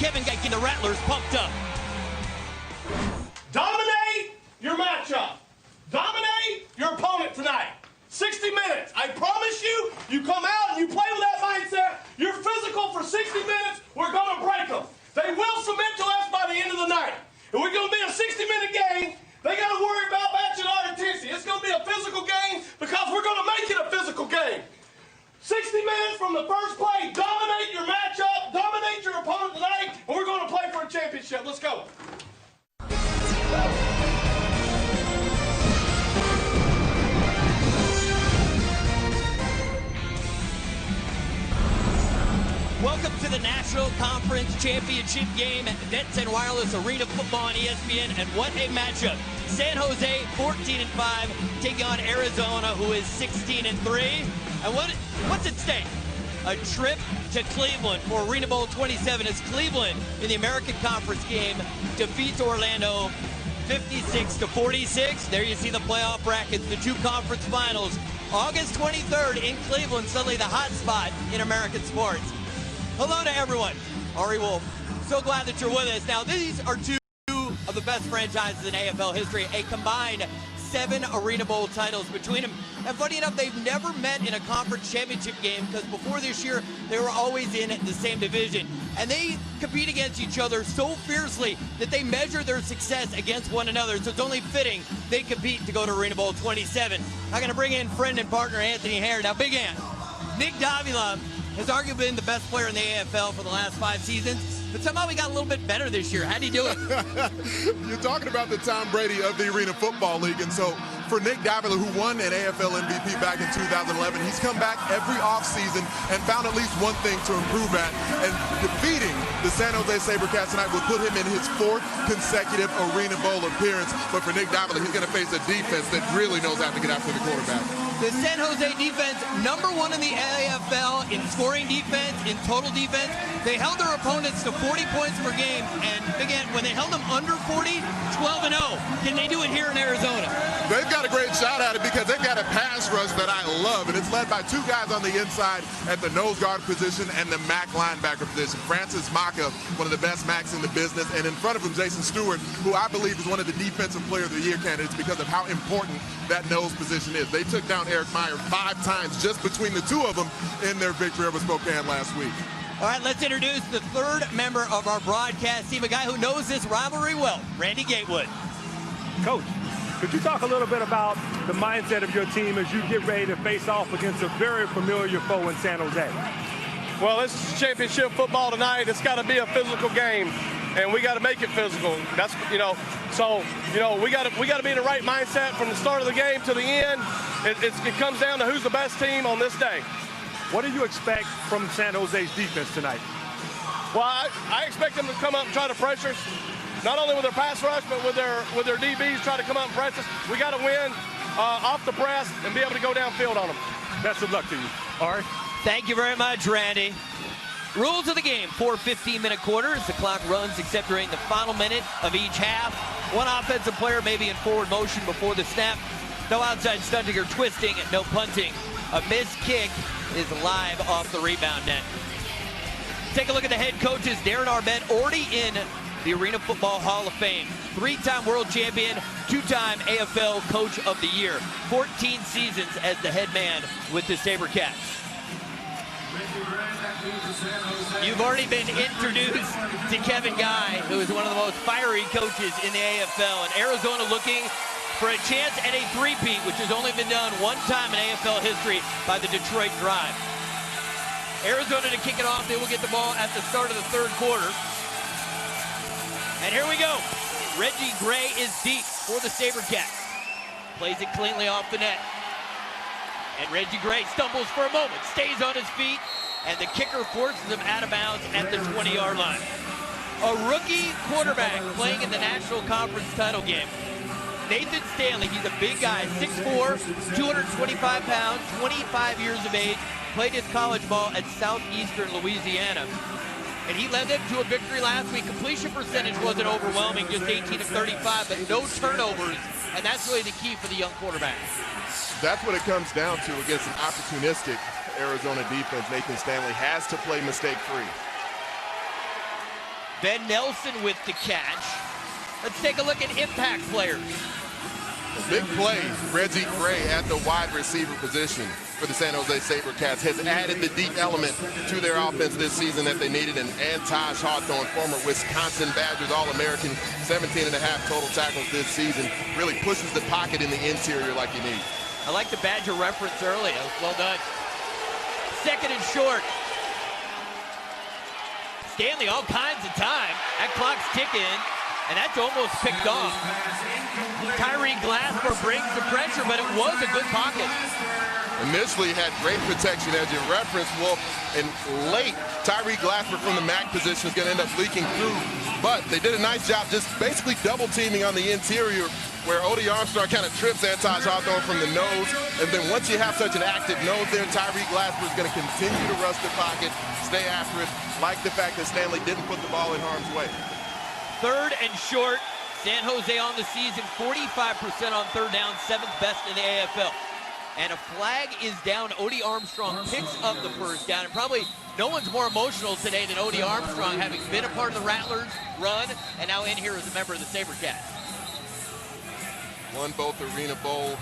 Kevin getting the Rattlers pumped up. Dominate your matchup. Dominate your opponent tonight. 60 minutes. I promise you, you come out and you play with that mindset. You're physical for 60 minutes. We're going to break them. They will submit to us by the end of the night. And we're going to be a 60-minute game. They got to worry about matching our intensity. It's going to be a physical game because we're going to make it a physical game. 60 minutes from the first play. Dominate your matchup. Dominate your opponent tonight. And we're going to play for a championship. Let's go. Welcome to the National Conference Championship game at Netson Wireless Arena Football on ESPN, and what a matchup. San Jose 14-5 taking on Arizona, who is 16-3. And what's at stake? A trip to Cleveland for Arena Bowl 27 as Cleveland in the American Conference game defeats Orlando 56-46. There you see the playoff brackets, the two conference finals. August 23rd in Cleveland, suddenly the hot spot in American sports. Hello to everyone. Ari Wolf, so glad that you're with us. Now, these are two of the best franchises in AFL history, a combined 7 Arena Bowl titles between them. And funny enough, they've never met in a conference championship game because before this year, they were always in the same division. And they compete against each other so fiercely that they measure their success against one another. So it's only fitting they compete to go to Arena Bowl 27. I'm going to bring in friend and partner Anthony Hare. Now, Big Ant, Nick Davila has arguably been the best player in the AFL for the last 5 seasons, but somehow he got a little bit better this year. How'd he do it? You're talking about the Tom Brady of the Arena Football League, and so for Nick Davila, who won an AFL MVP back in 2011, he's come back every offseason and found at least one thing to improve at, and defeating the San Jose SaberCats tonight would put him in his 4th consecutive Arena Bowl appearance. But for Nick Davila, he's going to face a defense that really knows how to get after the quarterback. The San Jose defense, #1 in the AFL in scoring defense, in total defense. They held their opponents to 40 points per game, and again, when they held them under 40, 12-0. Can they do it here in Arizona? They've got a great shot at it because they've got a pass rush that I love, and it's led by 2 guys on the inside at the nose guard position and the MAC linebacker position. Francis Maka, one of the best Macs in the business, and in front of him, Jason Stewart, who I believe is one of the Defensive Player of the Year candidates because of how important that nose position is. They took down Eric Meyer 5 times just between the 2 of them in their victory over Spokane last week. All right, let's introduce the 3rd member of our broadcast team, a guy who knows this rivalry well, Randy Gatewood. Coach, could you talk a little bit about the mindset of your team as you get ready to face off against a very familiar foe in San Jose? Well, this is championship football tonight. It's got to be a physical game, and we got to make it physical. That's, we got to be in the right mindset from the start of the game to the end. It comes down to who's the best team on this day. What do you expect from San Jose's defense tonight? Well, I expect them to come up and try to pressure us, not only with their pass rush, but with their DBs, try to come up and press us. We got to win off the press and be able to go downfield on them. Best of luck to you. Ari? Thank you very much, Randy. Rules of the game: 4 15-minute quarters. The clock runs except during the final minute of each half. One offensive player may be in forward motion before the snap. No outside stunting or twisting, and no punting. A missed kick is live off the rebound net. Take a look at the head coaches. Darren Arbett, already in the Arena Football Hall of Fame. 3-time world champion, 2-time AFL Coach of the Year. 14 seasons as the head man with the SaberCats. You've already been introduced to Kevin Guy, who is one of the most fiery coaches in the AFL. And Arizona looking for a chance at a three-peat, which has only been done one time in AFL history by the Detroit Drive. Arizona to kick it off. They will get the ball at the start of the 3rd quarter. And here we go. Reggie Gray is deep for the SaberCats. Plays it cleanly off the net. And Reggie Gray stumbles for a moment, stays on his feet, and the kicker forces him out of bounds at the 20-yard line. A rookie quarterback playing in the National Conference title game. Nathan Stanley, he's a big guy, 6'4", 225 pounds, 25 years of age, played his college ball at Southeastern Louisiana. And he led them to a victory last week. Completion percentage wasn't overwhelming, just 18 of 35, but no turnovers, and that's really the key for the young quarterback. That's what it comes down to against an opportunistic Arizona defense. Nathan Stanley has to play mistake-free. Ben Nelson with the catch. Let's take a look at impact players. Big play, Reggie Gray at the wide receiver position for the San Jose SaberCats has added the deep element to their offense this season that they needed. And Taj Hawthorne, former Wisconsin Badgers All-American, 17.5 total tackles this season, really pushes the pocket in the interior like he needs. I like the Badger reference earlier. Well done. Second and short. Stanley, all kinds of time. That clock's ticking, and that's almost picked off. Tyree Glasper brings the pressure, but it was a good pocket. Initially had great protection, as you referenced, Wolf, and late Tyree Glasper from the MAC position is going to end up leaking through, but they did a nice job just basically double teaming on the interior where Odie Armstrong kind of trips Taj Hawthorne from the nose, and then once you have such an active nose there, Tyree Glasper is going to continue to rush the pocket, stay after it, like the fact that Stanley didn't put the ball in harm's way. Third and short. San Jose on the season, 45% on third down, 7th best in the AFL. And a flag is down. Odie Armstrong picks up the first down, and probably no one's more emotional today than Odie Armstrong, having been a part of the Rattlers run and now in here as a member of the SaberCats. Won both Arena Bowl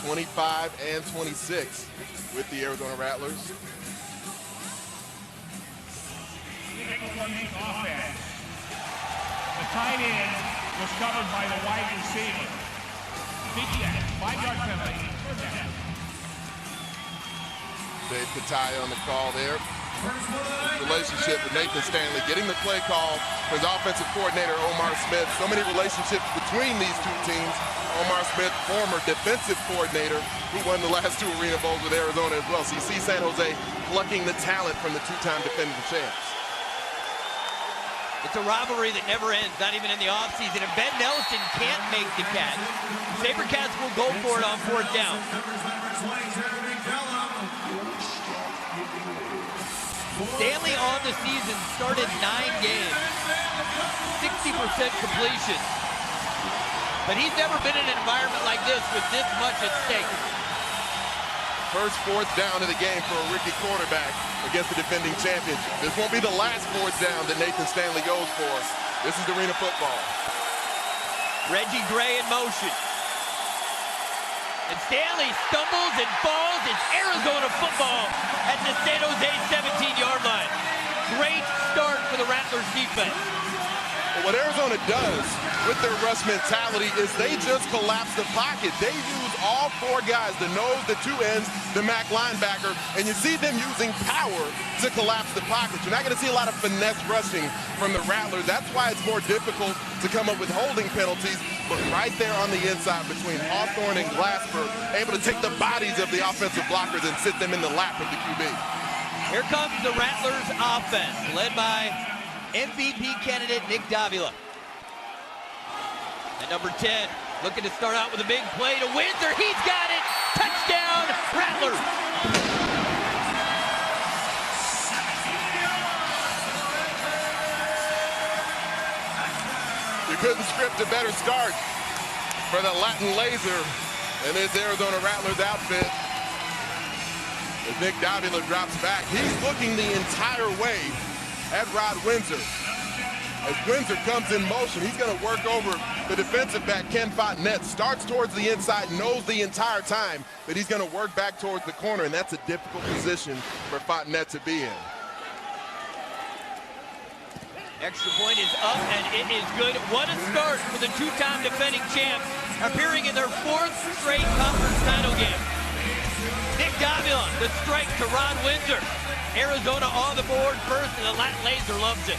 25 and 26 with the Arizona Rattlers. The tight end was covered by the wide receiver. Big jack, 5-yard penalty, third down. Dave Katai on the call there. His relationship with Nathan Stanley, getting the play call for his offensive coordinator, Omar Smith. So many relationships between these two teams. Omar Smith, former defensive coordinator, who won the last 2 Arena Bowls with Arizona as well. So you see San Jose plucking the talent from the 2-time defending champs. It's a rivalry that never ends, not even in the offseason. And Ben Nelson can't make the catch. SaberCats will go for it on 4th down. Stanley on the season started 9 games, 60% completion. But he's never been in an environment like this with this much at stake. First 4th down of the game for a rookie quarterback against the defending champions. This won't be the last 4th down that Nathan Stanley goes for. This is arena football. Reggie Gray in motion. And Stanley stumbles and falls. It's Arizona football at the San Jose 17-yard line. Great start for the Rattlers defense. Well, what Arizona does with their rush mentality is they just collapse the pocket. They use all 4 guys, the nose, the 2 ends, the MAC linebacker, and you see them using power to collapse the pocket. You're not going to see a lot of finesse rushing from the Rattlers. That's why it's more difficult to come up with holding penalties, but right there on the inside between Hawthorne and Glasper, able to take the bodies of the offensive blockers and sit them in the lap of the QB. Here comes the Rattlers offense, led by MVP candidate Nick Davila. And number 10, looking to start out with a big play to Windsor. He's got it! Touchdown, Rattlers! You couldn't script a better start for the Latin Laser in this Arizona Rattlers outfit. As Nick Davila drops back, he's looking the entire way at Rod Windsor. As Windsor comes in motion, he's going to work over the defensive back, Ken Fontenette. Starts towards the inside, knows the entire time that he's going to work back towards the corner, and that's a difficult position for Fontenette to be in. Extra point is up, and it is good. What a start for the 2-time defending champs, appearing in their 4th straight conference title game. Nick Davila, the strike to Rod Windsor. Arizona on the board first, and the Latin Laser loves it.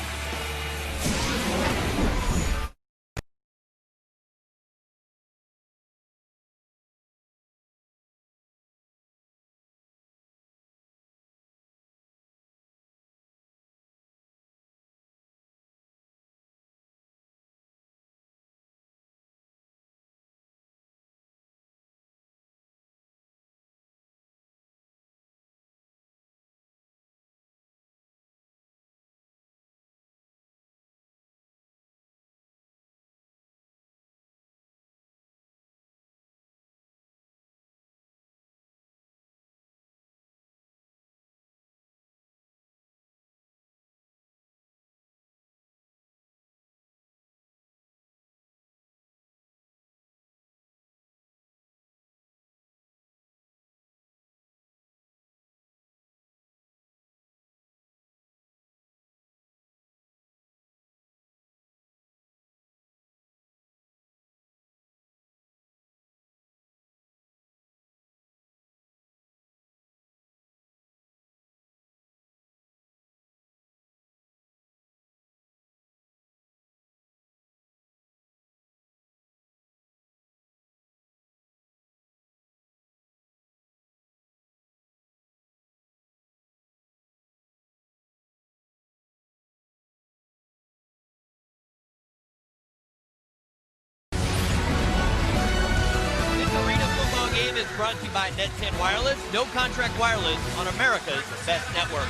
brought to you by Net10 Wireless. No contract wireless on America's best network.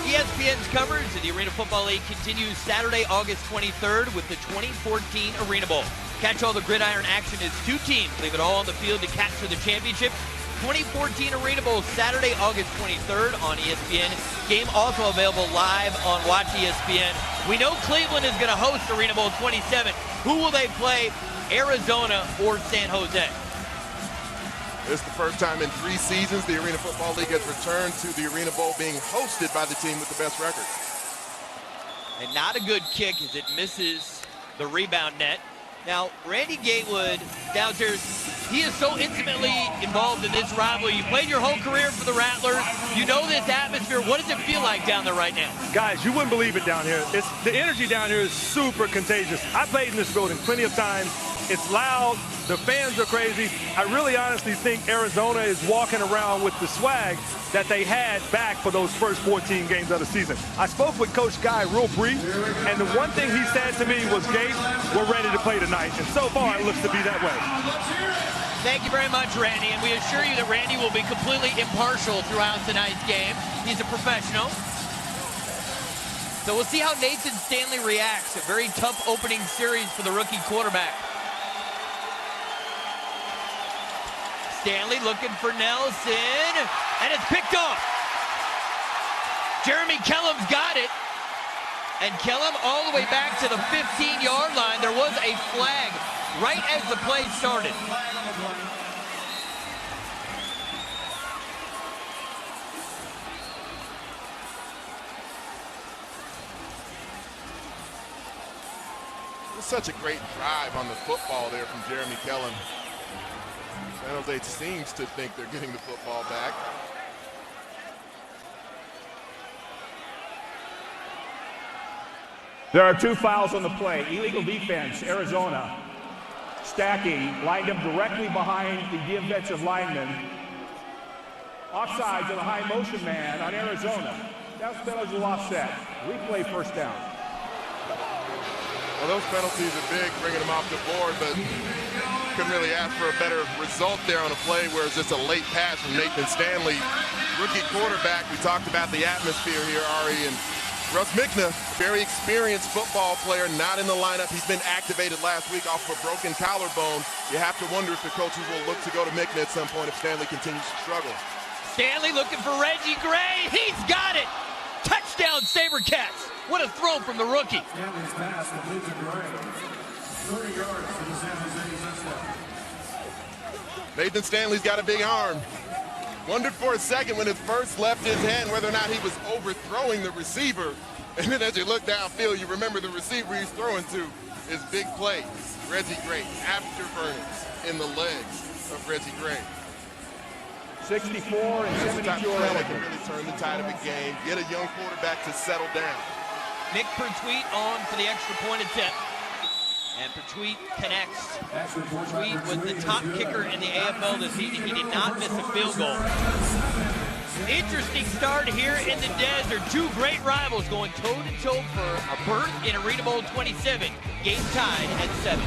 ESPN's coverage of the Arena Football League continues Saturday, August 23rd with the 2014 Arena Bowl. Catch all the gridiron action as two teams leave it all on the field to capture the championship. 2014 Arena Bowl Saturday, August 23rd on ESPN. Game also available live on Watch ESPN. We know Cleveland is going to host Arena Bowl 27. Who will they play, Arizona or San Jose? It's the first time in 3 seasons the Arena Football League has returned to the Arena Bowl being hosted by the team with the best record. And not a good kick as it misses the rebound net. Now, Randy Gatewood downstairs, he is so intimately involved in this rivalry. You played your whole career for the Rattlers. You know this atmosphere. What does it feel like down there right now? Guys, you wouldn't believe it down here. The energy down here is super contagious. I played in this building plenty of times. It's loud. The fans are crazy. I really honestly think Arizona is walking around with the swag that they had back for those first 14 games of the season. I spoke with Coach Guy real brief, and the one thing he said to me was, Gabe, we're ready to play tonight. And so far, it looks to be that way. Thank you very much, Randy. And we assure you that Randy will be completely impartial throughout tonight's game. He's a professional. So we'll see how Nathan Stanley reacts. A very tough opening series for the rookie quarterback. Stanley looking for Nelson, and it's picked off. Jeremy Kellum's got it, and Kellum all the way back to the 15-yard line. There was a flag right as the play started. It was such a great drive on the football there from Jeremy Kellum. San Jose seems to think they're getting the football back. There are 2 fouls on the play. Illegal defense, Arizona. Stacking, lined up directly behind the defensive lineman. Offside to the high motion man on Arizona. That's penalty offset. Replay first down. Well, those penalties are big, bringing them off the board, but couldn't really ask for a better result there on a play where it's just a late pass from Nathan Stanley. Rookie quarterback, we talked about the atmosphere here, Ari, and Russ Mickna, very experienced football player, not in the lineup. He's been activated last week off of a broken collarbone. You have to wonder if the coaches will look to go to Mickna at some point if Stanley continues to struggle. Stanley looking for Reggie Gray. He's got it. Touchdown, SaberCats. What a throw from the rookie. Stanley's pass complete to Gray. 30 yards for the San Jose touchdown. Nathan Stanley's got a big arm. Wondered for a second when it first left his hand whether or not he was overthrowing the receiver. And then as you look downfield, you remember the receiver he's throwing to is big play. Reggie Gray, afterburners in the legs of Reggie Gray. 64 and 72 can really turn the tide of a game, get a young quarterback to settle down. Nick Pertwee on for the extra point attempt. And Pertwee connects. Pertwee was the top kicker in the AFL this season. He did not miss a field goal. Interesting start here in the desert. 2 great rivals going toe-to-toe for a berth in Arena Bowl 27. Game tied at 7.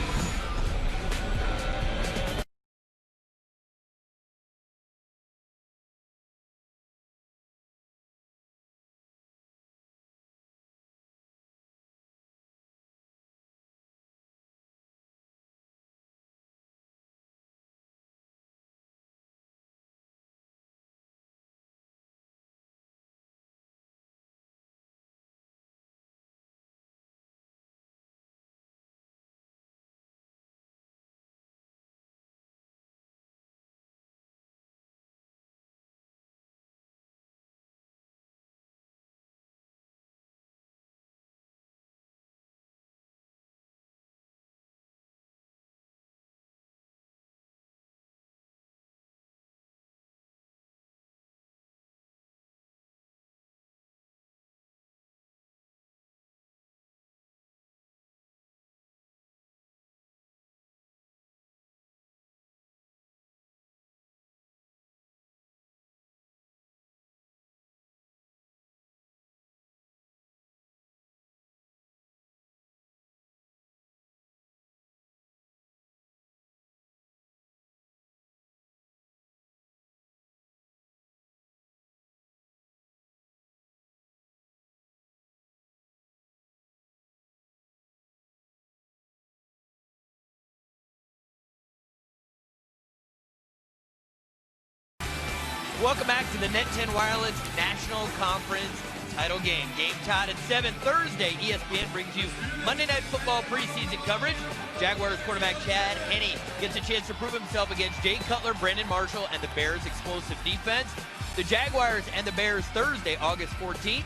Welcome back to the Net 10 Wireless National Conference title game. Game tied at 7 Thursday. ESPN brings you Monday Night Football preseason coverage. Jaguars quarterback Chad Henne gets a chance to prove himself against Jay Cutler, Brandon Marshall, and the Bears' explosive defense. The Jaguars and the Bears Thursday, August 14th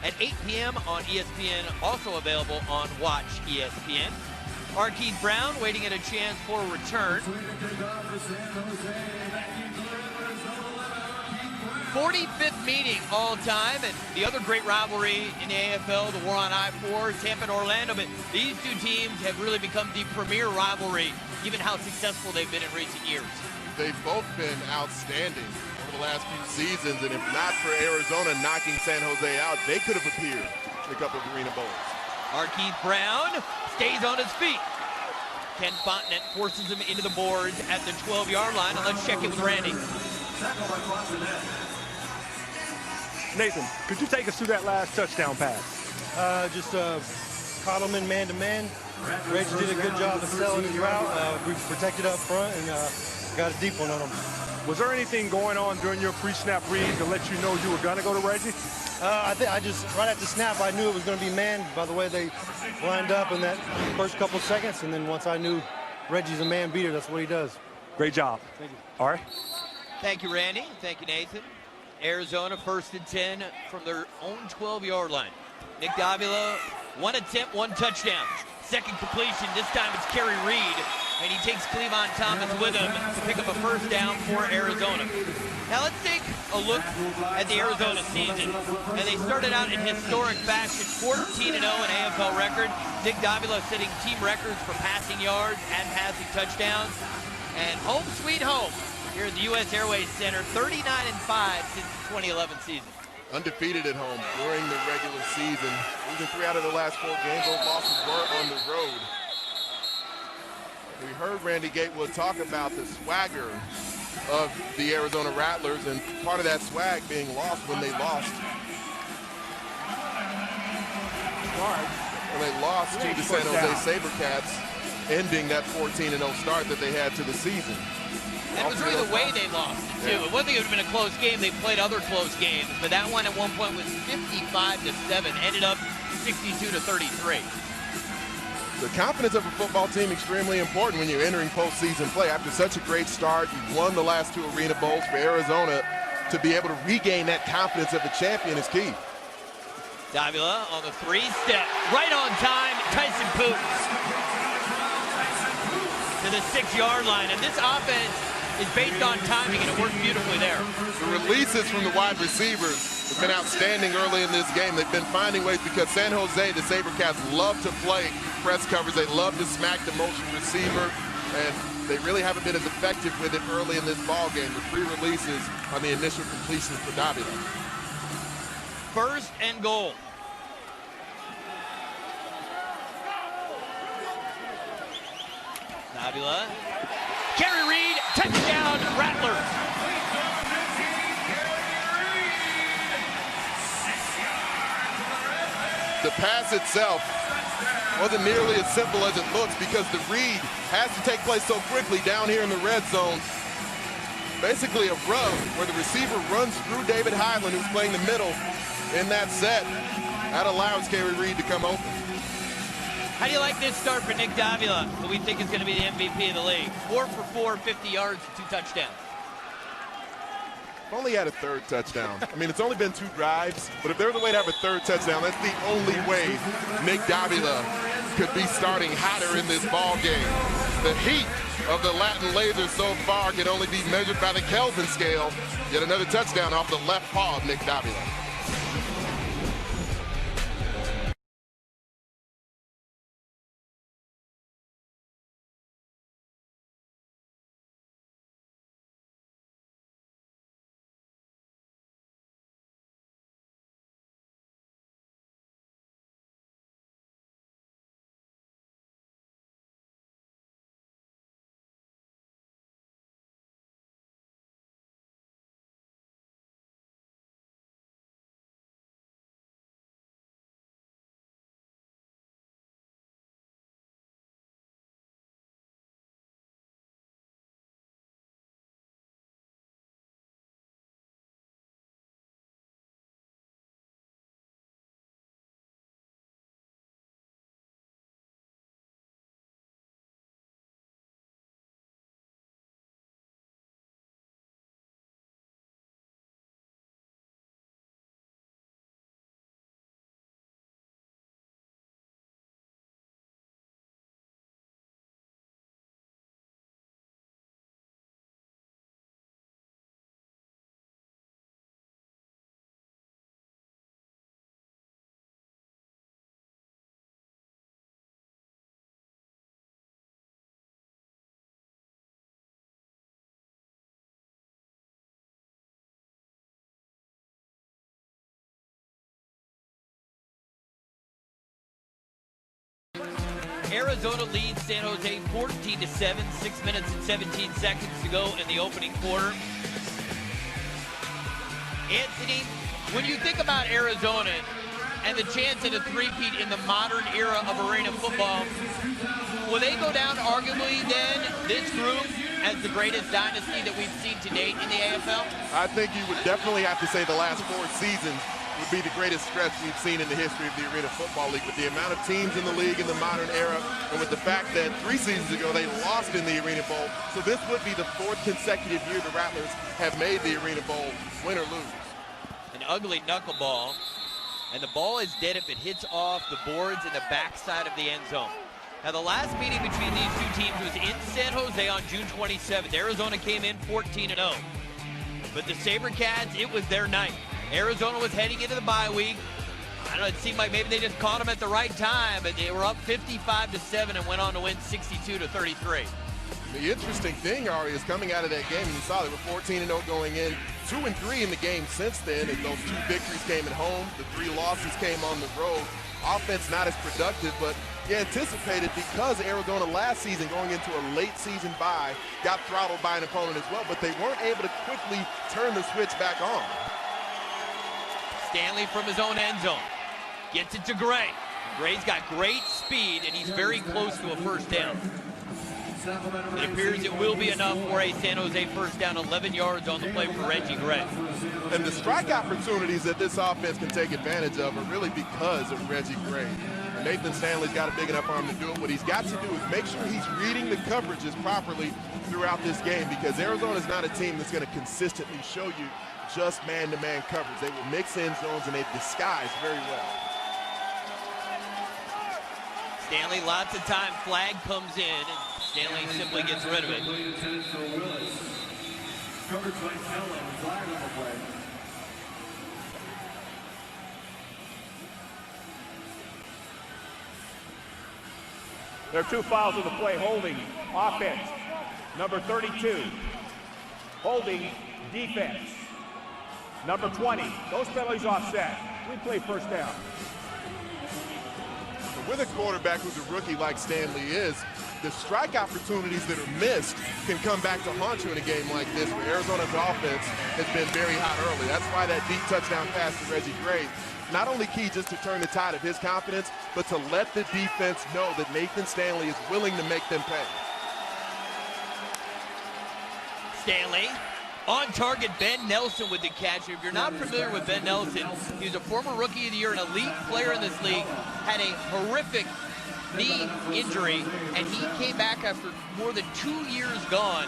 at 8 p.m. on ESPN, also available on Watch ESPN. Keith Brown waiting at a chance for a return. 45th meeting all time, and the other great rivalry in the AFL, the war on I-4, Tampa and Orlando, but these two teams have really become the premier rivalry, given how successful they've been in recent years. They've both been outstanding over the last few seasons, and if not for Arizona knocking San Jose out, they could have appeared in a couple of Arena Bowls. Keith Brown stays on his feet. Ken Fontenot forces him into the boards at the 12-yard line, and let's check it with Randy. Nathan, could you take us through that last touchdown pass? Just caught him in man-to-man. Reggie did a good job of selling his route. We protected up front and got a deep one on him. Was there anything going on during your pre-snap read to let you know you were going to go to Reggie? I just, right after snap, I knew it was going to be man by the way they lined up in that first couple seconds. And then once I knew Reggie's a man beater, that's what he does. Great job. Thank you. All right. Thank you, Randy. Thank you, Nathan. Arizona 1st and 10 from their own 12-yard line. Nick Davila, 1 attempt, 1 touchdown. Second completion, this time it's Kerry Reed, and he takes Cleavon Thomas with him to pick up a first down for Arizona. Now let's take a look at the Arizona season. And they started out in historic fashion, 14-0 in AFL record. Nick Davila setting team records for passing yards and passing touchdowns. And home sweet home here at the U.S. Airways Center, 39-5 since the 2011 season. Undefeated at home during the regular season. Losing 3 out of the last 4 games. Those losses were on the road. We heard Randy Gatewood talk about the swagger of the Arizona Rattlers, and part of that swag being lost when they lost. When they lost to the San Jose SaberCats, ending that 14-0 start that they had to the season. That was really the way they lost it, too. Yeah. It wasn't it would have been a close game. They played other close games, but that one at one point was 55-7, ended up 62-33. The confidence of a football team extremely important when you're entering postseason play. After such a great start, you won the last 2 Arena Bowls. For Arizona to be able to regain that confidence of a champion is key. Davila on the 3-step, right on time, Tyson Poots to the 6-yard line, and this offense is based on timing, and it worked beautifully there. The releases from the wide receivers have been outstanding early in this game. They've been finding ways because San Jose, the SaberCats, love to play press coverage. They love to smack the motion receiver, and they really haven't been as effective with it early in this ball game. The 3 releases on the initial completions for Davila. 1st and goal. Davila. Kerry Reed, touchdown, Rattlers. The pass itself wasn't nearly as simple as it looks because the read has to take place so quickly down here in the red zone. Basically a rub where the receiver runs through David Highland, who's playing the middle in that set. That allows Kerry Reed to come open. How do you like this start for Nick Davila, who we think is going to be the MVP of the league? 4 for 4, 50 yards, 2 touchdowns. Only had a 3rd touchdown. I mean, it's only been 2 drives, but if there's a way to have a 3rd touchdown, that's the only way Nick Davila could be starting hotter in this ball game. The heat of the Latin Laser so far can only be measured by the Kelvin scale. Yet another touchdown off the left paw of Nick Davila. Arizona leads San Jose 14-7, 6 minutes and 17 seconds to go in the opening quarter. Anthony, when you think about Arizona and the chance at a three-peat in the modern era of arena football, will they go down arguably then, this group, as the greatest dynasty that we've seen to date in the AFL? I think you would definitely have to say the last 4 seasons would be the greatest stretch we've seen in the history of the Arena Football League. With the amount of teams in the league in the modern era, and with the fact that 3 seasons ago they lost in the Arena Bowl, so this would be the 4th consecutive year the Rattlers have made the Arena Bowl, win or lose. An ugly knuckleball, and the ball is dead if it hits off the boards in the backside of the end zone. Now, the last meeting between these two teams was in San Jose on June 27th. Arizona came in 14-0. But the SaberCats, it was their night. Arizona was heading into the bye week. I don't know, it seemed like maybe they just caught them at the right time, but they were up 55-7 and went on to win 62-33. The interesting thing, Ari, is coming out of that game, and you saw they were 14-0 going in, 2-3 in the game since then, and those 2 victories came at home, the 3 losses came on the road. Offense not as productive, but you anticipated because Arizona last season going into a late season bye got throttled by an opponent as well, but they weren't able to quickly turn the switch back on. Stanley from his own end zone gets it to Gray. Gray's got great speed, and he's very close to a first down. It appears it will be enough for a San Jose first down, 11 yards on the play for Reggie Gray. And the strike opportunities that this offense can take advantage of are really because of Reggie Gray. And Nathan Stanley's got a big enough arm to do it. What he's got to do is make sure he's reading the coverages properly throughout this game, because Arizona's not a team that's going to consistently show you just man-to-man coverage. They will mix in zones, and they disguise very well. Stanley, lots of time. Flag comes in, and Stanley simply gets rid of it. There are 2 fouls of the play. Holding, offense. Number 32. Holding, defense. Number 20. Those penalties offset. We play first down. With a quarterback who's a rookie like Stanley is, the strike opportunities that are missed can come back to haunt you in a game like this, where Arizona's offense has been very hot early. That's why that deep touchdown pass to Reggie Gray, not only key just to turn the tide of his confidence, but to let the defense know that Nathan Stanley is willing to make them pay. Stanley. On target, Ben Nelson with the catch. If you're not familiar with Ben Nelson, he's a former Rookie of the Year, an elite player in this league, had a horrific knee injury, and he came back after more than 2 years gone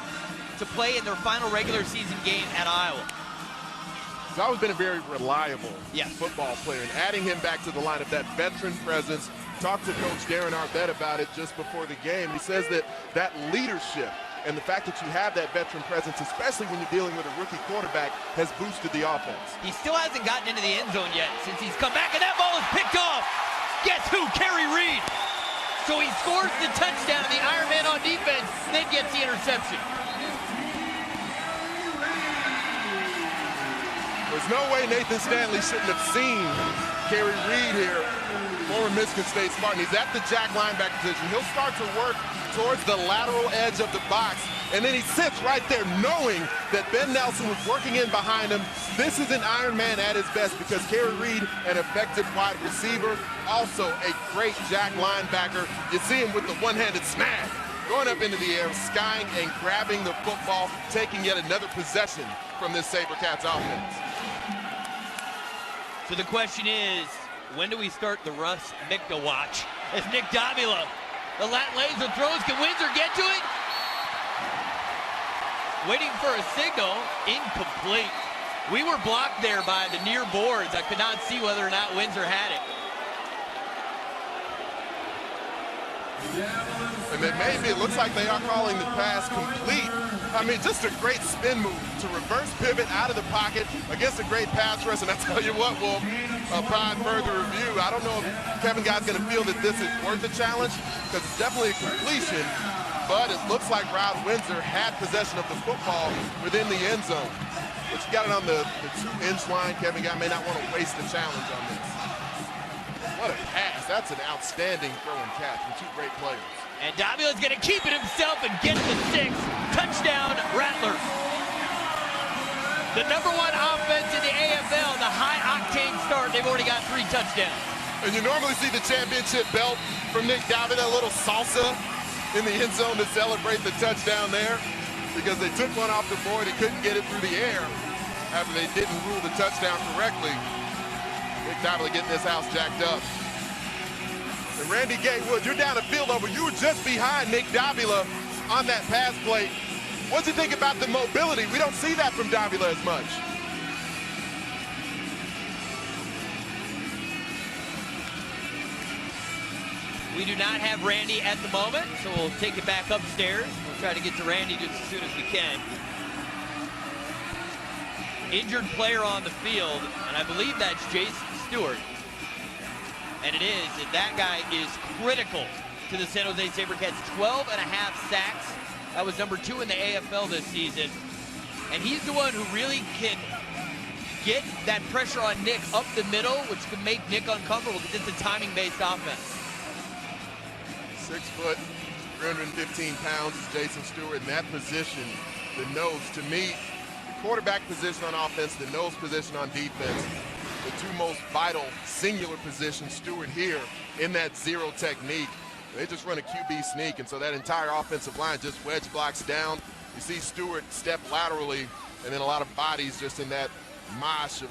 to play in their final regular season game at Iowa. He's always been a very reliable football player, and adding him back to the lineup, that veteran presence. Talked to Coach Darren Arbett about it just before the game. He says that that leadership and the fact that you have that veteran presence, especially when you're dealing with a rookie quarterback, has boosted the offense. He still hasn't gotten into the end zone yet since he's come back, and that ball is picked off. Guess who? Kerry Reed. So he scores the touchdown, and the Iron Man on defense then gets the interception. There's no way Nathan Stanley shouldn't have seen Kerry Reed here, former Michigan State Spartan. He's at the jack linebacker position. He'll start to work towards the lateral edge of the box, and then he sits right there knowing that Ben Nelson was working in behind him. This is an Iron Man at his best, because Kerry Reed, an effective wide receiver, also a great jack linebacker. You see him with the one-handed smash, going up into the air, skying and grabbing the football, taking yet another possession from this SaberCats offense. So the question is, when do we start the Russ Mikta watch? As Nick Davila, the lat laser throws, can Windsor get to it? Waiting for a signal, incomplete. We were blocked there by the near boards. I could not see whether or not Windsor had it. And then maybe it looks like they are calling the pass complete. I mean, just a great spin move to reverse pivot out of the pocket against a great pass rush. And I tell you what, Wolf, upon further review, I don't know if Kevin Guy's going to feel that this is worth the challenge, because it's definitely a completion. But it looks like Rod Windsor had possession of the football within the end zone. But you got it on the 2-inch line. Kevin Guy may not want to waste the challenge on this. What a pass. That's an outstanding throw and catch from two great players. And Davila's going to keep it himself and get the 6. Touchdown, Rattlers. The #1 offense in the AFL, the high-octane start. They've already got 3 touchdowns. And you normally see the championship belt from Nick Davila, a little salsa in the end zone to celebrate the touchdown there, because they took one off the board and couldn't get it through the air after they didn't rule the touchdown correctly. Nick Davila getting this house jacked up. And Randy Gaywood, you're down the field over. You were just behind Nick Davila on that pass play. What'd you think about the mobility? We don't see that from Davila as much. We do not have Randy at the moment, so we'll take it back upstairs. We'll try to get to Randy just as soon as we can. Injured player on the field, and I believe that's Jason Stewart. And it is, and that guy is critical to the San Jose SaberCats. 12.5 sacks. That was #2 in the AFL this season. And he's the one who really can get that pressure on Nick up the middle, which can make Nick uncomfortable because it's a timing-based offense. 6 foot, 315 pounds is Jason Stewart in that position. The nose, to me, the quarterback position on offense, the nose position on defense, the 2 most vital singular positions. Stewart here in that zero technique. They just run a QB sneak, and so that entire offensive line just wedge blocks down. You see Stewart step laterally, and then a lot of bodies just in that mosh of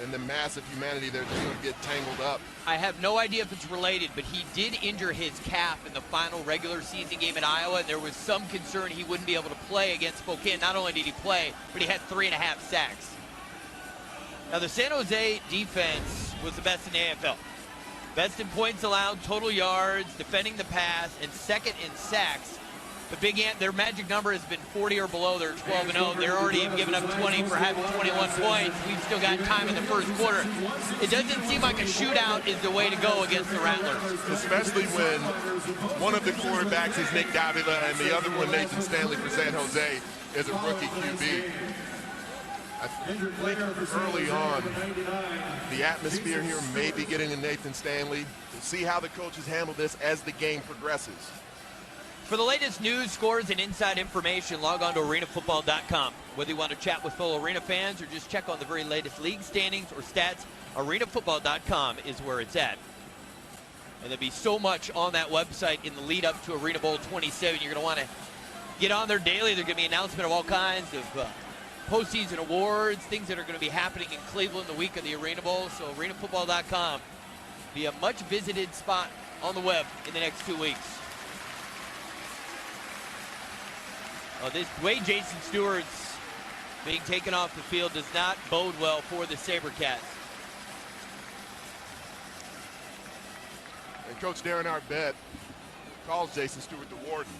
and the massive humanity there just going to get tangled up. I have no idea if it's related, but he did injure his calf in the final regular season game in Iowa, and there was some concern he wouldn't be able to play against Spokane. Not only did he play, but he had 3.5 sacks. Now, the San Jose defense was the best in the AFL. Best in points allowed, total yards, defending the pass, and second in sacks. The Big Ant, their magic number has been 40 or below. They're 12-0. They're already giving up 20 for having 21 points. We've still got time in the first quarter. It doesn't seem like a shootout is the way to go against the Rattlers. Especially when one of the quarterbacks is Nick Davila and the other one, Nathan Stanley for San Jose, is a rookie QB. I think early on, the atmosphere here may be getting to Nathan Stanley. We'll see how the coaches handle this as the game progresses. For the latest news, scores, and inside information, log on to arenafootball.com. Whether you want to chat with fellow Arena fans or just check on the very latest league standings or stats, arenafootball.com is where it's at. And there'll be so much on that website in the lead up to Arena Bowl 27. You're going to want to get on there daily. There's going to be an announcement of all kinds of postseason awards, things that are going to be happening in Cleveland the week of the Arena Bowl. So arenafootball.com be a much visited spot on the web in the next 2 weeks. This way Jason Stewart's being taken off the field does not bode well for the SaberCats. And Coach Darren Arbett calls Jason Stewart the warden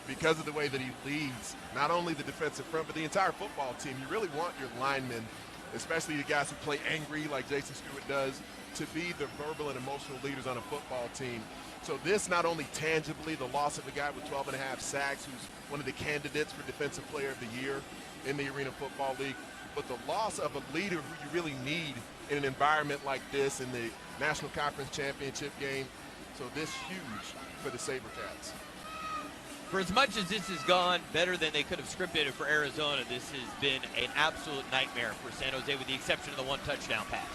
because of the way that he leads not only the defensive front, but the entire football team. You really want your linemen, especially the guys who play angry like Jason Stewart does, to be the verbal and emotional leaders on a football team. So this not only tangibly the loss of a guy with 12.5 sacks who's one of the candidates for Defensive Player of the Year in the Arena Football League, but the loss of a leader who you really need in an environment like this in the National Conference Championship game. So this huge for the SaberCats. For as much as this has gone better than they could have scripted it for Arizona, this has been an absolute nightmare for San Jose with the exception of the 1 touchdown pass.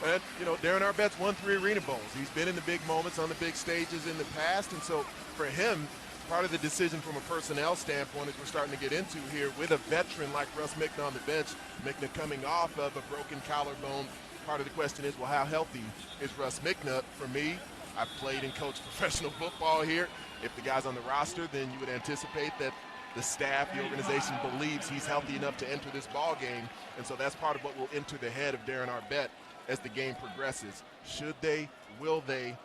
And, you know, Darren Arbett's won 3 Arena Bowls. He's been in the big moments on the big stages in the past. And so for him, part of the decision from a personnel standpoint, as we're starting to get into here, with a veteran like Russ Mickna on the bench, Mickna coming off of a broken collarbone, part of the question is, well, how healthy is Russ Mickna? For me, I've played and coached professional football here. If the guy's on the roster, then you would anticipate that the staff, the organization believes he's healthy enough to enter this ball game. And so that's part of what will enter the head of Darren Arbett as the game progresses. Should they, will they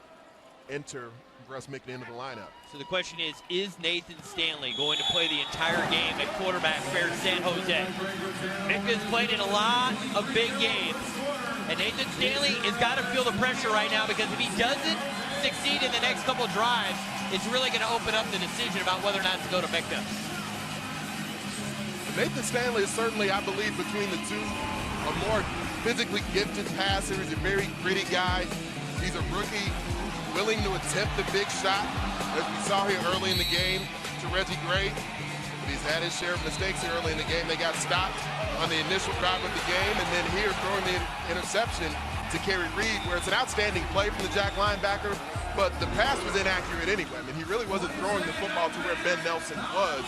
enter Russ Mickna into the lineup? So the question is Nathan Stanley going to play the entire game at quarterback for San Jose? Mickna's played in a lot of big games, and Nathan Stanley has got to feel the pressure right now, because if he doesn't succeed in the next couple drives, it's really going to open up the decision about whether or not to go to Mickna. Nathan Stanley is certainly, I believe, between the two, a more physically gifted passer. He's a very gritty guy. He's a rookie. willing to attempt the big shot, as we saw here early in the game to Reggie Gray. But he's had his share of mistakes here early in the game. They got stopped on the initial drive of the game, and then here throwing the interception to Kerry Reed, where it's an outstanding play from the Jack linebacker, but the pass was inaccurate anyway. I mean, he really wasn't throwing the football to where Ben Nelson was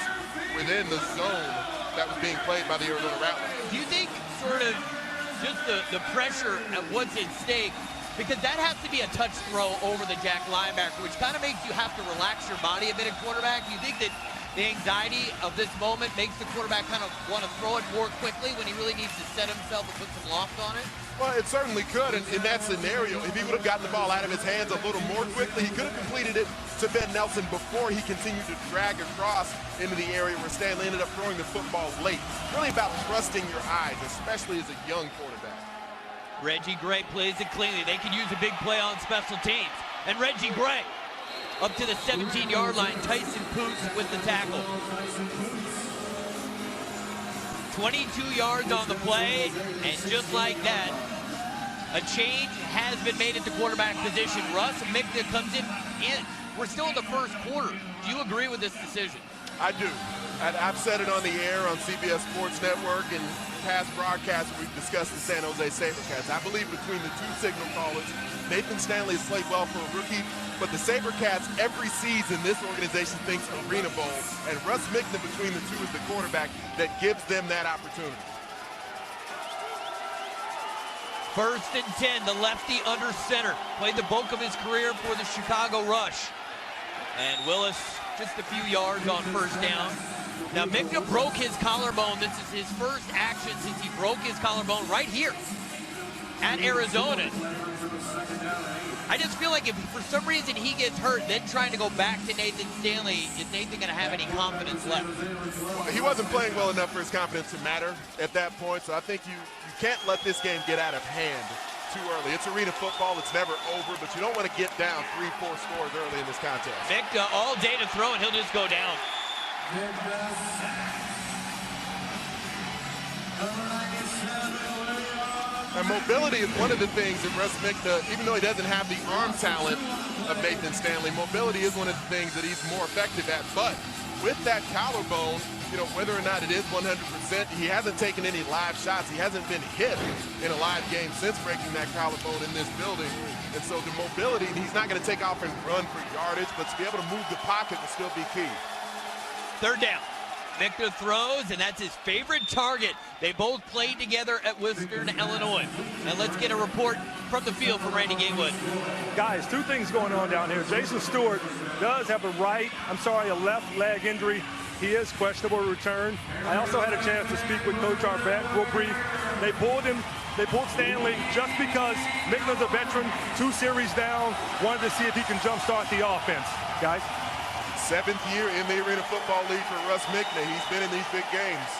within the zone that was being played by the Arizona Rattlers. Do you think sort of just the pressure at what's at stake, because that has to be a touch throw over the Jack linebacker, which kind of makes you have to relax your body a bit at quarterback? Do you think that the anxiety of this moment makes the quarterback kind of want to throw it more quickly when he really needs to set himself and put some loft on it? Well, it certainly could, and in that scenario, if he would have gotten the ball out of his hands a little more quickly, he could have completed it to Ben Nelson before he continued to drag across into the area where Stanley ended up throwing the football late. Really about trusting your eyes, especially as a young quarterback. Reggie Gray plays it cleanly. They can use a big play on special teams. And Reggie Gray up to the 17-yard line. Tyson Poots with the tackle. 22 yards on the play, and just like that, a change has been made at the quarterback position. Russ Mikna comes in. We're still in the first quarter. Do you agree with this decision? I do. I've said it on the air on CBS Sports Network and past broadcasts. We've discussed the San Jose SaberCats. I believe between the two signal callers, Nathan Stanley has played well for a rookie, but the SaberCats, every season, this organization thinks Arena Bowl, and Russ Mikna between the two is the quarterback that gives them that opportunity. 1st and 10, the lefty under center. Played the bulk of his career for the Chicago Rush. And Willis just a few yards on 1st down. Now Mikna broke his collarbone. This is his first action since he broke his collarbone right here at Arizona. I just feel like if for some reason he gets hurt, then trying to go back to Nathan Stanley, is Nathan going to have any confidence left? Well, he wasn't playing well enough for his confidence to matter at that point, so I think you can't let this game get out of hand too early. It's arena football. It's never over, but you don't want to get down 3-4 scores early in this contest. Mikna all day to throw, and he'll just go down. And mobility is one of the things that Russ Mikna, even though he doesn't have the arm talent of Nathan Stanley, mobility is one of the things that he's more effective at. But with that collarbone, you know, whether or not it is 100%, he hasn't taken any live shots. He hasn't been hit in a live game since breaking that collarbone in this building. And so the mobility, he's not going to take off and run for yardage, but to be able to move the pocket will still be key. 3rd down. Mikna throws, and that's his favorite target. They both played together at Western Illinois. And let's get a report from the field from Randy Gatewood. Guys, two things going on down here. Jason Stewart does have a left leg injury. He is questionable to return. I also had a chance to speak with Coach Arvett, real brief. They pulled Stanley just because Mikna's a veteran, 2 series down, wanted to see if he can jumpstart the offense. Guys? 7th year in the Arena Football League for Russ Mikna. He's been in these big games.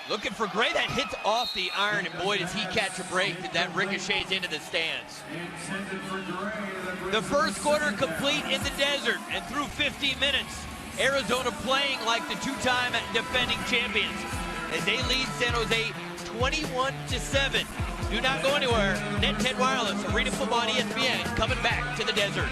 Looking for Gray. That hits off the iron, and boy, does he catch a break. That ricochets into the stands. The first quarter complete in the desert, and through 15 minutes, Arizona playing like the 2-time defending champions as they lead San Jose 21-7. Do not go anywhere. Net 10 Wireless, Arena Football on ESPN, coming back to the desert.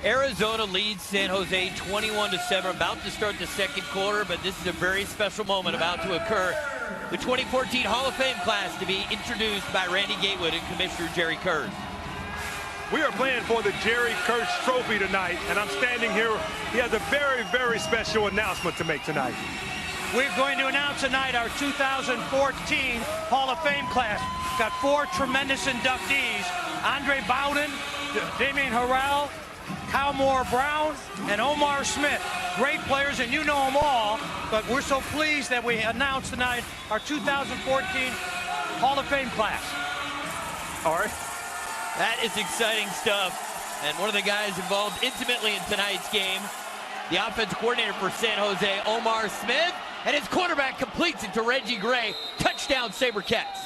Arizona leads San Jose 21-7, about to start the second quarter, but this is a very special moment about to occur. The 2014 Hall of Fame class to be introduced by Randy Gatewood and Commissioner Jerry Kurz. We are playing for the Jerry Kurz Trophy tonight, and I'm standing here. He has a very, very special announcement to make tonight. We're going to announce tonight our 2014 Hall of Fame class. Got 4 tremendous inductees: Andre Bowden, Damian Harrell, Kyle Moore-Brown, and Omar Smith. Great players, and you know them all, but we're so pleased that we announce tonight our 2014 Hall of Fame class. All right. That is exciting stuff. And one of the guys involved intimately in tonight's game, the offensive coordinator for San Jose, Omar Smith, and his quarterback completes it to Reggie Gray. Touchdown, SaberCats.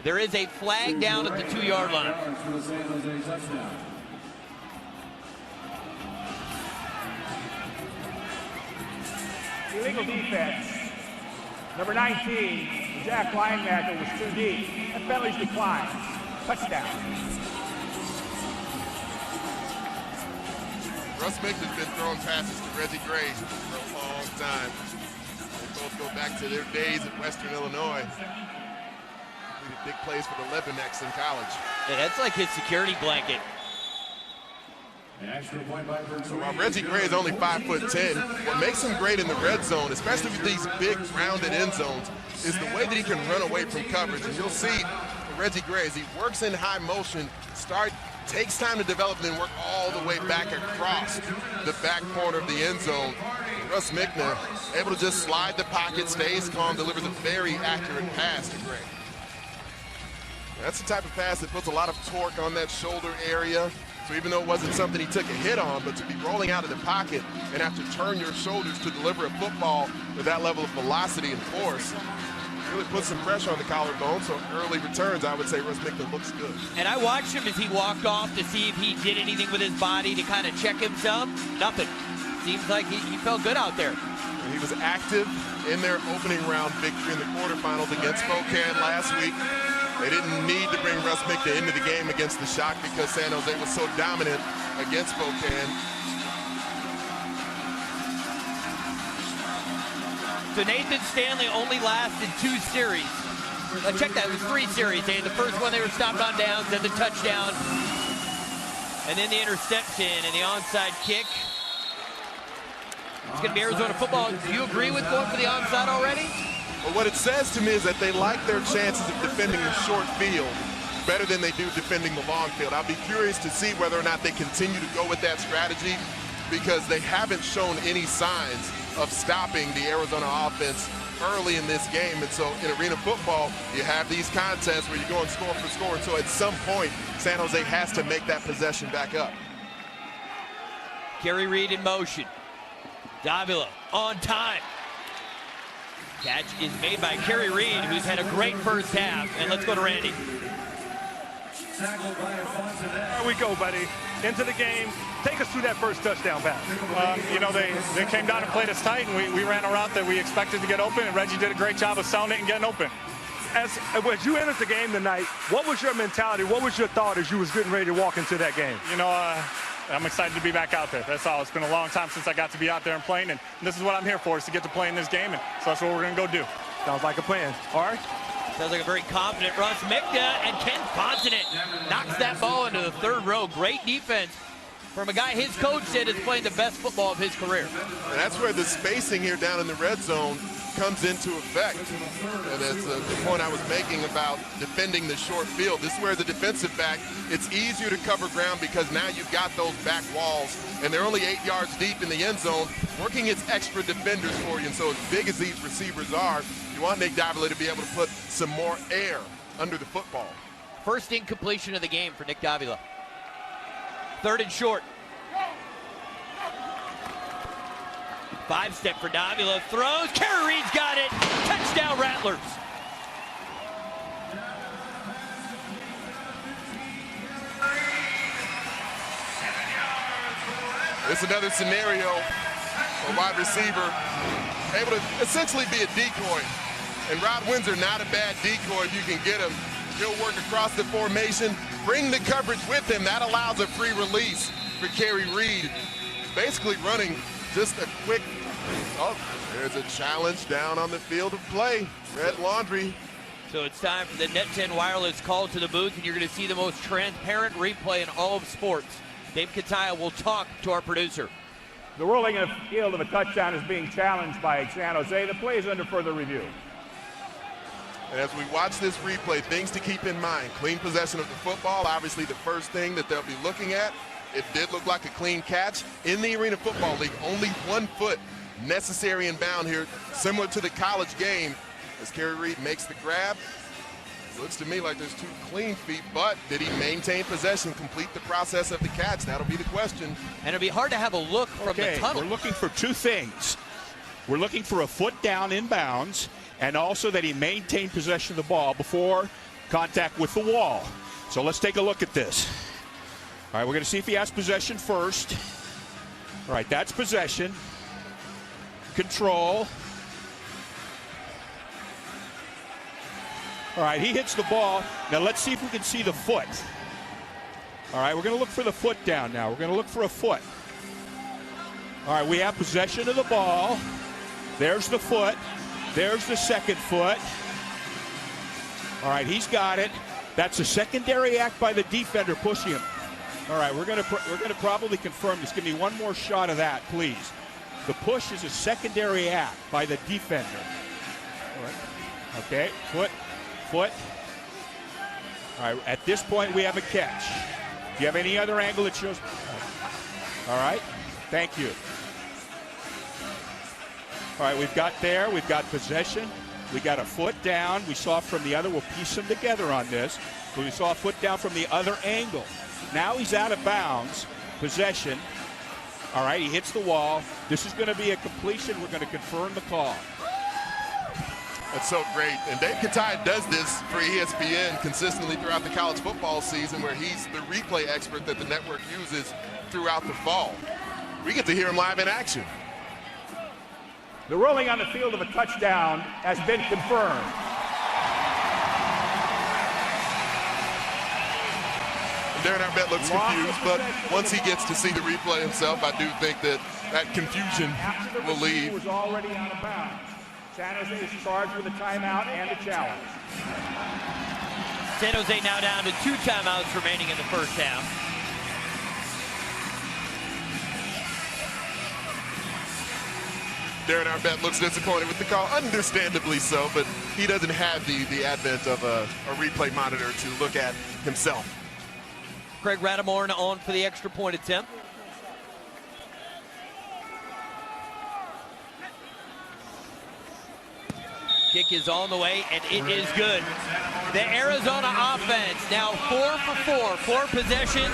There is a flag down at the 2-yard line. Illegal defense. Number 19, Jack Linebacker, was too deep. And penalties declined. Touchdown. Russ Mick has been throwing passes to Reggie Gray for a long time. They both go back to their days at Western Illinois. He did big plays for the Leathernecks in college. Yeah, that's like his security blanket. So while Reggie Gray is only 5'10", what makes him great in the red zone, especially with these big rounded end zones, is the way that he can run away from coverage. And you'll see Reggie Gray, as he works in high motion, takes time to develop and then work all the way back across the back corner of the end zone. Russ Mickner able to just slide the pocket, stays calm, delivers a very accurate pass to Gray. That's the type of pass that puts a lot of torque on that shoulder area. So even though it wasn't something he took a hit on, but to be rolling out of the pocket and have to turn your shoulders to deliver a football with that level of velocity and force, really puts some pressure on the collarbone. So early returns, I would say Russ Mickner looks good. And I watched him as he walked off to see if he did anything with his body to kind of check himself. Nothing. Seems like he felt good out there. And he was active in their opening round victory in the quarterfinals against Spokane last week. They didn't need to bring Russ Mickner into the game against the Shock because San Jose was so dominant against Spokane. So Nathan Stanley only lasted 2 series. Check that, it was 3 series. The first one they were stopped on downs, then the touchdown, and then the interception and the onside kick. It's going to be Arizona football. Do you agree with going for the onside already? Well, what it says to me is that they like their chances of defending the short field better than they do defending the long field. I'll be curious to see whether or not they continue to go with that strategy, because they haven't shown any signs of stopping the Arizona offense early in this game. And so in arena football, you have these contests where you're going score for score. And so at some point, San Jose has to make that possession back up. Kerry Reed in motion. Davila on time. Catch is made by Kerry Reed, who's had a great first half. And let's go to Randy. There we go, buddy. Into the game. Take us through that first touchdown pass. You know, they came down and played us tight, and we ran a route that we expected to get open, and Reggie did a great job of selling it and getting open. As you entered the game tonight, what was your mentality? What was your thought as you was getting ready to walk into that game? You know, I'm excited to be back out there. That's all. It's been a long time since I got to be out there and playing, and this is what I'm here for, is to get to play in this game, and so that's what we're going to go do. Sounds like a plan. All right. Sounds like a very confident Russ Mickner, and Ken Fontenot knocks that ball into the third row. Great defense from a guy his coach said is playing the best football of his career. And that's where the spacing here down in the red zone comes into effect. And that's the point I was making about defending the short field. This is where the defensive back, it's easier to cover ground because now you've got those back walls, and they're only 8 yards deep in the end zone, working its extra defenders for you. And so as big as these receivers are, you want Nick Davila to be able to put some more air under the football. First incompletion of the game for Nick Davila. 3rd and short. 5-step for Davila, throws, Kerry Reed's got it, touchdown Rattlers. It's another scenario, a wide receiver able to essentially be a decoy. And Rod Windsor, not a bad decoy if you can get him. He'll work across the formation, bring the coverage with him. That allows a free release for Kerry Reed. Basically running just a quick, oh, there's a challenge down on the field of play. Red laundry. So it's time for the Net 10 Wireless call to the booth, and you're going to see the most transparent replay in all of sports. Dave Kataya will talk to our producer. The ruling of field of a touchdown is being challenged by San Jose. The play is under further review. And as we watch this replay, things to keep in mind. Clean possession of the football, obviously the first thing that they'll be looking at. It did look like a clean catch. In the Arena Football League, only 1 foot necessary and bound here, similar to the college game. As Kerry Reed makes the grab, looks to me like there's 2 clean feet, but did he maintain possession, complete the process of the catch? That'll be the question. And it'll be hard to have a look from the tunnel. We're looking for 2 things. We're looking for a foot down in bounds, and also that he maintained possession of the ball before contact with the wall. So let's take a look at this. All right, we're going to see if he has possession first. All right, that's possession. Control. All right, he hits the ball. Now let's see if we can see the foot. All right, we're going to look for the foot down now. We're going to look for a foot. All right, we have possession of the ball. There's the foot. There's the second foot. All right, he's got it. That's a secondary act by the defender pushing him. All right, we're going to probably confirm this. Give me one more shot of that, please. The push is a secondary act by the defender. All right. Okay, foot. All right, at this point we have a catch. Do you have any other angle that shows? All right, thank you. All right, we've got possession. We got a foot down. We saw from the other, we'll piece them together on this. But we saw a foot down from the other angle. Now he's out of bounds, possession. All right, he hits the wall. This is going to be a completion. We're going to confirm the call. That's so great. And Dave Kataya does this for ESPN consistently throughout the college football season, where he's the replay expert that the network uses throughout the fall. We get to hear him live in action. The ruling on the field of a touchdown has been confirmed. Darren Arbet looks confused, but once he gets to see the replay himself, I do think that confusion will leave. Was already out of bounds. San Jose is charged with a timeout and a challenge. San Jose now down to 2 timeouts remaining in the first half. Darren Arbet looks disappointed with the call, understandably so, but he doesn't have the advent of a replay monitor to look at himself. Craig Rattlers on for the extra point attempt. Kick is on the way, and it is good. The Arizona offense now 4 for 4, 4 possessions,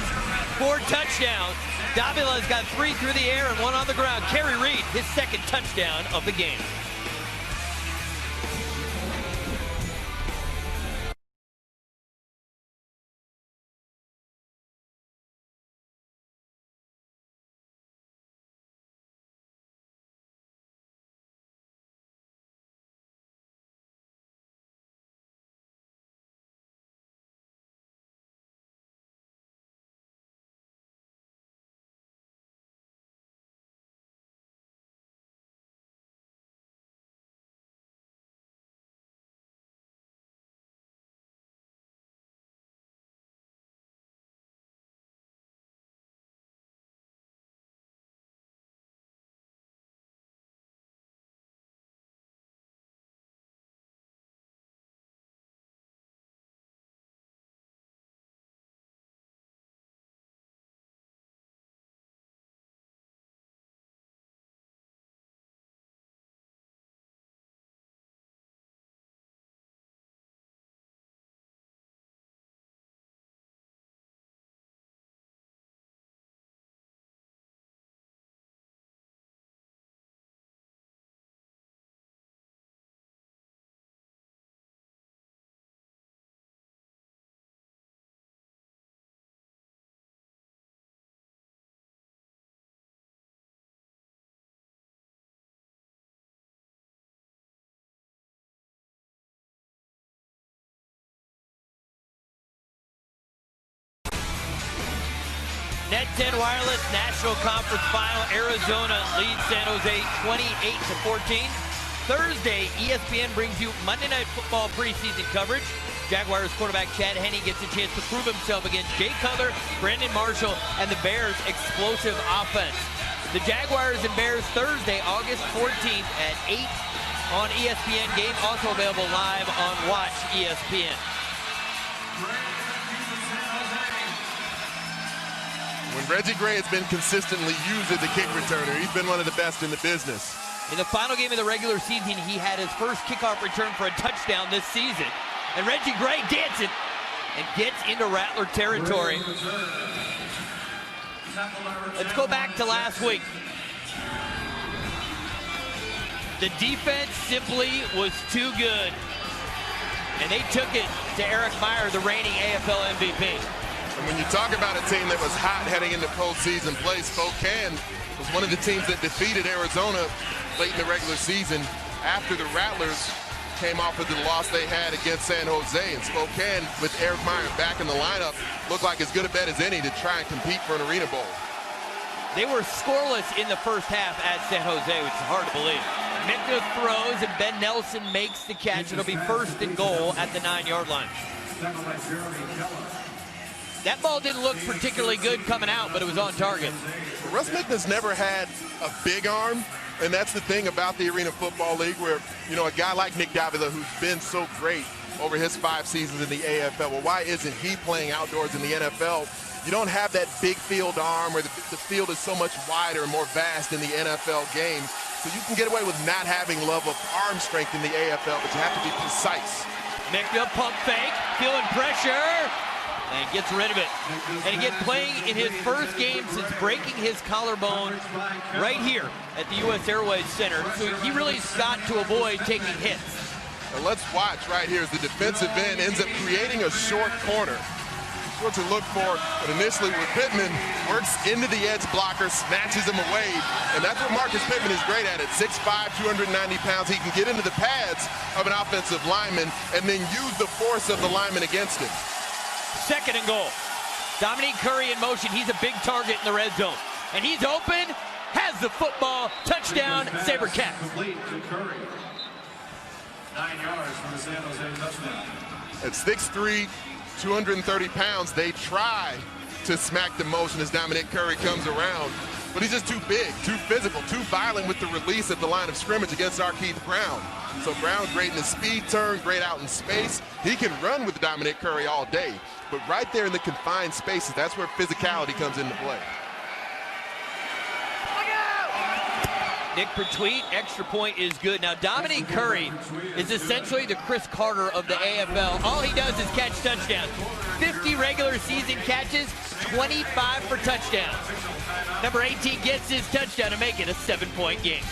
4 touchdowns. Davila's got 3 through the air and 1 on the ground. Kerry Reed, his 2nd touchdown of the game. Net 10 Wireless National Conference Final. Arizona leads San Jose 28-14. Thursday, ESPN brings you Monday Night Football preseason coverage. Jaguars quarterback Chad Henne gets a chance to prove himself against Jay Cutler, Brandon Marshall, and the Bears' explosive offense. The Jaguars and Bears Thursday, August 14th at 8 on ESPN. Game also available live on Watch ESPN. When Reggie Gray has been consistently used as a kick returner, he's been one of the best in the business. In the final game of the regular season, he had his first kickoff return for a touchdown this season. And Reggie Gray dancing and gets into Rattler territory. Let's go back to last week. The defense simply was too good. And they took it to Eric Meyer, the reigning AFL MVP. And when you talk about a team that was hot heading into postseason play, Spokane was one of the teams that defeated Arizona late in the regular season after the Rattlers came off of the loss they had against San Jose. And Spokane, with Eric Meyer back in the lineup, looked like as good a bet as any to try and compete for an Arena Bowl. They were scoreless in the first half at San Jose, which is hard to believe. Mikna throws and Ben Nelson makes the catch. It'll be 1st and goal at the 9-yard line. That ball didn't look particularly good coming out, but it was on target. Russ Mikna's never had a big arm, and that's the thing about the Arena Football League, where, you know, a guy like Nick Davila, who's been so great over his 5 seasons in the AFL, well, why isn't he playing outdoors in the NFL? You don't have that big field arm where the field is so much wider and more vast in the NFL game. So you can get away with not having level of arm strength in the AFL, but you have to be precise. Mikna pump fake, feeling pressure, and gets rid of it. And again, playing in his first game since breaking his collarbone right here at the U.S. Airways Center. So he really has got to avoid taking hits. Now let's watch right here as the defensive end ends up creating a short corner. What to look for, but initially where Pittman works into the edge blocker, snatches him away, and that's what Marcus Pittman is great at. At 6'5", 290 pounds, he can get into the pads of an offensive lineman and then use the force of the lineman against him. 2nd and goal. Dominique Curry in motion. He's a big target in the red zone. And he's open, has the football, touchdown, SaberCats. 9 yards from the San Jose touchdown. At 6'3", 230 pounds, they try to smack the motion as Dominic Curry comes around, but he's just too big, too physical, too violent with the release at the line of scrimmage against Keith Brown. So Brown great in the speed turn, great out in space. He can run with Dominic Curry all day, but right there in the confined spaces, that's where physicality comes into play. Nick Pertwee, extra point is good. Now, Dominique Curry is essentially the Chris Carter of the AFL. All he does is catch touchdowns. 50 regular season catches, 25 for touchdowns. Number 18 gets his touchdown to make it a 7-point game.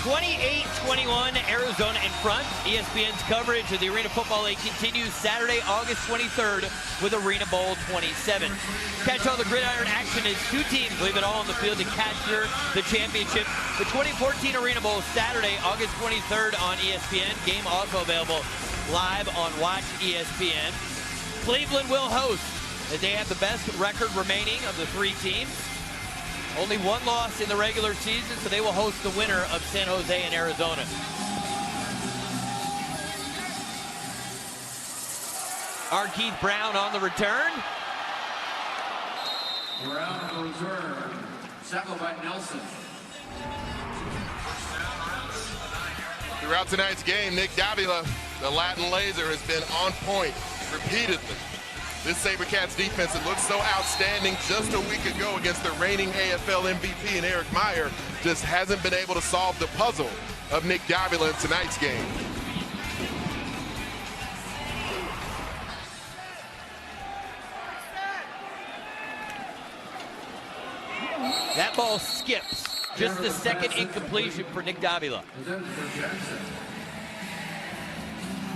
28-21, Arizona in front. ESPN's coverage of the Arena Football League continues Saturday, August 23rd with Arena Bowl 27. Catch all the gridiron action as two teams leave it all on the field to capture the championship. The 2014 Arena Bowl Saturday, August 23rd on ESPN. Game also available live on Watch ESPN. Cleveland will host, as they have the best record remaining of the three teams. Only one loss in the regular season, so they will host the winner of San Jose and Arizona. Keith Brown on the return. Brown on the return. Tackled by Nelson. Throughout tonight's game, Nick Davila, the Latin laser, has been on point repeatedly. This SaberCats defense that looked so outstanding just a week ago against the reigning AFL MVP and Eric Meyer just hasn't been able to solve the puzzle of Nick Davila in tonight's game. That ball skips. Just the second incompletion for Nick Davila.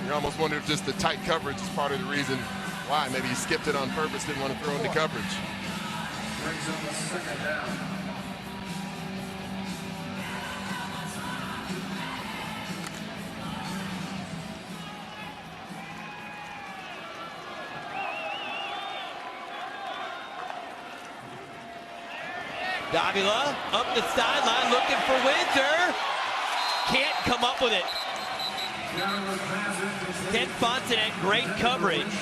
You almost wonder if just the tight coverage is part of the reason why. Maybe he skipped it on purpose, didn't want to throw into coverage. Brings up the second down. Davila up the sideline looking for Winter. Can't come up with it. Ken Fontanet, great coverage.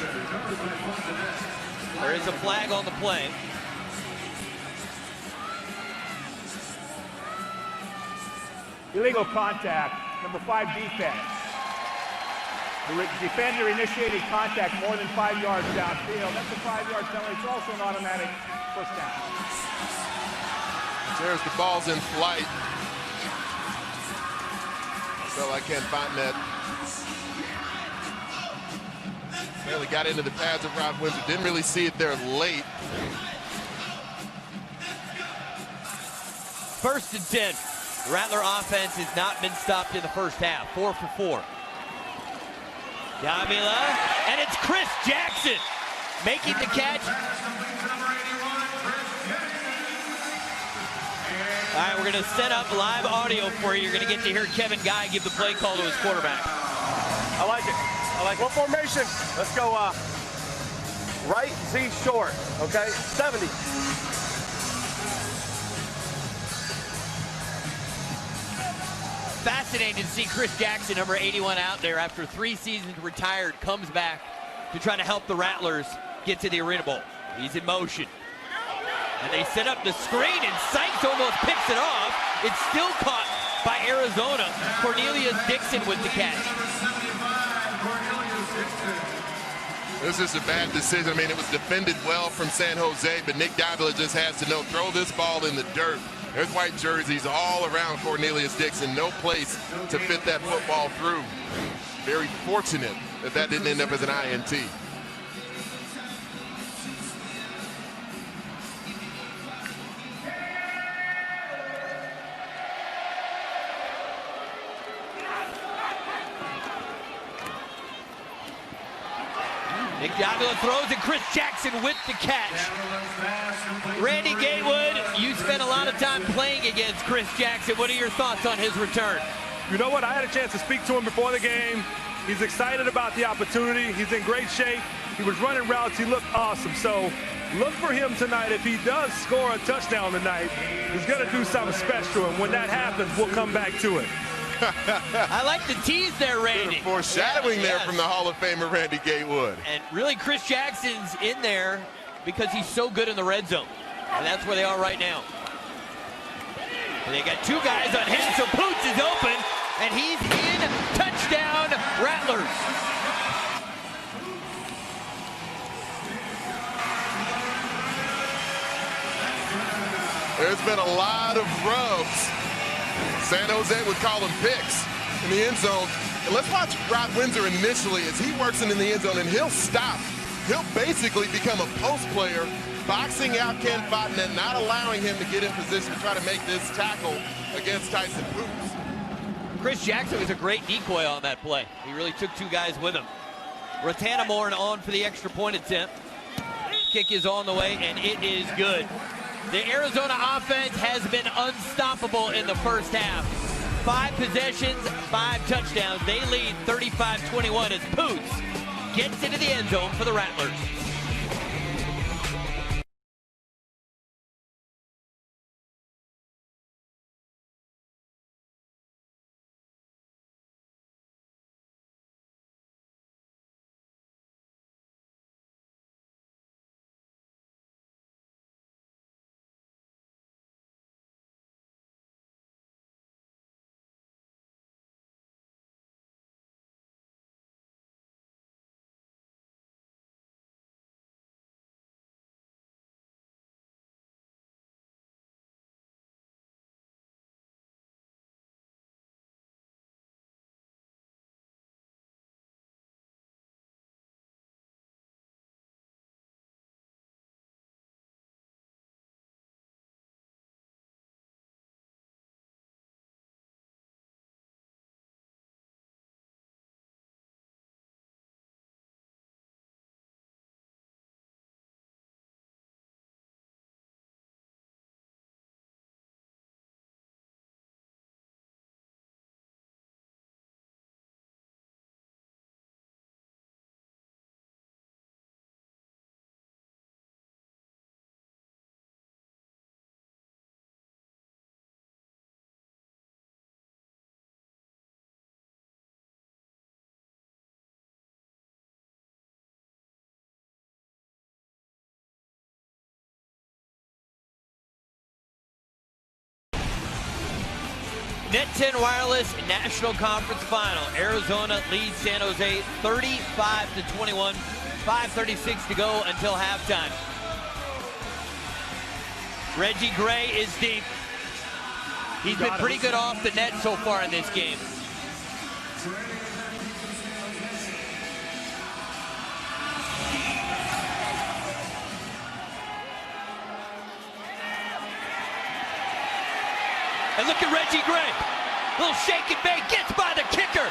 There is a flag on the play. Illegal contact, number 5 defense. The defender initiated contact more than 5 yards downfield. That's a 5-yard penalty. It's also an automatic first down. There's the ball's in flight. So I can't find that. Barely got into the pads of Rod Windsor. Didn't really see it there late. 1st and 10. Rattler offense has not been stopped in the first half. 4 for 4. Davila, and it's Chris Jackson making the catch. All right, we're going to set up live audio for you. You're going to get to hear Kevin Guy give the play call to his quarterback. I like it. I like it. What formation? Let's go right, Z short, okay? 70. Fascinating to see Chris Jackson, number 81, out there after 3 seasons retired, comes back to try to help the Rattlers get to the Arena Bowl. He's in motion. And they set up the screen, and Sykes almost picks it off. It's still caught by Arizona. Cornelius Dixon with the catch. This is a bad decision. I mean, it was defended well from San Jose, but Nick Davila just has to know, throw this ball in the dirt. There's white jerseys all around Cornelius Dixon. No place to fit that football through. Very fortunate that that didn't end up as an INT. Nick Davila throws, and Chris Jackson with the catch. Randy Gatewood, you spent a lot of time playing against Chris Jackson. What are your thoughts on his return? You know what? I had a chance to speak to him before the game. He's excited about the opportunity. He's in great shape. He was running routes. He looked awesome. So look for him tonight. If he does score a touchdown tonight, he's going to do something special. And when that happens, we'll come back to it. I like the tease there, Randy. Foreshadowing there from the Hall of Famer Randy Gatewood. And really, Chris Jackson's in there because he's so good in the red zone. And that's where they are right now. And they got 2 guys on him, so Poots is open, and he's in. Touchdown, Rattlers. There's been a lot of rubs. San Jose would call them picks in the end zone. And let's watch Rod Windsor initially as he works in the end zone, and he'll stop. He'll basically become a post player, boxing out Ken Fontanet, not allowing him to get in position to try to make this tackle against Tyson Poots. Chris Jackson was a great decoy on that play. He really took two guys with him. Rattlers on for the extra point attempt. Kick is on the way, and it is good. The Arizona offense has been unstoppable in the first half. 5 possessions, 5 touchdowns. They lead 35-21 as Poots gets into the end zone for the Rattlers. Net 10 Wireless National Conference Final. Arizona leads San Jose 35-21. 5:36 to go until halftime. Reggie Gray is deep. He's been pretty good off the net so far in this game. And look at Reggie Gray. Little shake and bake, gets by the kicker.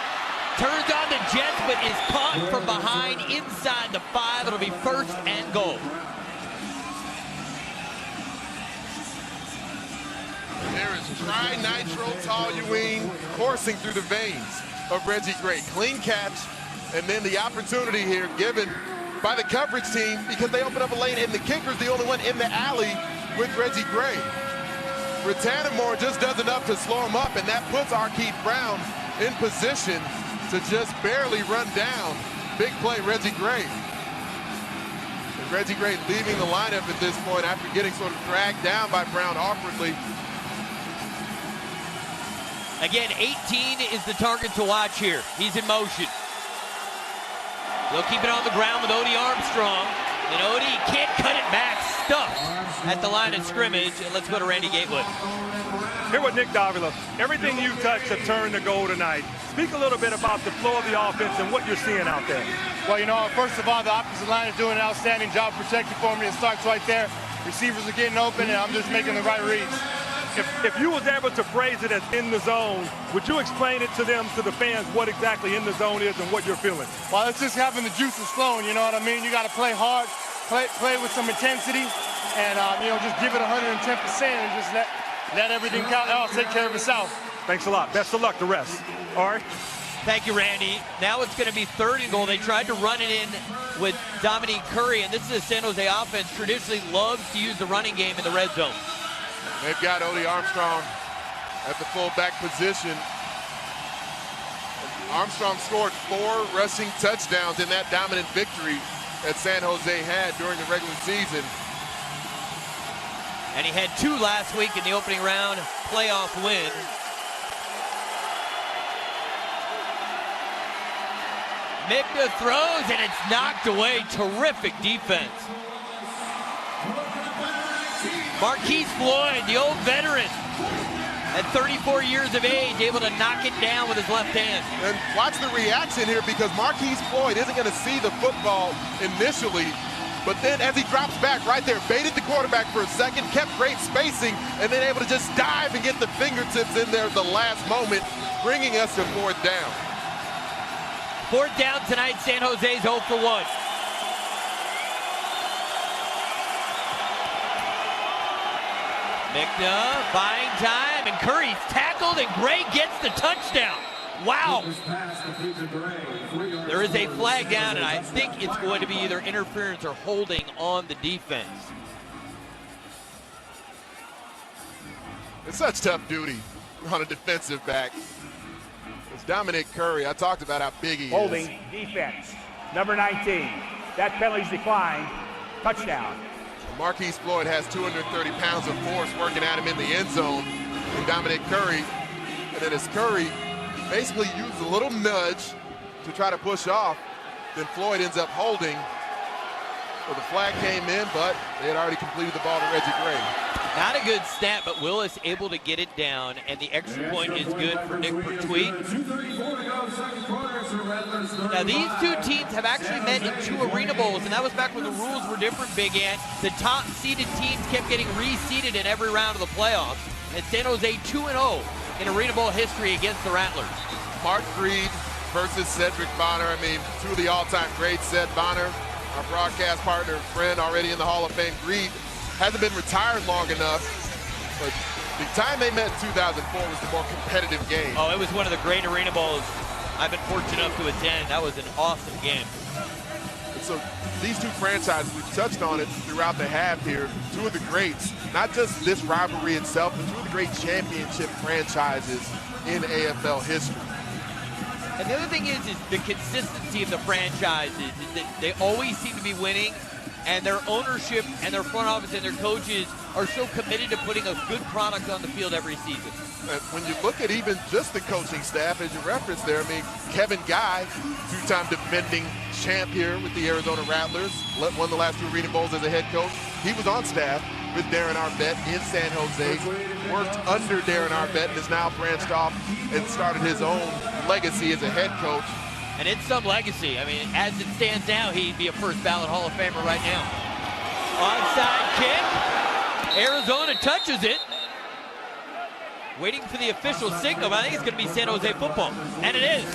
Turns on the Jets, but is caught from behind inside the 5. It'll be first and goal. There is tri-nitro toluene coursing through the veins of Reggie Gray. Clean catch, and then the opportunity here given by the coverage team because they open up a lane, and the kicker's the only one in the alley with Reggie Gray. Rattlers just does enough to slow him up, and that puts Arkeith Brown in position to just barely run down. Big play, Reggie Gray. And Reggie Gray leaving the lineup at this point after getting sort of dragged down by Brown awkwardly. Again, 18 is the target to watch here. He's in motion. They'll keep it on the ground with Odie Armstrong. And Odie can't cut it back. Stuffed at the line of scrimmage. And let's go to Randy Gatewood. Here with Nick Davila. Everything you touched have turned to gold tonight. Speak a little bit about the flow of the offense and what you're seeing out there. Well, you know, first of all, the offensive line is doing an outstanding job protecting for me. It starts right there. Receivers are getting open, and I'm just making the right reads. If you was able to phrase it as in the zone, would you explain it to them, to the fans, what exactly in the zone is and what you're feeling? Well, it's just having the juices flowing, you know what I mean? You got to play hard, play with some intensity, and, you know, just give it 110% and just let everything take care of itself. Thanks a lot. Best of luck, the rest. All right. Thank you, Randy. Now it's going to be third and goal. They tried to run it in with Dominique Curry, and this is a San Jose offense traditionally loves to use the running game in the red zone. They've got Odie Armstrong at the fullback position. Armstrong scored 4 rushing touchdowns in that dominant victory that San Jose had during the regular season. And he had 2 last week in the opening round playoff win. Mikta throws, and it's knocked away. Terrific defense. Marquise Floyd, the old veteran, at 34 years of age, able to knock it down with his left hand. And watch the reaction here, because Marquise Floyd isn't going to see the football initially, but then as he drops back right there, baited the quarterback for a second, kept great spacing, and then able to just dive and get the fingertips in there at the last moment. bringing us to 4th down. 4th down tonight, San Jose's 0 for 1. Mikna buying time, and Curry's tackled, and Gray gets the touchdown. Wow. There is a flag down, and I think it's going to be either interference or holding on the defense. It's such tough duty on a defensive back. It's Dominic Curry. I talked about how big he is. Holding defense. Number 19. That penalty's declined. Touchdown. Marquise Floyd has 230 pounds of force working at him in the end zone. And Dominic Curry, and then as Curry basically used a little nudge to try to push off, then Floyd ends up holding. So the flag came in, but they had already completed the ball to Reggie Gray. Not a good snap, but Willis able to get it down, and the extra point is good for Nick Pertwee. Now, these two teams have actually met in 2 Arena Bowls, and that was back when the rules were different, Big Ant. The top-seeded teams kept getting reseeded in every round of the playoffs, and San Jose 2-0 in Arena Bowl history against the Rattlers. Mark Reed versus Cedric Bonner. I mean, 2 of the all-time greats. Ced Bonner, our broadcast partner and friend, already in the Hall of Fame. Reed hasn't been retired long enough, but the time they met in 2004 was the more competitive game. Oh, it was one of the great Arena Bowls I've been fortunate enough to attend. That was an awesome game. And so these two franchises, we've touched on it throughout the half here, 2 of the greats, not just this rivalry itself, but 2 of the great championship franchises in AFL history. And the other thing is the consistency of the franchises, is that they always seem to be winning, and their ownership and their front office and their coaches are so committed to putting a good product on the field every season. And when you look at even just the coaching staff, as you referenced there, I mean, Kevin Guy, 2-time defending champ here with the Arizona Rattlers, won the last 2 Arena Bowls as a head coach. He was on staff with Darren Arvett in San Jose, worked under Darren Arvett, and has now branched off and started his own legacy as a head coach. And it's some legacy. I mean, as it stands now, he'd be a first ballot Hall of Famer right now. Onside kick. Arizona touches it. Waiting for the official signal, but I think it's going to be San Jose football. And it is.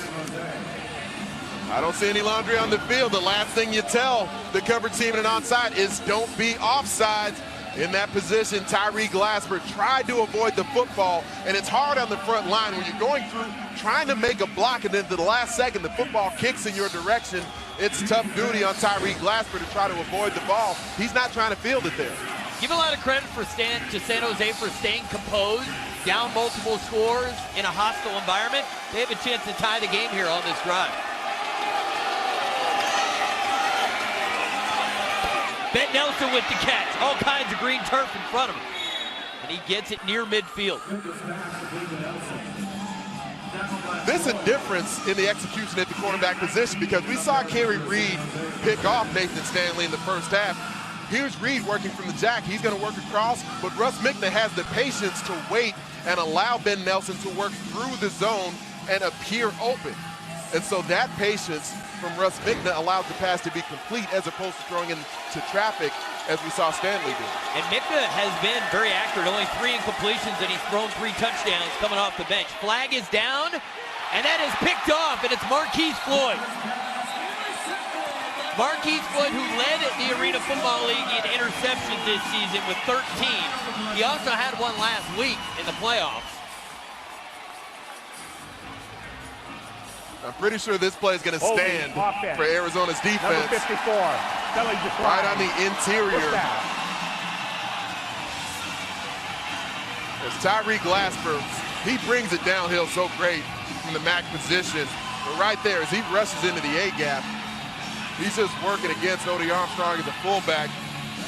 I don't see any laundry on the field. The last thing you tell the coverage team in an onside is don't be offside. In that position, Tyree Glasper tried to avoid the football, and it's hard on the front line when you're going through trying to make a block, and then to the last second the football kicks in your direction. It's tough duty on Tyree Glasper to try to avoid the ball. He's not trying to field it there. Give a lot of credit to San Jose for staying composed, down multiple scores in a hostile environment. They have a chance to tie the game here on this drive. Bet Nelson with the catch. All kinds of green turf in front of him. And he gets it near midfield. There's a difference in the execution at the quarterback position because we saw Kerry Reed pick off Nathan Stanley in the first half. Here's Reed working from the jack. He's going to work across, but Russ Mikna has the patience to wait and allow Ben Nelson to work through the zone and appear open. And so that patience from Russ Mikna allows the pass to be complete as opposed to throwing into traffic as we saw Stanley do. And Mikna has been very accurate, only 3 incompletions, and he's thrown 3 touchdowns coming off the bench. Flag is down, and that is picked off, and it's Marquise Floyd. Marquise Floyd, who led the Arena Football League in interceptions this season with 13. He also had one last week in the playoffs. I'm pretty sure this play is going to stand for Arizona's defense. Number 54, right on the interior. As Tyree Glasper, he brings it downhill so great from the MAC position. But right there, as he rushes into the A-gap, he's just working against Odie Armstrong as a fullback.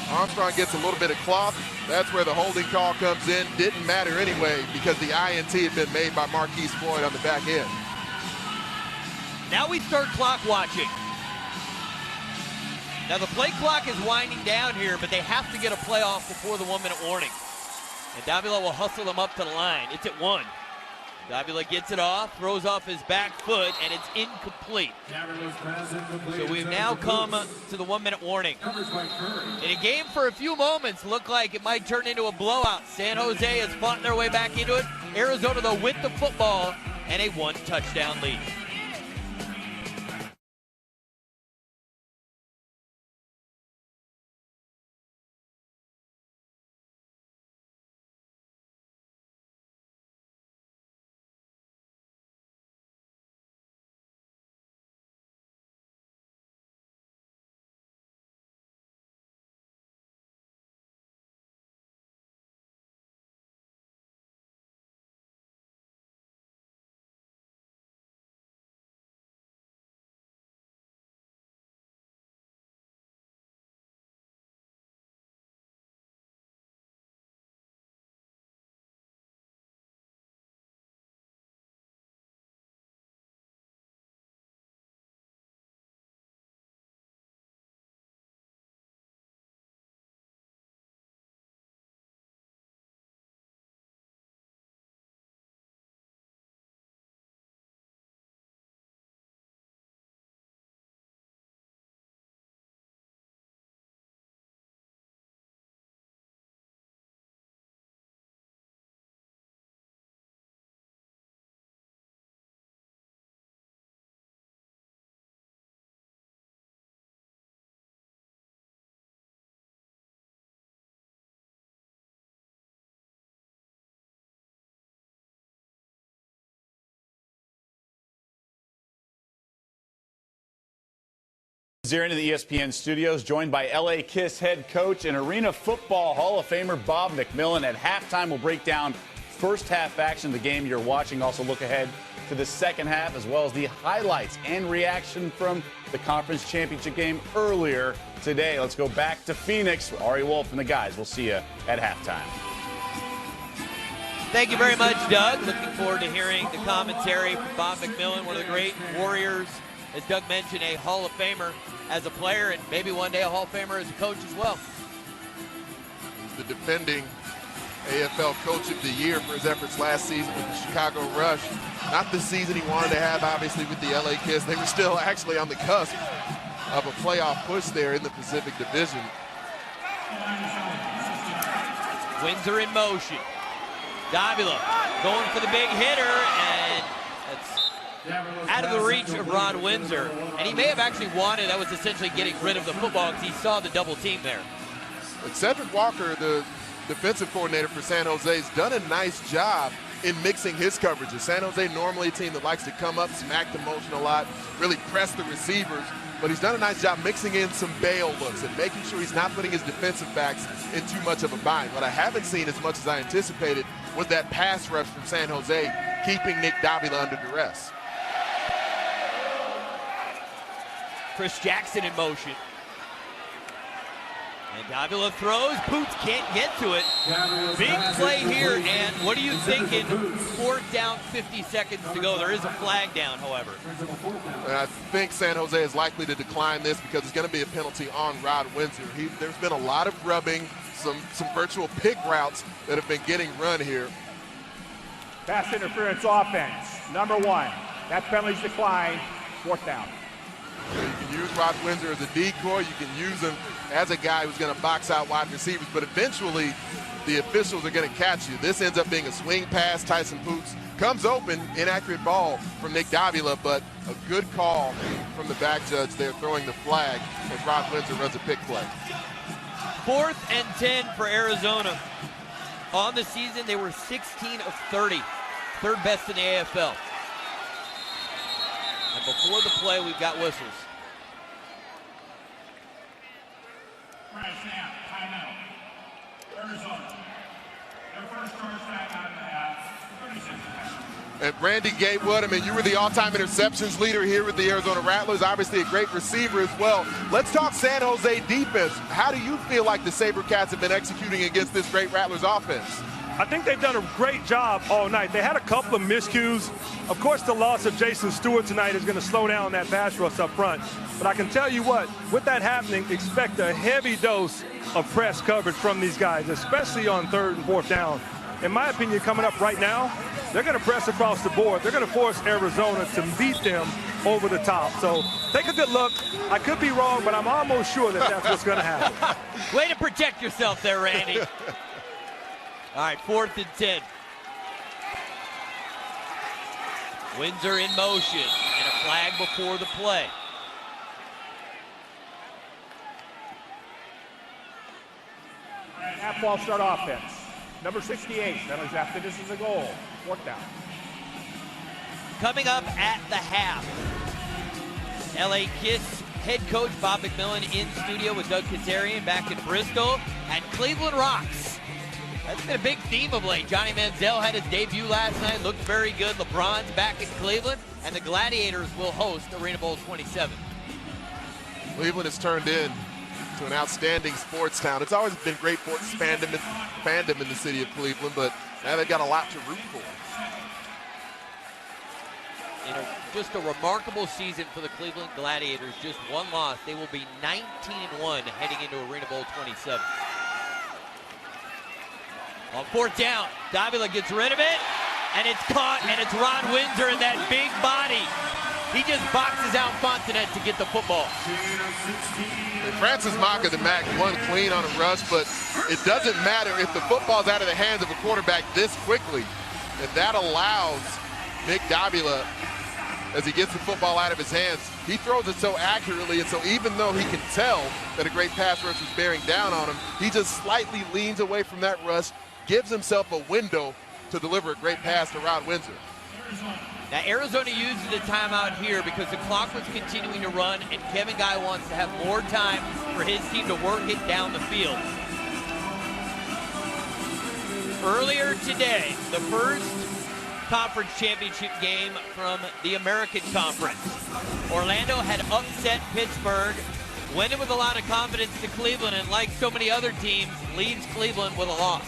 Armstrong gets a little bit of cloth. That's where the holding call comes in. Didn't matter anyway because the INT had been made by Marquise Floyd on the back end. Now we start clock watching. Now the play clock is winding down here, but they have to get a play off before the 1-minute warning. And Davila will hustle them up to the line. It's at 1. Davila gets it off, throws off his back foot, and it's incomplete. So we've now come to the 1-minute warning. In a game for a few moments, looked like it might turn into a blowout. San Jose has fought their way back into it. Arizona, though, with the football, and a 1-touchdown lead. Here into the ESPN studios, joined by LA Kiss head coach and Arena Football Hall of Famer Bob McMillan. At halftime, we'll break down first half action of the game you're watching. Also look ahead to the second half, as well as the highlights and reaction from the conference championship game earlier today. Let's go back to Phoenix. Ari Wolf and the guys. We'll see you at halftime. Thank you very much, Doug. Looking forward to hearing the commentary from Bob McMillan, one of the great Warriors. As Doug mentioned, a Hall of Famer as a player, and maybe one day a Hall of Famer as a coach as well. He's the defending AFL Coach of the Year for his efforts last season with the Chicago Rush. Not the season he wanted to have, obviously, with the LA Kiss. They were still actually on the cusp of a playoff push there in the Pacific Division. Windsor in motion. Davila going for the big hitter, and that's out of the reach of Ron Windsor. And he may have actually wanted, that was essentially getting rid of the football because he saw the double team there. But Cedric Walker, the defensive coordinator for San Jose, has done a nice job in mixing his coverages. San Jose normally a team that likes to come up, smack the motion a lot, really press the receivers. But he's done a nice job mixing in some bail looks and making sure he's not putting his defensive backs in too much of a bind. What I haven't seen as much as I anticipated was that pass rush from San Jose, keeping Nick Davila under duress. Chris Jackson in motion. And Davila throws. Boots can't get to it. Big play here, and what are you thinking? 4th down, 50 seconds to go. There is a flag down, however. And I think San Jose is likely to decline this because it's going to be a penalty on Rod Windsor. There's been a lot of rubbing, some virtual pick routes that have been getting run here. Pass interference offense, number 1. That penalty's declined, 4th down. So you can use Rod Windsor as a decoy. You can use him as a guy who's going to box out wide receivers. But eventually, the officials are going to catch you. This ends up being a swing pass. Tyson Boots comes open. Inaccurate ball from Nick Davila, but a good call from the back judge there, throwing the flag as Rod Windsor runs a pick play. 4th and 10 for Arizona. On the season, they were 16 of 30. 3rd best in the AFL. And before the play, we've got whistles. Timeout. Arizona. Their first charge back out of the half. 36 seconds. And Randy Gatewood, I mean, you were the all-time interceptions leader here with the Arizona Rattlers, obviously a great receiver as well. Let's talk San Jose defense. How do you feel like the SaberCats have been executing against this great Rattlers offense? I think they've done a great job all night. They had a couple of miscues. Of course, the loss of Jason Stewart tonight is going to slow down that pass rush up front. But I can tell you what, with that happening, expect a heavy dose of press coverage from these guys, especially on 3rd and 4th down. In my opinion, coming up right now, they're going to press across the board. They're going to force Arizona to beat them over the top. So take a good look. I could be wrong, but I'm almost sure that that's what's going to happen. Way to protect yourself there, Randy. All right, 4th and 10. Windsor in motion, and a flag before the play. Half ball start offense. Number 68, penalties after this is a goal. 4th down. Coming up at the half, LA Kiss head coach Bob McMillan in studio with Doug Kazarian back in Bristol, and Cleveland rocks. That's been a big theme of late. Johnny Manziel had his debut last night, looked very good. LeBron's back in Cleveland, and the Gladiators will host Arena Bowl 27. Cleveland has turned in to an outstanding sports town. It's always been great for fandom in the city of Cleveland, but now they've got a lot to root for. Just a remarkable season for the Cleveland Gladiators. Just one loss. They will be 19-1 heading into Arena Bowl 27. On 4th down, Davila gets rid of it, and it's caught, and it's Ron Windsor in that big body. He just boxes out Fontanet to get the football. And Francis Maka, the MAC, won clean on a rush, but it doesn't matter if the football's out of the hands of a quarterback this quickly. And that allows Nick Davila, as he gets the football out of his hands, he throws it so accurately, and so even though he can tell that a great pass rush is bearing down on him, he just slightly leans away from that rush, gives himself a window to deliver a great pass to Ron Windsor. Now Arizona uses the timeout here because the clock was continuing to run, and Kevin Guy wants to have more time for his team to work it down the field. Earlier today, the first conference championship game from the American Conference. Orlando had upset Pittsburgh, went in with a lot of confidence to Cleveland, and like so many other teams, leaves Cleveland with a loss.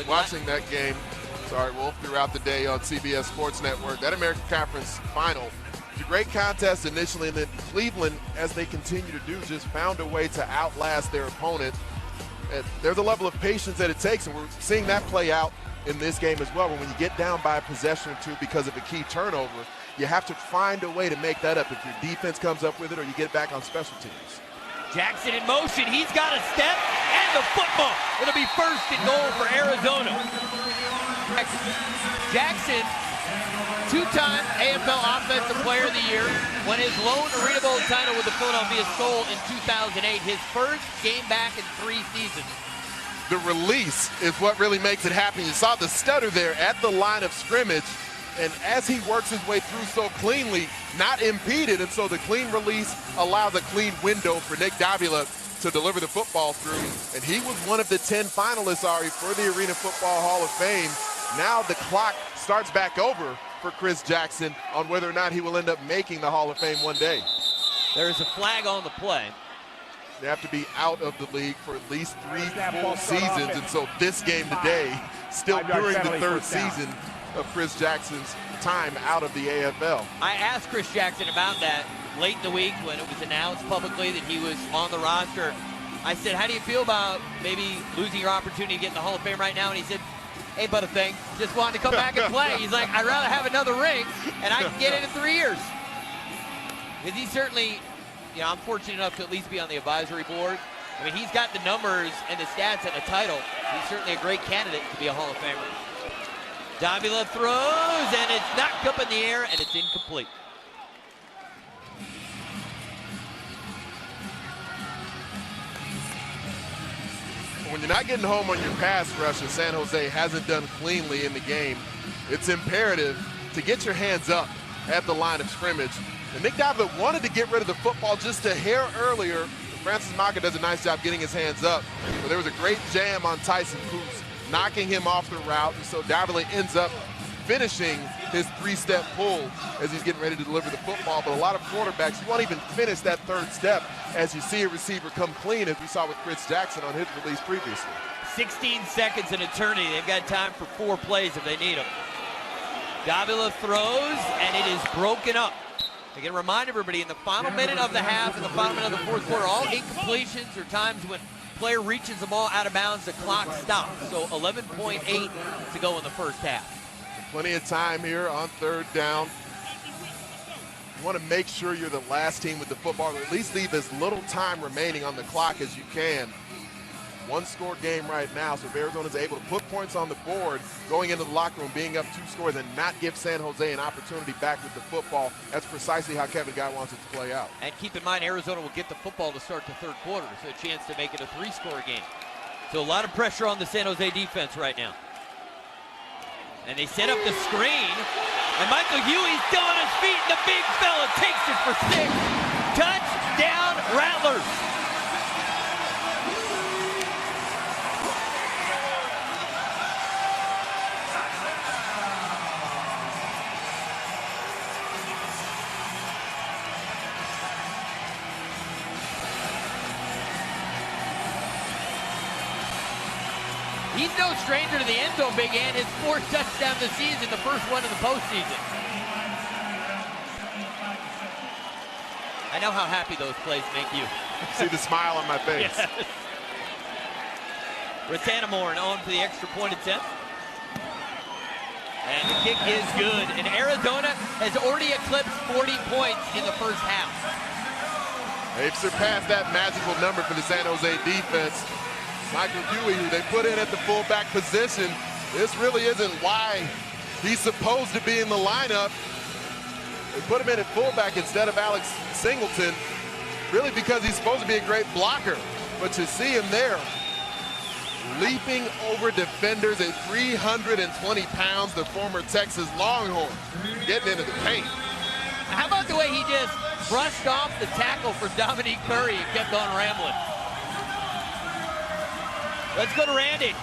Watching that game, Wolf, throughout the day on CBS Sports Network, that American Conference final, it's a great contest initially, and then Cleveland, as they continue to do, just found a way to outlast their opponent. And there's a level of patience that it takes, and we're seeing that play out in this game as well. When you get down by a possession or two because of a key turnover, you have to find a way to make that up if your defense comes up with it or you get back on special teams. Jackson in motion, he's got a step, and the football. It'll be 1st and goal for Arizona. Jackson, 2-time AFL Offensive Player of the Year, won his lone Arena Bowl title with the Philadelphia Soul in 2008, his first game back in 3 seasons. The release is what really makes it happen. You saw the stutter there at the line of scrimmage, and as he works his way through so cleanly, not impeded, and so the clean release allows a clean window for Nick Davila to deliver the football through, and he was one of the 10 finalists, for the Arena Football Hall of Fame. Now the clock starts back over for Chris Jackson on whether or not he will end up making the Hall of Fame one day. There's a flag on the play. They have to be out of the league for at least 3 full seasons, and so this game today, still during the 3rd season of Chris Jackson's time out of the AFL. I asked Chris Jackson about that late in the week when it was announced publicly that he was on the roster. I said, how do you feel about maybe losing your opportunity to get in the Hall of Fame right now? And he said, hey, butterthing, just wanted to come back and play. He's like, I'd rather have another ring, and I can get it in 3 years. Because he certainly, I'm fortunate enough to at least be on the advisory board. I mean, he's got the numbers and the stats and the title. He's certainly a great candidate to be a Hall of Famer. Davila throws, and it's knocked up in the air, and it's incomplete. When you're not getting home on your pass rush, and San Jose hasn't done cleanly in the game, it's imperative to get your hands up at the line of scrimmage. And Nick Davila wanted to get rid of the football just a hair earlier. Francis Maka does a nice job getting his hands up. But there was a great jam on Tyson Poos, knocking him off the route. And so Davila ends up finishing his 3-step pull as he's getting ready to deliver the football. But a lot of quarterbacks, you won't even finish that 3rd step as you see a receiver come clean, as we saw with Chris Jackson on his release previously. 16 seconds in eternity. They've got time for 4 plays if they need them. Davila throws, and it is broken up. I can remind everybody, in the final minute of the half and the final minute of the 4th quarter, all incompletions or times when player reaches the ball out of bounds, the clock stops. So 11.8 to go in the first half. Plenty of time here on 3rd down. You want to make sure you're the last team with the football, or at least leave as little time remaining on the clock as you can. one-score game right now. So if Arizona's able to put points on the board, going into the locker room, being up 2 scores, and not give San Jose an opportunity back with the football, that's precisely how Kevin Guy wants it to play out. And keep in mind, Arizona will get the football to start the third quarter, so a chance to make it a 3-score game. So a lot of pressure on the San Jose defense right now. And they set up the screen, and Michael Huey's still on his feet, and the big fella takes it for 6. Touchdown, Rattlers. He's no stranger to the end zone, Big Ant. His 4th touchdown of the season, the first one of the postseason. I know how happy those plays make you. See the smile on my face. Yes. Ratanamore on for the extra point attempt. And the kick is good. And Arizona has already eclipsed 40 points in the first half. They've surpassed that magical number for the San Jose defense. Michael Huey, who they put in at the fullback position, this really isn't why he's supposed to be in the lineup. They put him in at fullback instead of Alex Singleton, really because he's supposed to be a great blocker. But to see him there, leaping over defenders at 320 pounds, the former Texas Longhorn, getting into the paint. How about the way he just brushed off the tackle for Dominique Curry and kept on rambling? Let's go to Randy.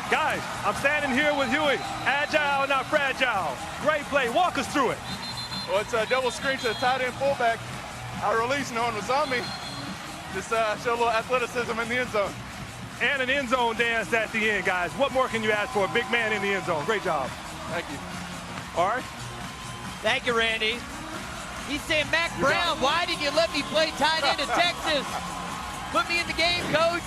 Guys, I'm standing here with Huey. Agile, not fragile. Great play. Walk us through it. Well, it's a double screen to the tight end fullback. I released, no one was on me. Just show a little athleticism in the end zone. And an end zone dance at the end, guys. What more can you ask for? A big man in the end zone. Great job. Thank you. All right. Thank you, Randy. He's saying, Mac Brown, why did you let me play tight end in Texas? Put me in the game, coach.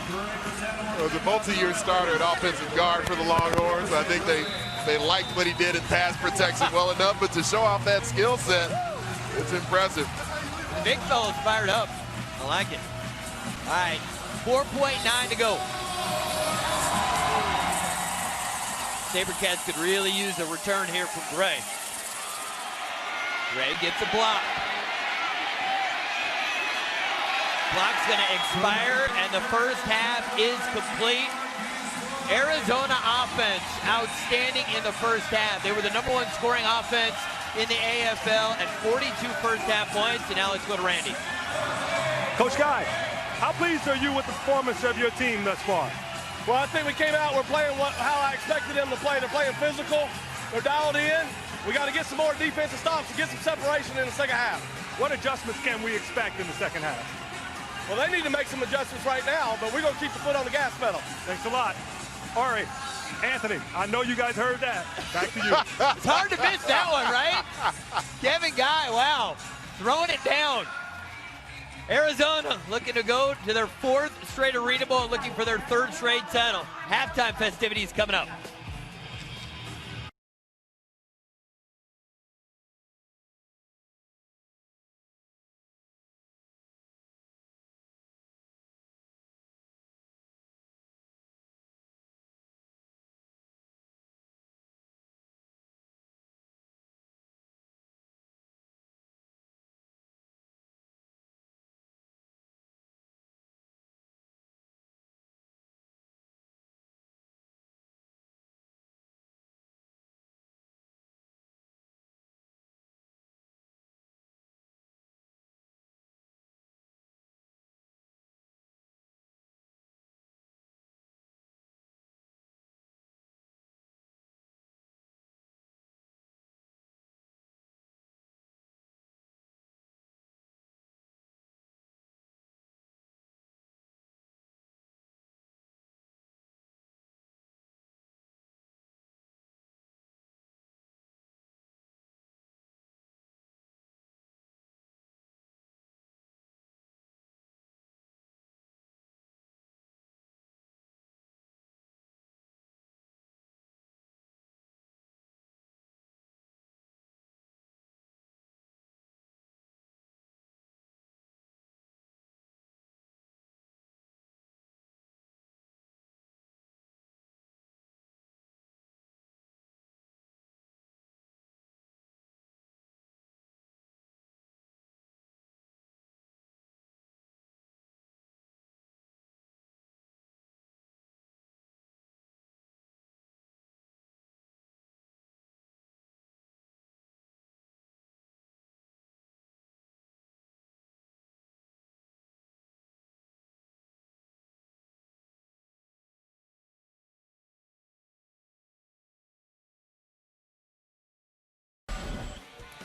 It was a multi-year starter at offensive guard for the Longhorns. I think they liked what he did in pass protection well enough, but to show off that skill set, it's impressive. The big fella's fired up. I like it. All right, 4.9 to go. SaberCats could really use a return here from Gray. Gray gets a block. Clock's going to expire, and the first half is complete. Arizona offense, outstanding in the first half. They were the #1 scoring offense in the AFL at 42 first half points, and now let's go to Randy. Coach Guy, how pleased are you with the performance of your team thus far? Well, I think we came out, we're playing how I expected them to play. They're playing physical, they're dialed in. We got to get some more defensive stops to get some separation in the second half. What adjustments can we expect in the second half? Well, they need to make some adjustments right now, but we're going to keep the foot on the gas pedal. Thanks a lot. Ari, Anthony, I know you guys heard that. Back to you. It's hard to miss that one, right? Kevin Guy, wow, throwing it down. Arizona looking to go to their 4th straight Arena Bowl, looking for their 3rd straight title. Halftime festivities coming up.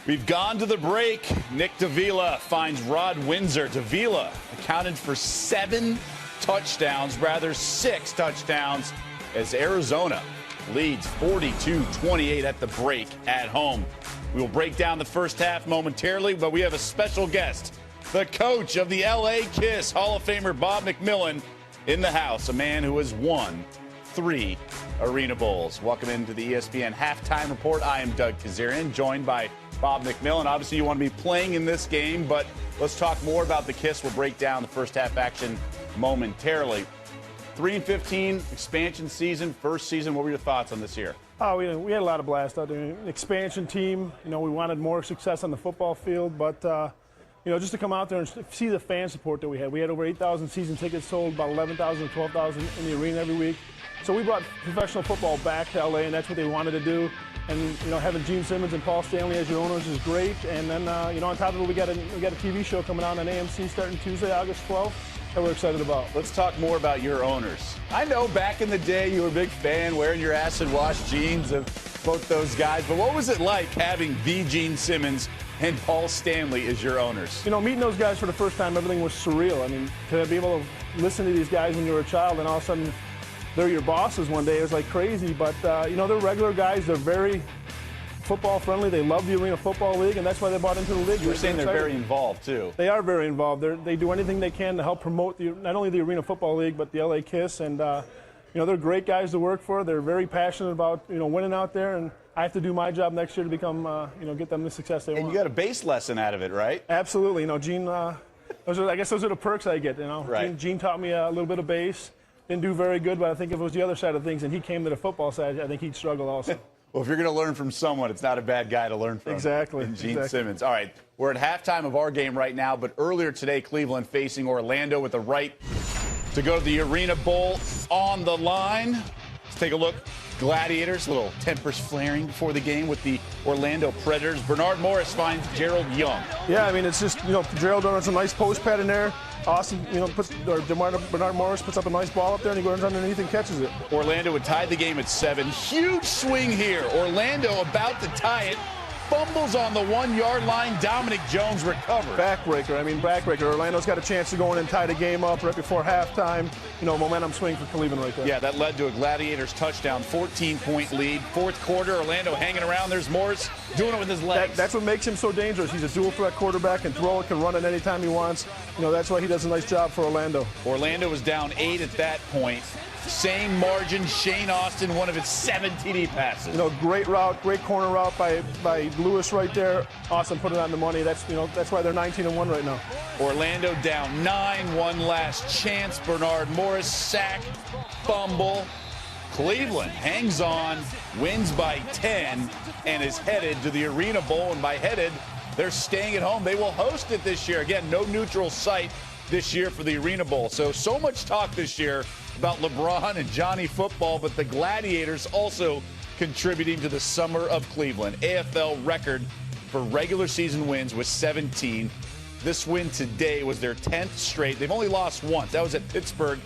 We've gone to the break. Nick Davila finds Rod Windsor. Davila accounted for 6 touchdowns, as Arizona leads 42-28 at the break at home. We will break down the first half momentarily, but we have a special guest, the coach of the LA Kiss, Hall of Famer Bob McMillin, in the house, a man who has won 3 Arena Bowls. Welcome into the ESPN Halftime Report. I am Doug Kazarian, joined by Bob McMillin. Obviously, you want to be playing in this game, but let's talk more about the Kiss. We'll break down the first half action momentarily. 3-15 expansion season, first season. What were your thoughts on this year? Oh, we had a lot of blast out there. An expansion team. We wanted more success on the football field, but just to come out there and see the fan support that we had. We had over 8,000 season tickets sold, about 11,000 to 12,000 in the arena every week. So we brought professional football back to LA, and that's what they wanted to do. And having Gene Simmons and Paul Stanley as your owners is great. And then on top of it, we got a TV show coming out on AMC starting Tuesday, August 12th, that we're excited about. Let's talk more about your owners. I know back in the day you were a big fan, wearing your acid wash jeans of both those guys. But what was it like having the Gene Simmons and Paul Stanley as your owners? Meeting those guys for the first time, everything was surreal. I mean, to be able to listen to these guys when you were a child, and all of a sudden they're your bosses one day, it was like crazy. But they're regular guys. They're very football friendly. They love the Arena Football League, and that's why they bought into the league. You were saying they're very involved too. They are very involved. They do anything they can to help promote not only the Arena Football League but the LA Kiss. And they're great guys to work for. They're very passionate about winning out there, and I have to do my job next year to become get them the success they want. And you got a bass lesson out of it, right? Absolutely. Gene. I guess those are the perks I get. Right. Gene taught me a little bit of bass. Didn't do very good, but I think if it was the other side of things and he came to the football side, I think he'd struggle also. Well, if you're going to learn from someone, it's not a bad guy to learn from. Exactly. Gene Simmons. All right, we're at halftime of our game right now, but earlier today, Cleveland facing Orlando with the right to go to the Arena Bowl on the line. Let's take a look. Gladiators, little tempers flaring before the game with the Orlando Predators. Bernard Morris finds Gerald Young. Yeah, I mean, it's just, Gerald runs a nice post pad in there. Austin, Bernard Morris puts up a nice ball up there, and he goes underneath and catches it. Orlando would tie the game at 7. Huge swing here. Orlando about to tie it. Fumbles on the 1-yard line. Dominic Jones recovers. Backbreaker. Orlando's got a chance to go in and tie the game up right before halftime. Momentum swing for Cleveland right there. Yeah, that led to a Gladiators touchdown, 14-point lead. Fourth quarter, Orlando hanging around. There's Morris doing it with his legs. That's what makes him so dangerous. He's a dual threat quarterback, can throw it, can run it anytime he wants. That's why he does a nice job for Orlando. Orlando was down 8 at that point. Same margin. Shane Austin, one of his 7 TD passes. Great route, great corner route by Lewis right there. Austin put it on the money. That's why they're 19-1 right now. Orlando down 9. One last chance. Bernard Morris sack, fumble. Cleveland hangs on, wins by 10, and is headed to the Arena Bowl. And by headed, they're staying at home. They will host it this year. Again, no neutral site this year for the Arena Bowl. So much talk this year about LeBron and Johnny Football, but the Gladiators also contributing to the summer of Cleveland. AFL record for regular season wins was 17. This win today was their 10th straight. They've only lost once. That was at Pittsburgh,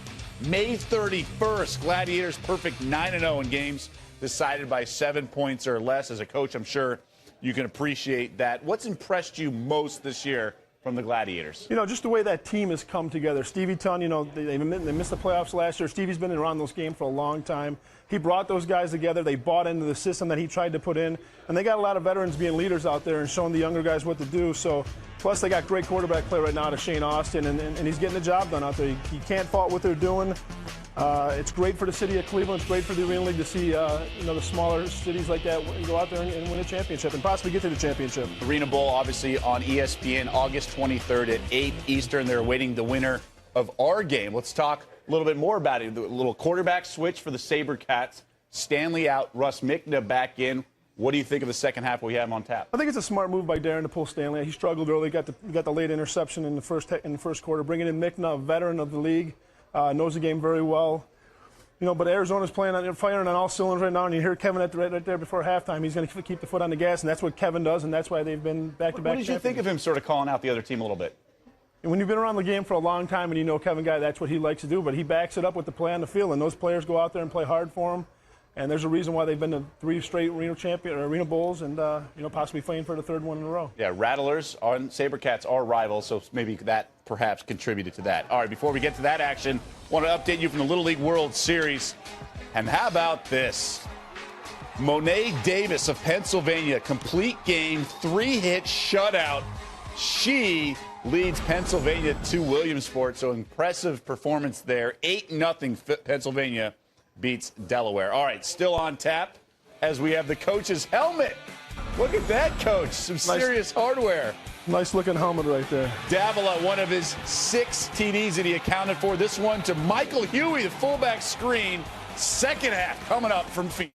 May 31st. Gladiators perfect 9-0 in games decided by 7 points or less. As a coach, I'm sure you can appreciate that. What's impressed you most this year from the Gladiators? Just the way that team has come together. Stevie Tunn, they missed the playoffs last year. Stevie's been around those games for a long time. He brought those guys together. They bought into the system that he tried to put in. And they got a lot of veterans being leaders out there and showing the younger guys what to do. So, plus they got great quarterback play right now to Shane Austin, and he's getting the job done out there. You can't fault what they're doing. It's great for the city of Cleveland. It's great for the Arena League to see the smaller cities like that go out there and win a championship and possibly get to the championship. Arena Bowl, obviously, on ESPN, August 23rd at 8 Eastern. They're awaiting the winner of our game. Let's talk a little bit more about it. The little quarterback switch for the SaberCats. Stanley out, Russ Mikna back in. What do you think of the second half we have on tap? I think it's a smart move by Darren to pull Stanley. He struggled early, got the late interception in the first quarter. Bringing in Mikna, a veteran of the league, knows the game very well. But Arizona's firing on all cylinders right now, and you hear Kevin right there before halftime. He's going to keep the foot on the gas, and that's what Kevin does, and that's why they've been back-to-back. What did you think of him sort of calling out the other team a little bit? And when you've been around the game for a long time and Kevin Guy, that's what he likes to do, but he backs it up with the play on the field, and those players go out there and play hard for him. And there's a reason why they've been to 3 straight Arena Bowls and possibly playing for the 3rd one in a row. Yeah, Rattlers on SaberCats are rivals, so maybe that perhaps contributed to that. All right, before we get to that action, I want to update you from the Little League World Series. And how about this? Monet Davis of Pennsylvania, complete game, 3-hit shutout. She leads Pennsylvania to Williamsport, so impressive performance there. 8-0 Pennsylvania beats Delaware. All right, still on tap as we have the coach's helmet. Look at that, Coach. Some serious hardware. Nice looking helmet right there. Davila, one of his 6 TDs that he accounted for. This one to Michael Huey, the fullback screen. Second half coming up from Phoenix.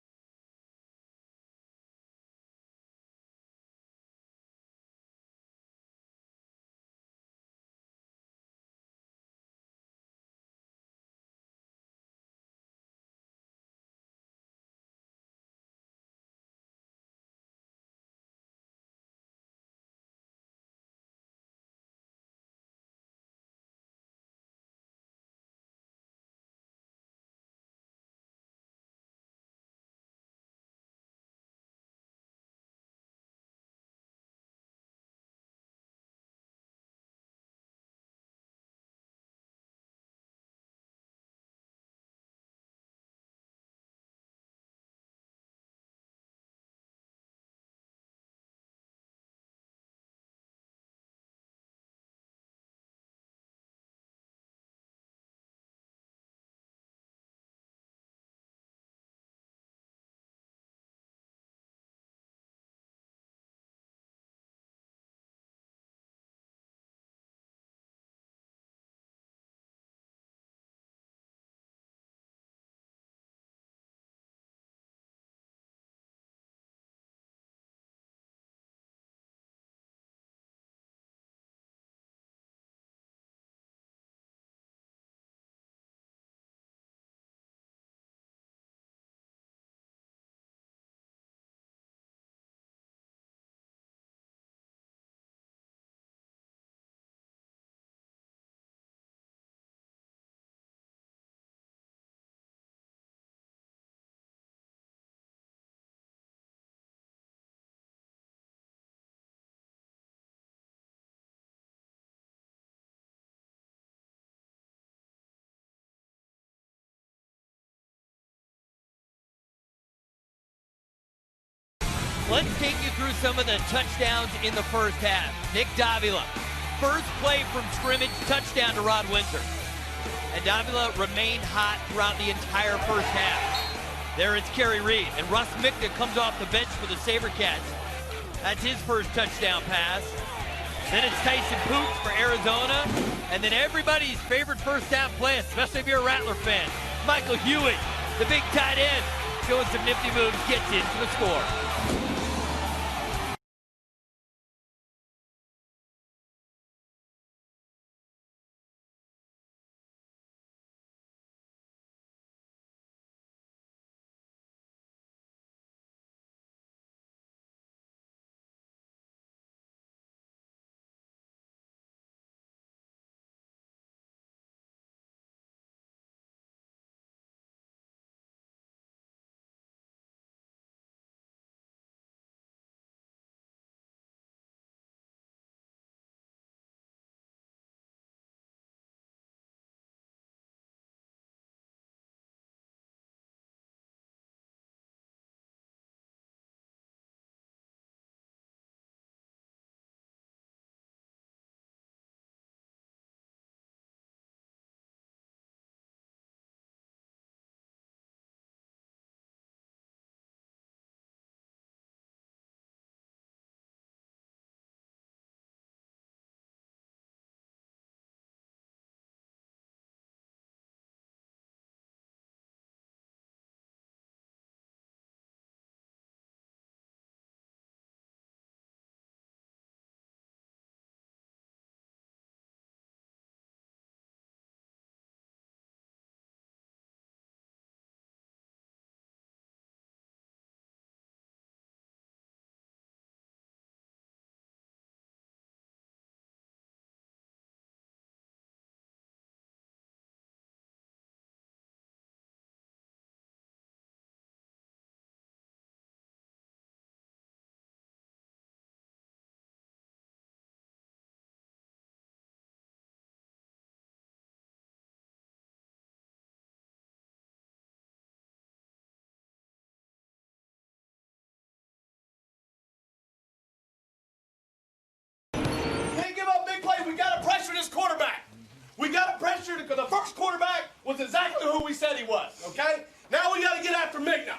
Let's take you through some of the touchdowns in the first half. Nick Davila, first play from scrimmage, touchdown to Rod Windsor. And Davila remained hot throughout the entire first half. There is Kerry Reed, and Russ Mikta comes off the bench for the SaberCats. That's his first touchdown pass. Then it's Tyson Poots for Arizona. And then everybody's favorite first down play, especially if you're a Rattler fan, Michael Huey, the big tight end, showing some nifty moves, gets into the score. quarterback. We got to pressure because the first quarterback was exactly who we said he was, okay? Now we got to get after Migna.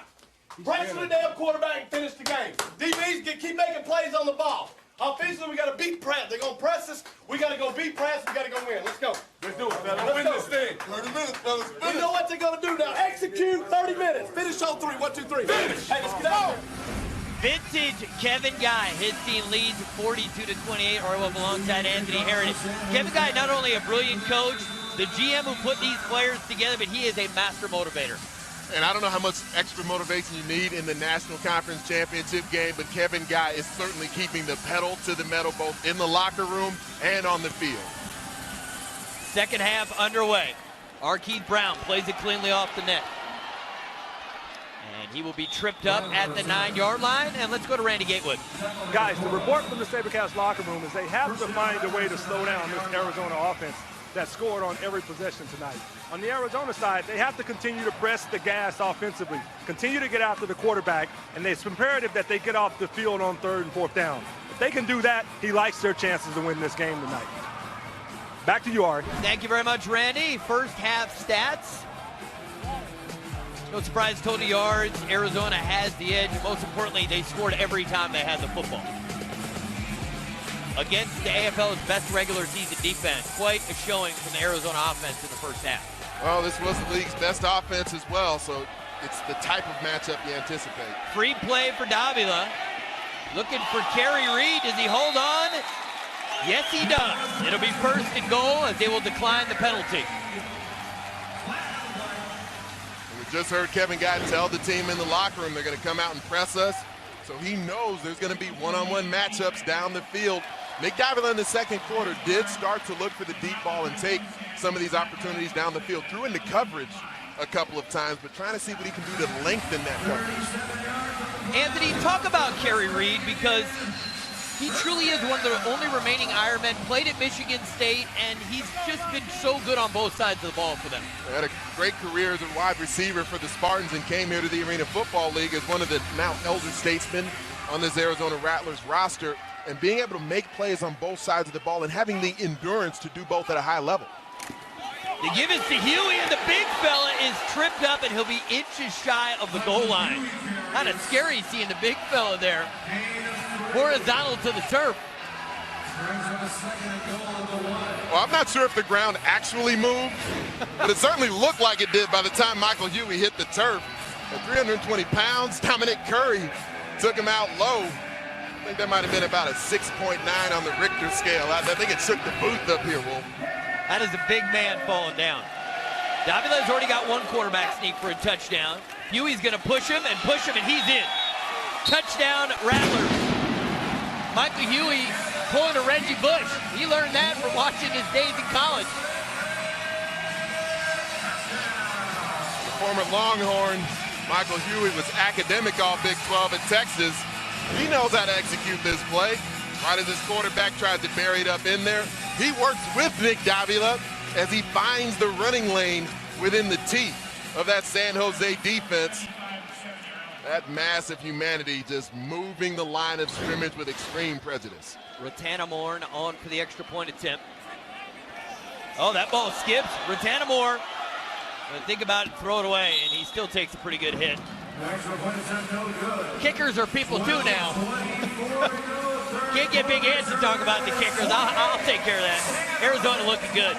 Pressure the damn quarterback and finish the game. DBs keep making plays on the ball. Offensively, we got to beat press. They're going to press us. We got to go beat press. We got to go win. Let's go. Let's do it, fellas. Let's Win go. this thing. 30 minutes, fellas. We know what they're going to do now. Execute 30 minutes. Finish on 3. 1, 2, 3. Finish. Hey, let's get out of here. Vintage Kevin Guy, his team leads 42-28, or alongside Anthony Heritage. Kevin Guy, not only a brilliant coach, the GM who put these players together, but he is a master motivator. And I don't know how much extra motivation you need in the National Conference Championship game, but Kevin Guy is certainly keeping the pedal to the metal both in the locker room and on the field. Second half underway. Arkeith Brown plays it cleanly off the net. And he will be tripped up at the 9-yard line. And let's go to Randy Gatewood. Guys, the report from the SaberCats locker room is they have to find a way to slow down this Arizona offense that scored on every possession tonight. On the Arizona side, they have to continue to press the gas offensively, continue to get after the quarterback, and it's imperative that they get off the field on 3rd and 4th down. If they can do that, he likes their chances to win this game tonight. Back to you, Ari. Thank you very much, Randy. First half stats. No surprise, total yards, Arizona has the edge. Most importantly, they scored every time they had the football. Against the AFL's best regular season defense. Quite a showing from the Arizona offense in the first half. Well, this was the league's best offense as well, so it's the type of matchup you anticipate. Free play for Davila. Looking for Kerry Reed. Does he hold on? Yes, he does. It'll be 1st and goal as they will decline the penalty. We just heard Kevin Guy tell the team in the locker room they're going to come out and press us, so he knows there's going to be one-on-one matchups down the field. Nick Davila in the second quarter did start to look for the deep ball and take some of these opportunities down the field. Threw into coverage a couple of times, but trying to see what he can do to lengthen that coverage. Anthony, talk about Kerry Reed, because he truly is one of the only remaining Ironmen, played at Michigan State, and he's just been so good on both sides of the ball for them. He had a great career as a wide receiver for the Spartans and came here to the Arena Football League as one of the now elder statesmen on this Arizona Rattlers roster, and being able to make plays on both sides of the ball and having the endurance to do both at a high level. They give it to Huey, and the big fella is tripped up, and he'll be inches shy of the goal line. Kind of scary seeing the big fella there. Horizontal to the turf. Well, I'm not sure if the ground actually moved, but it certainly looked like it did by the time Michael Huey hit the turf. At 320 pounds, Dominic Curry took him out low. I think that might have been about a 6.9 on the Richter scale. I think it shook the booth up here, Wolf. That is a big man falling down. Davila's already got one quarterback sneak for a touchdown. Huey's going to push him, and he's in. Touchdown, Rattlers. Michael Huey pulling a Reggie Bush. He learned that from watching his days in college. The former Longhorn, Michael Huey, was academic all Big 12 at Texas. He knows how to execute this play. Right as his quarterback tried to bury it up in there, he works with Nick Davila as he finds the running lane within the teeth of that San Jose defense. That mass of humanity just moving the line of scrimmage with extreme prejudice. Ratanamorn on for the extra point attempt. Oh, that ball skips. Ratanamorn, think about it, throw it away, and he still takes a pretty good hit. Kickers are people too now. Can't get big heads to talk about the kickers. I'll take care of that. Arizona looking good.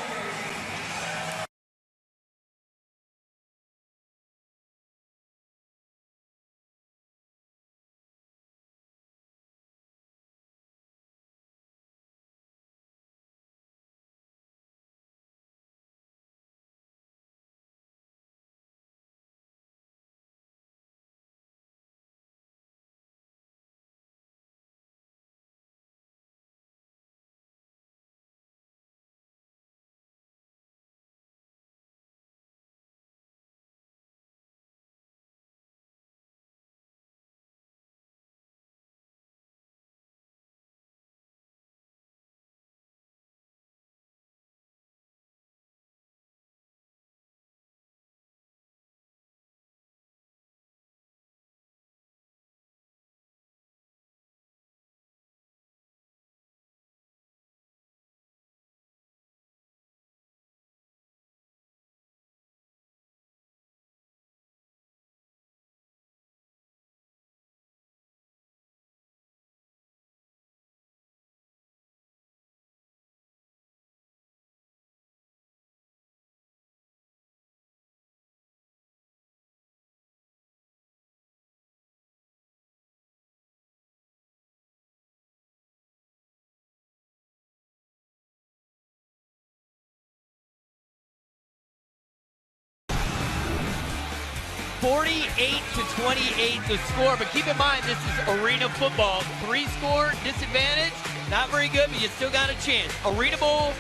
48-28 the score, but keep in mind this is arena football. 3-score disadvantage, not very good, but you still got a chance. Arena Bowl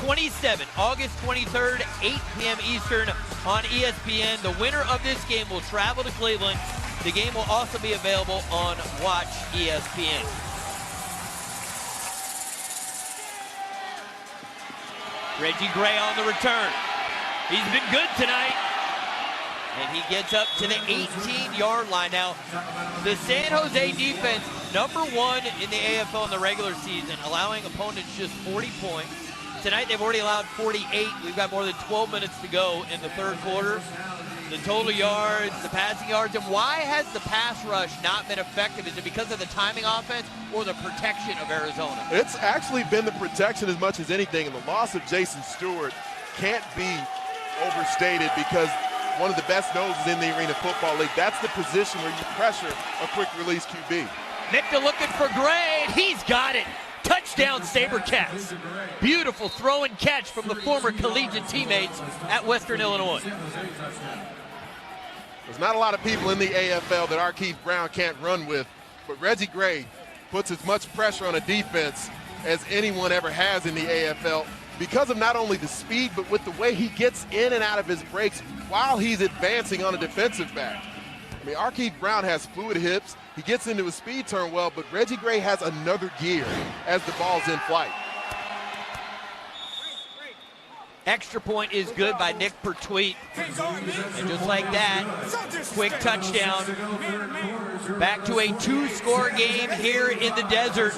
27, August 23rd, 8 p.m. Eastern on ESPN. The winner of this game will travel to Cleveland. The game will also be available on Watch ESPN. Reggie Gray on the return. He's been good tonight. And he gets up to the 18-yard line. Now, the San Jose defense, #1 in the AFL in the regular season, allowing opponents just 40 points. Tonight, they've already allowed 48. We've got more than 12 minutes to go in the third quarter. The total yards, the passing yards, and why has the pass rush not been effective? Is it because of the timing offense or the protection of Arizona? It's actually been the protection as much as anything, and the loss of Jason Stewart can't be overstated because one of the best noses in the Arena Football League. That's the position where you pressure a quick release QB. Nicta looking for Gray, and he's got it. Touchdown, SaberCats. Beautiful throw and catch from the former collegiate teammates at Western Illinois. There's not a lot of people in the AFL that Arkeith Brown can't run with, but Reggie Gray puts as much pressure on a defense as anyone ever has in the AFL because of not only the speed, but with the way he gets in and out of his breaks while he's advancing on a defensive back. I mean, Arkeith Brown has fluid hips. He gets into his speed turn well, but Reggie Gray has another gear as the ball's in flight. Extra point is good by Nick Pertwee. And just like that, quick touchdown. Back to a 2-score game here in the desert.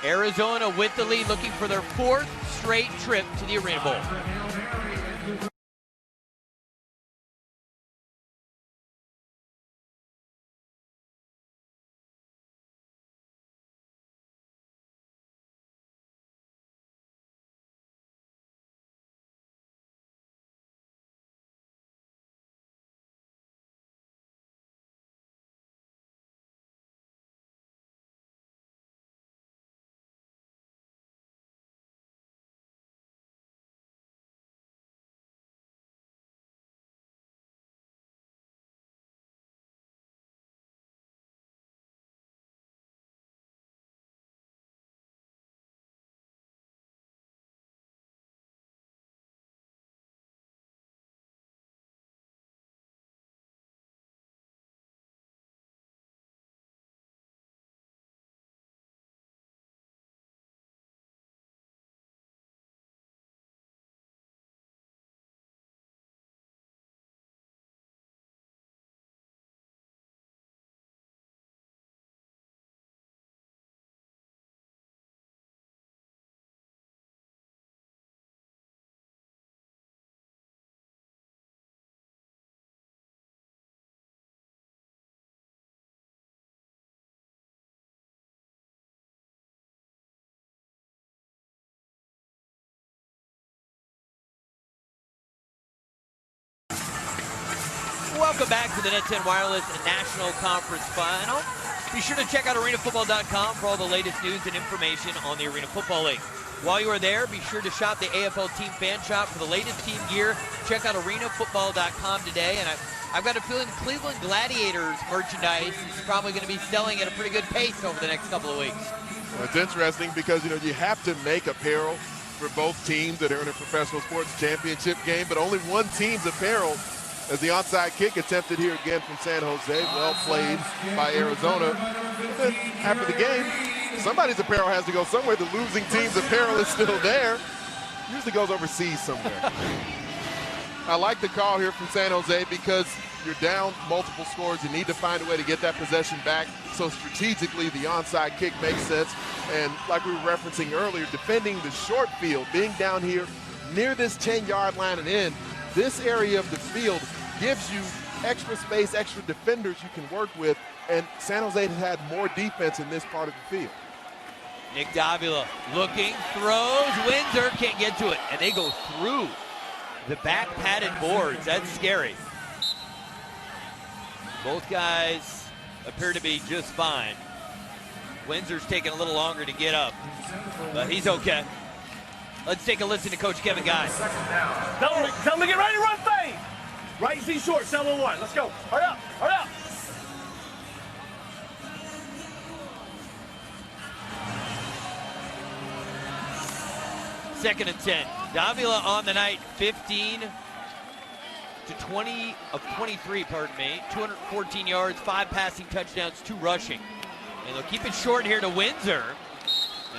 Arizona with the lead, looking for their 4th straight trip to the Arena Bowl. Welcome back to the Net 10 Wireless National Conference Final. Be sure to check out arenafootball.com for all the latest news and information on the Arena Football League. While you are there, be sure to shop the AFL Team Fan Shop for the latest team gear. Check out arenafootball.com today. And I've got a feeling Cleveland Gladiators merchandise is probably going to be selling at a pretty good pace over the next couple of weeks. Well, it's interesting because, you have to make apparel for both teams that are in a professional sports championship game, but only one team's apparel as the onside kick attempted here again from San Jose. Well played by Arizona. But after the game, somebody's apparel has to go somewhere. The losing team's apparel is still there. Usually goes overseas somewhere. I like the call here from San Jose because you're down multiple scores. You need to find a way to get that possession back. So strategically, the onside kick makes sense. And like we were referencing earlier, defending the short field, being down here near this 10-yard line and in, this area of the field gives you extra space, extra defenders you can work with, and San Jose has had more defense in this part of the field. Nick Davila looking, throws, Windsor can't get to it, and they go through the back padded boards. That's scary. Both guys appear to be just fine. Windsor's taking a little longer to get up, but he's okay. Let's take a listen to Coach Kevin Guy. Tell him to get ready to run fade. Right see short, 7-1. Let's go. Hurry up, hurry up. Second and 10. Davila on the night, 15 to 20 of 23, pardon me. 214 yards, 5 passing touchdowns, 2 rushing. And they'll keep it short here to Windsor.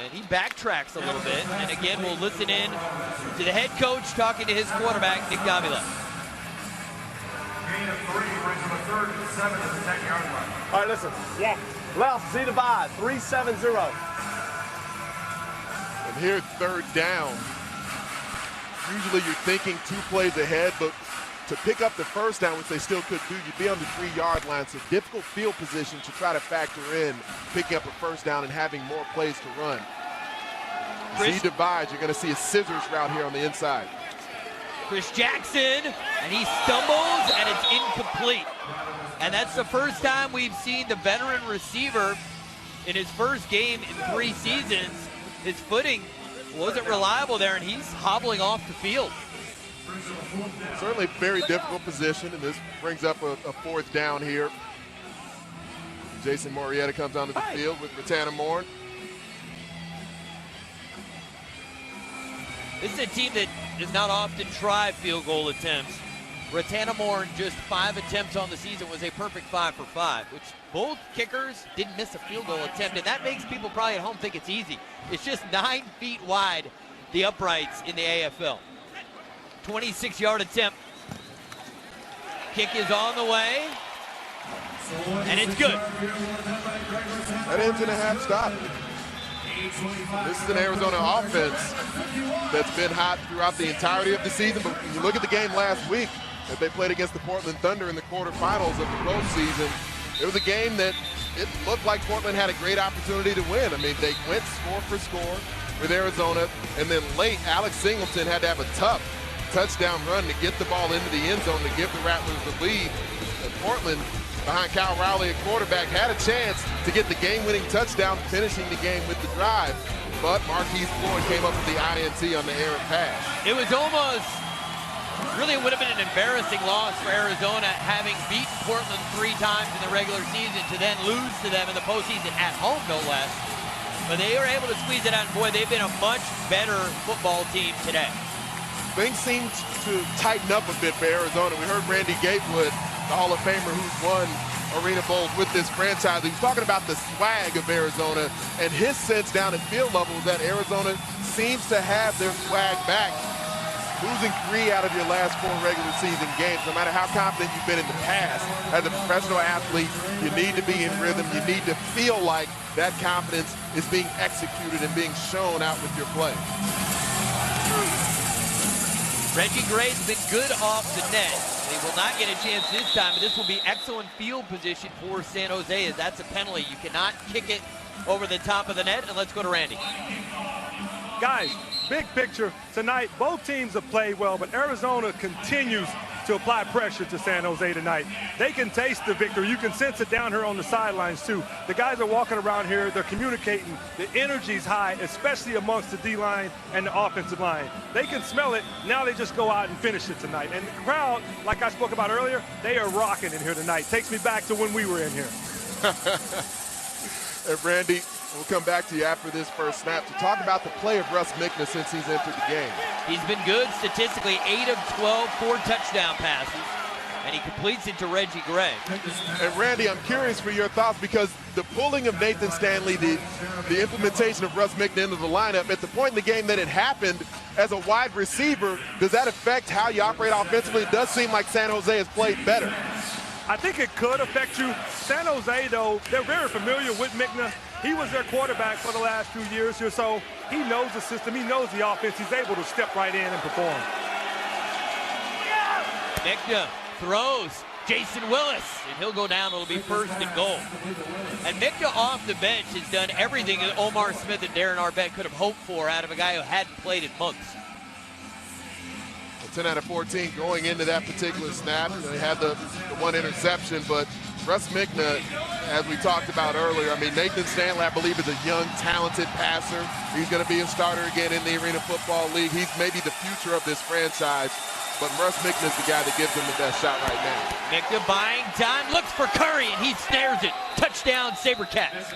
And he backtracks a little bit. And again, we'll listen in to the head coach talking to his quarterback, Nick Davila. Gain of 3 brings him a third and 7 at the 10-yard line. All right, listen. Yeah. Left, Z divide, 3-7-0. And here, third down. Usually you're thinking 2 plays ahead, but to pick up the first down, which they still could do, you'd be on the 3-yard line. So difficult field position to try to factor in picking up a first down and having more plays to run. Z divides, you're going to see a scissors route here on the inside. Chris Jackson, and he stumbles, and it's incomplete. And that's the first time we've seen the veteran receiver in his first game in 3 seasons. His footing wasn't reliable there, and he's hobbling off the field. Certainly very difficult position, and this brings up a 4th down here. Jason Morietta comes onto the field with Rattanamorn. This is a team that does not often try field goal attempts. Rattanamorn, just 5 attempts on the season, was a perfect 5 for 5, which both kickers didn't miss a field goal attempt, and that makes people probably at home think it's easy. It's just 9 feet wide, the uprights in the AFL. 26-yard attempt. Kick is on the way, and it's good. That ends in a half stop. This is an Arizona offense that's been hot throughout the entirety of the season, but when you look at the game last week that they played against the Portland Thunder in the quarterfinals of the postseason, it was a game that it looked like Portland had a great opportunity to win. I mean, they went score for score with Arizona, and then late, Alex Singleton had to have a tough touchdown run to get the ball into the end zone to give the Rattlers the lead. And Portland, behind Kyle Rowley at quarterback, had a chance to get the game-winning touchdown, finishing the game with the drive. But Marquise Floyd came up with the INT on the errant pass. It was almost, really it would have been an embarrassing loss for Arizona, having beaten Portland 3 times in the regular season to then lose to them in the postseason at home, no less. But they were able to squeeze it out, and boy, they've been a much better football team today. Things seem to tighten up a bit for Arizona. We heard Randy Gatewood, the Hall of Famer who's won Arena Bowls with this franchise. He was talking about the swag of Arizona, and his sense down at field level is that Arizona seems to have their swag back. Losing 3 out of your last 4 regular season games, no matter how confident you've been in the past, as a professional athlete, you need to be in rhythm. You need to feel like that confidence is being executed and being shown out with your play. Reggie Gray's been good off the net. They will not get a chance this time, but this will be excellent field position for San Jose, as that's a penalty. You cannot kick it over the top of the net, and let's go to Randy. Guys, big picture tonight, both teams have played well, but Arizona continues to apply pressure to San Jose tonight. They can taste the victory. You can sense it down here on the sidelines too. The guys are walking around here, they're communicating. The energy's high, especially amongst the D-line and the offensive line. They can smell it. Now they just go out and finish it tonight. And the crowd, like I spoke about earlier, they are rocking in here tonight. Takes me back to when we were in here. And Randy, we'll come back to you after this first snap to talk about the play of Russ Mickna since he's entered the game. He's been good statistically, 8 of 12, 4 touchdown passes, and he completes it to Reggie Gray. And Randy, I'm curious for your thoughts, because the pulling of Nathan Stanley, the implementation of Russ Mickna into the lineup, at the point in the game that it happened as a wide receiver, does that affect how you operate offensively? It does seem like San Jose has played better. I think it could affect you. San Jose, though, they're very familiar with Mickna. He was their quarterback for the last few years or so. He knows the system. He knows the offense. He's able to step right in and perform. Mickna throws. Jason Willis, and he'll go down. It'll be 1st and goal. And Mickna off the bench has done everything that Omar Smith and Darren Arbette could have hoped for out of a guy who hadn't played in months. 10 out of 14 going into that particular snap. They had the 1 interception, but Russ Mickna, as we talked about earlier, I mean, Nathan Stanley, I believe, is a young, talented passer. He's going to be a starter again in the Arena Football League. He's maybe the future of this franchise. but Russ Mickna is the guy that gives them the best shot right now. Mickna buying time, looks for Curry, and he snares it. Touchdown, SaberCats.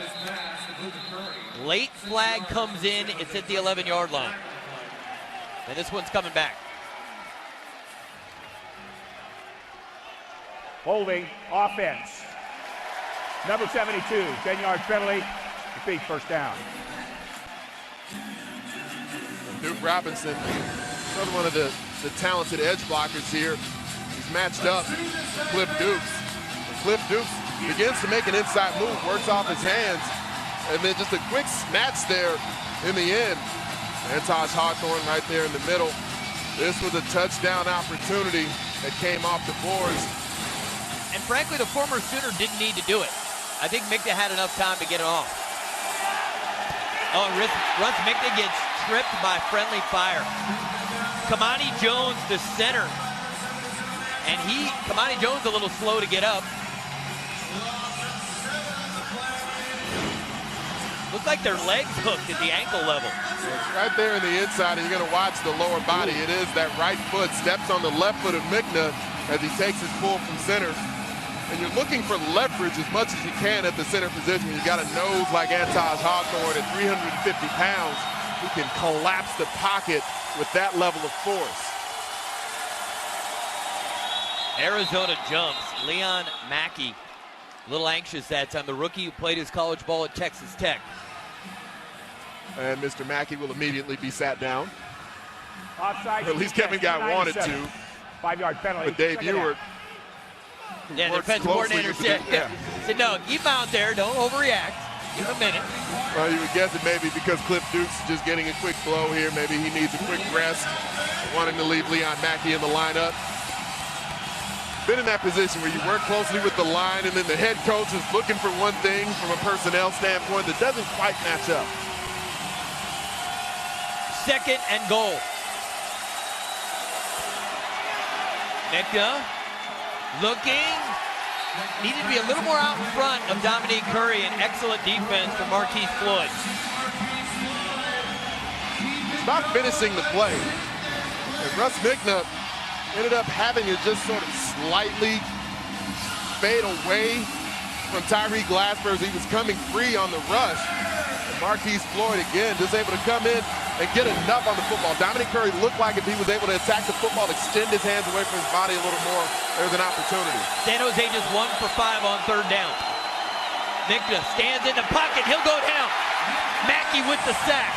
Late flag comes in. It's at the 11-yard line. And this one's coming back. Holding, offense. Number 72, 10-yard penalty. Defeat, first down. Duke Robinson, another one of the talented edge blockers here. He's matched up with Cliff Dukes. And Cliff Dukes begins to make an inside move, works off his hands, and then just a quick snatch there in the end. Antosh Hawthorne right there in the middle. This was a touchdown opportunity that came off the boards. And frankly, the former Sooner didn't need to do it. I think Mickna had enough time to get it off. Oh, and Russ Mickna gets tripped by friendly fire. Kamani Jones, the center. And Kamani Jones a little slow to get up. Looks like their legs hooked at the ankle level. Right there in the inside, and you're going to watch the lower body. It is that right foot, steps on the left foot of Mickna as he takes his pull from center. And you're looking for leverage as much as you can at the center position. You got a nose like Antosh Hawthorne at 350 pounds who can collapse the pocket with that level of force. Arizona jumps. Leon Mackey, a little anxious that time. The rookie who played his college ball at Texas Tech. And Mr. Mackey will immediately be sat down. Offside. Or at least Kevin Guy wanted to. 5-yard penalty. But Dave Ewert, yeah, the defensive coordinator said, no, keep him out there. Don't overreact. Give him a minute. Well, you would guess it maybe because Cliff Dukes is just getting a quick blow here. Maybe he needs a quick rest. Wanting to leave Leon Mackey in the lineup. Been in that position where you work closely with the line and then the head coach is looking for one thing from a personnel standpoint that doesn't quite match up. 2nd and goal. Mickna looking. Needed to be a little more out in front of Dominique Curry, and excellent defense from Marquise Floyd. It's about finishing the play. And Russ Mickna ended up having to just sort of slightly fade away from Tyreek Glasper as he was coming free on the rush. And Marquise Floyd again just able to come in and get enough on the football. Dominique Curry looked like if he was able to attack the football, extend his hands away from his body a little more, there's an opportunity. San Jose just 1 for 5 on 3rd down. Mickna stands in the pocket. He'll go down. Mackey with the sack.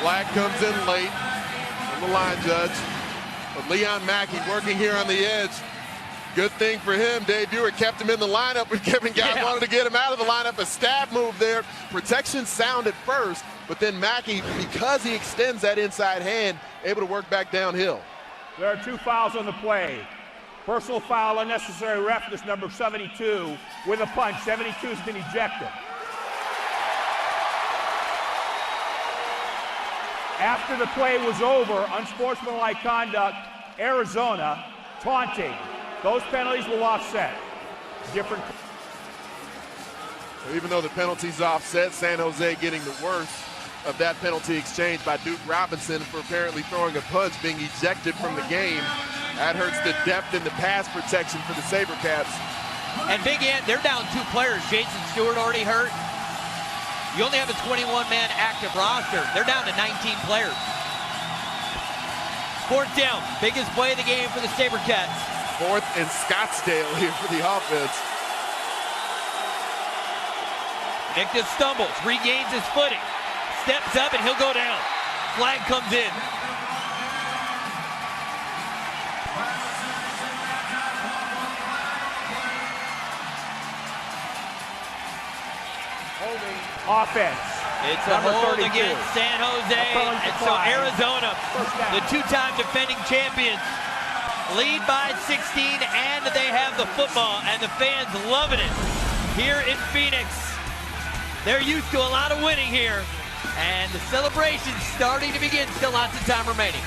Flag comes in late from the line judge. But Leon Mackey working here on the edge. Good thing for him. Dave Ewert kept him in the lineup when Kevin Guy wanted to get him out of the lineup. A stab move there. Protection sound at first, but then Mackey, because he extends that inside hand, able to work back downhill. There are 2 fouls on the play. Personal foul, unnecessary roughness, number 72 with a punch. 72's been ejected. After the play was over, unsportsmanlike conduct, Arizona taunting. Those penalties will offset. Different. Even though the penalty's offset, San Jose getting the worst of that penalty exchange by Duke Robinson for apparently throwing a punch, being ejected from the game. That hurts the depth in the pass protection for the SaberCats. And Big Ant, they're down 2 players. Jason Stewart already hurt. You only have a 21-man active roster. They're down to 19 players. 4th down, biggest play of the game for the SaberCats. 4th and Scottsdale here for the offense. Mickna stumbles, regains his footing, steps up, and he'll go down. Flag comes in. Offense. It's a hold against San Jose, and so Arizona, the 2-time defending champions, lead by 16, and they have the football, and the fans loving it here in Phoenix. They're used to a lot of winning here, and the celebration's starting to begin. Still lots of time remaining.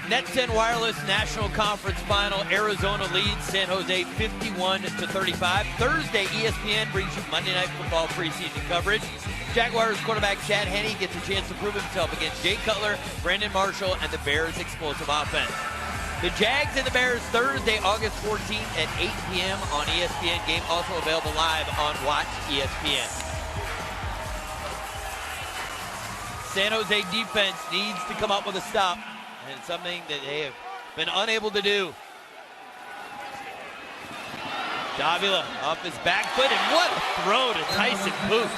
Nets and Wireless National Conference Final. Arizona leads San Jose 51-35. Thursday, ESPN brings you Monday Night Football preseason coverage. Jaguars quarterback Chad Henne gets a chance to prove himself against Jay Cutler, Brandon Marshall, and the Bears' explosive offense. The Jags and the Bears Thursday, August 14th at 8 p.m. on ESPN. Game also available live on Watch ESPN. San Jose defense needs to come up with a stop, and it's something that they have been unable to do. Davila off his back foot, and what a throw to Tyson Booth.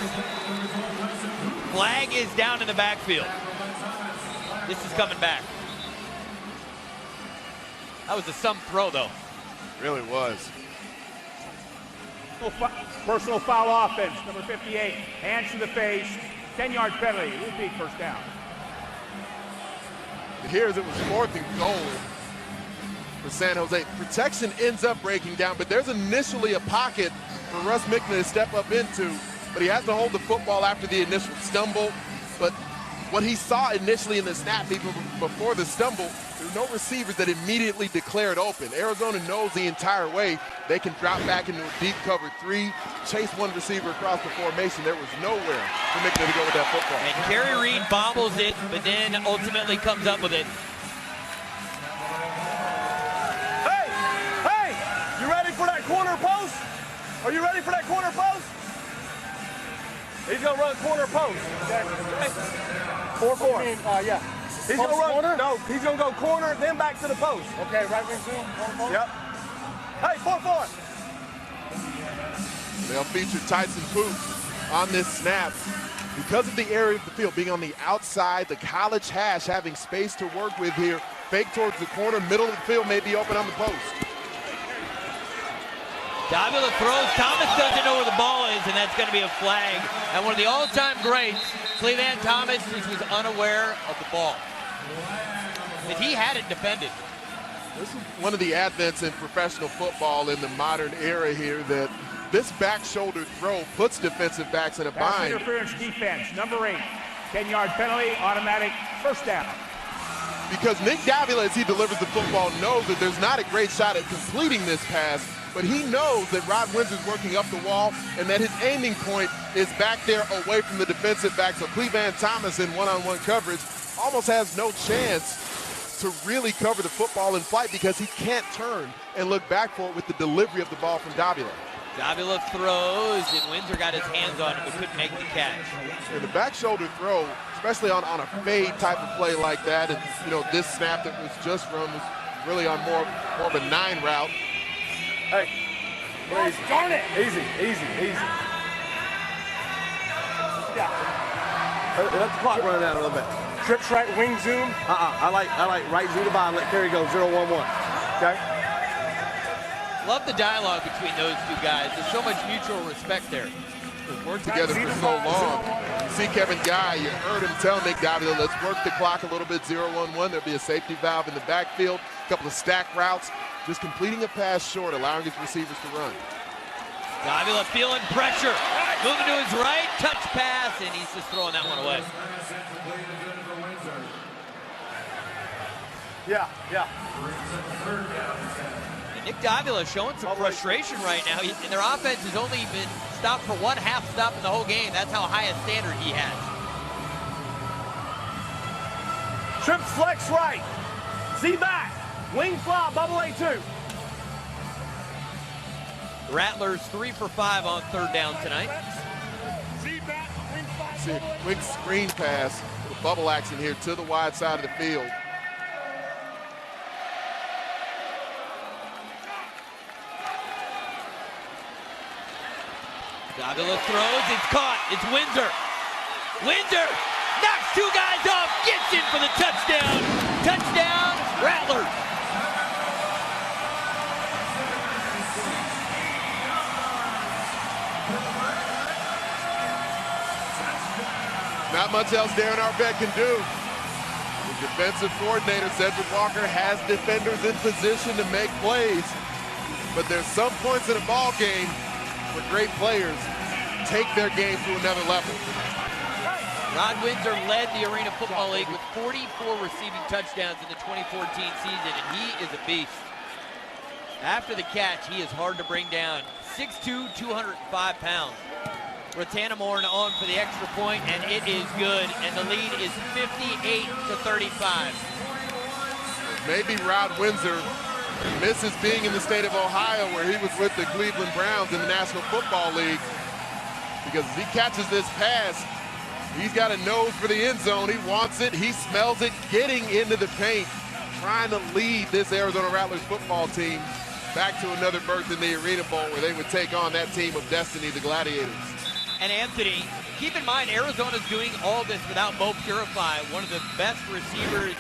Flag is down in the backfield. This is coming back. That was a some throw, though. Really was. Personal foul offense, number 58. Hands to the face, 10-yard penalty. Repeat, first down. Here's it was 4th and goal for San Jose. Protection ends up breaking down, but there's initially a pocket for Russ Mickner to step up into, but he has to hold the football after the initial stumble. But what he saw initially in the snap, even before the stumble, there were no receivers that immediately declared open. Arizona knows the entire way they can drop back into a deep cover 3, chase one receiver across the formation. There was nowhere for Mickner to go with that football. And Kerry Reed bobbles it, but then ultimately comes up with it. Hey, you ready for that corner post? Are you ready for that corner post? He's gonna run corner post. Okay. 4-4. Yeah. He's gonna run corner? No, he's gonna go corner, then back to the post. Okay, right wing zoom. Yep. Hey, 4-4. They'll feature Tyson Booth on this snap. Because of the area of the field being on the outside, the college hash having space to work with here. Fake towards the corner, middle of the field may be open on the post. Davila throws. Thomas doesn't know where the ball is, and that's going to be a flag. And one of the all-time greats, Cleveland Thomas, just was unaware of the ball. But he had it defended. This is one of the advents in professional football in the modern era here, that this back shoulder throw puts defensive backs in a Pass bind. interference defense, number 8. 10-yard penalty, automatic first down. Because Nick Davila, as he delivers the football, knows that there's not a great shot at completing this pass, but he knows that Rod Windsor's working up the wall and that his aiming point is back there away from the defensive back. So Cleveland Thomas in one-on-one coverage almost has no chance to really cover the football in flight because he can't turn and look back for it with the delivery of the ball from Davila. Davila throws, and Windsor got his hands on it but couldn't make the catch. And the back shoulder throw, especially on a fade type of play like that, and this snap that was just run was really on more of a 9 route. Hey, easy. Darn it! Easy. Yeah. Let the clock run down a little bit. Trips right wing zoom. I like right zoom to bottom. Let Kerry go 0-1-1. Okay. Love the dialogue between those two guys. There's so much mutual respect there. They've worked together for so long. You see Kevin Guy, you heard him tell Nick Davila, let's work the clock a little bit, 0-1-1. There'll be a safety valve in the backfield, a couple of stack routes, just completing a pass short, allowing his receivers to run. Davila feeling pressure. Moving to his right, touch pass, and he's just throwing that one away. Yeah. And Nick Davila showing some frustration right now. And their offense has only been stopped for one half stop in the whole game. That's how high a standard he has. Trip flex right. Z back. Wing fly, bubble A2. Rattlers 3 for 5 on third down tonight. See a quick screen pass with bubble action here to the wide side of the field. Davila throws, it's caught, it's Windsor. Windsor knocks 2 guys off, gets in for the touchdown. Touchdown, Rattlers. Not much else Darren Arvett can do. The defensive coordinator, Cedric Walker, has defenders in position to make plays. But there's some points in a ball game where great players take their game to another level. Rod Windsor led the Arena Football League with 44 receiving touchdowns in the 2014 season, and he is a beast. After the catch, he is hard to bring down. 6'2", 205 pounds. Ratanamorn on for the extra point, and it is good, and the lead is 58-35. Maybe Rod Windsor misses being in the state of Ohio where he was with the Cleveland Browns in the National Football League, because as he catches this pass, he's got a nose for the end zone. He wants it. He smells it, getting into the paint, trying to lead this Arizona Rattlers football team back to another berth in the Arena Bowl where they would take on that team of destiny, the Gladiators. And Anthony, keep in mind, Arizona's doing all this without Mo Purify, one of the best receivers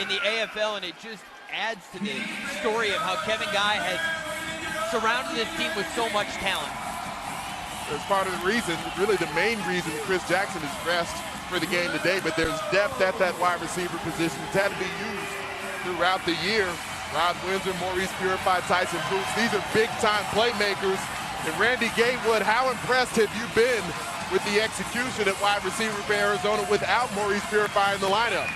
in the AFL, and it just adds to the story of how Kevin Guy has surrounded this team with so much talent. That's part of the reason, really the main reason, Chris Jackson is dressed for the game today, but there's depth at that wide receiver position. It's had to be used throughout the year. Rod Windsor, Maurice Purify, Tyson Boots, these are big-time playmakers. And Randy Gatewood, how impressed have you been with the execution at wide receiver for Arizona without Maurice Purify in the lineup?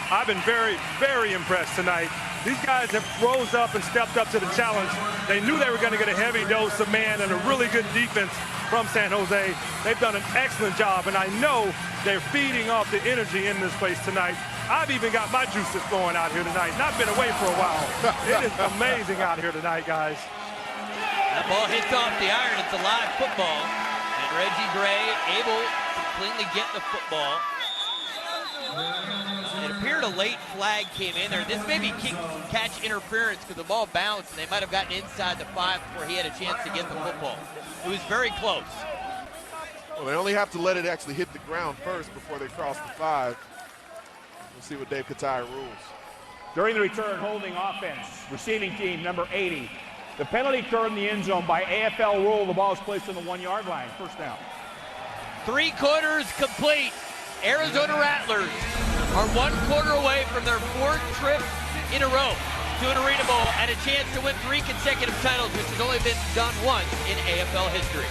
I've been very, very impressed tonight. These guys have rose up and stepped up to the challenge. They knew they were going to get a heavy dose of man and a really good defense from San Jose. They've done an excellent job, and I know they're feeding off the energy in this place tonight. I've even got my juices flowing out here tonight, and I've been away for a while. It is amazing out here tonight, guys. That ball hits off the iron. It's a live football. And Reggie Gray able to cleanly get the football. It appeared a late flag came in there. This may be catch interference because the ball bounced, and they might have gotten inside the 5 before he had a chance to get the football. It was very close. Well, they only have to let it actually hit the ground first before they cross the 5. We'll see what Dave Kataya rules. During the return, holding offense, receiving team number 80. The penalty occurred in the end zone by AFL rule. The ball is placed on the 1-yard line. First down. 3 quarters complete. Arizona Rattlers are 1 quarter away from their 4th trip in a row to an Arena Bowl and a chance to win 3 consecutive titles, which has only been done once in AFL history.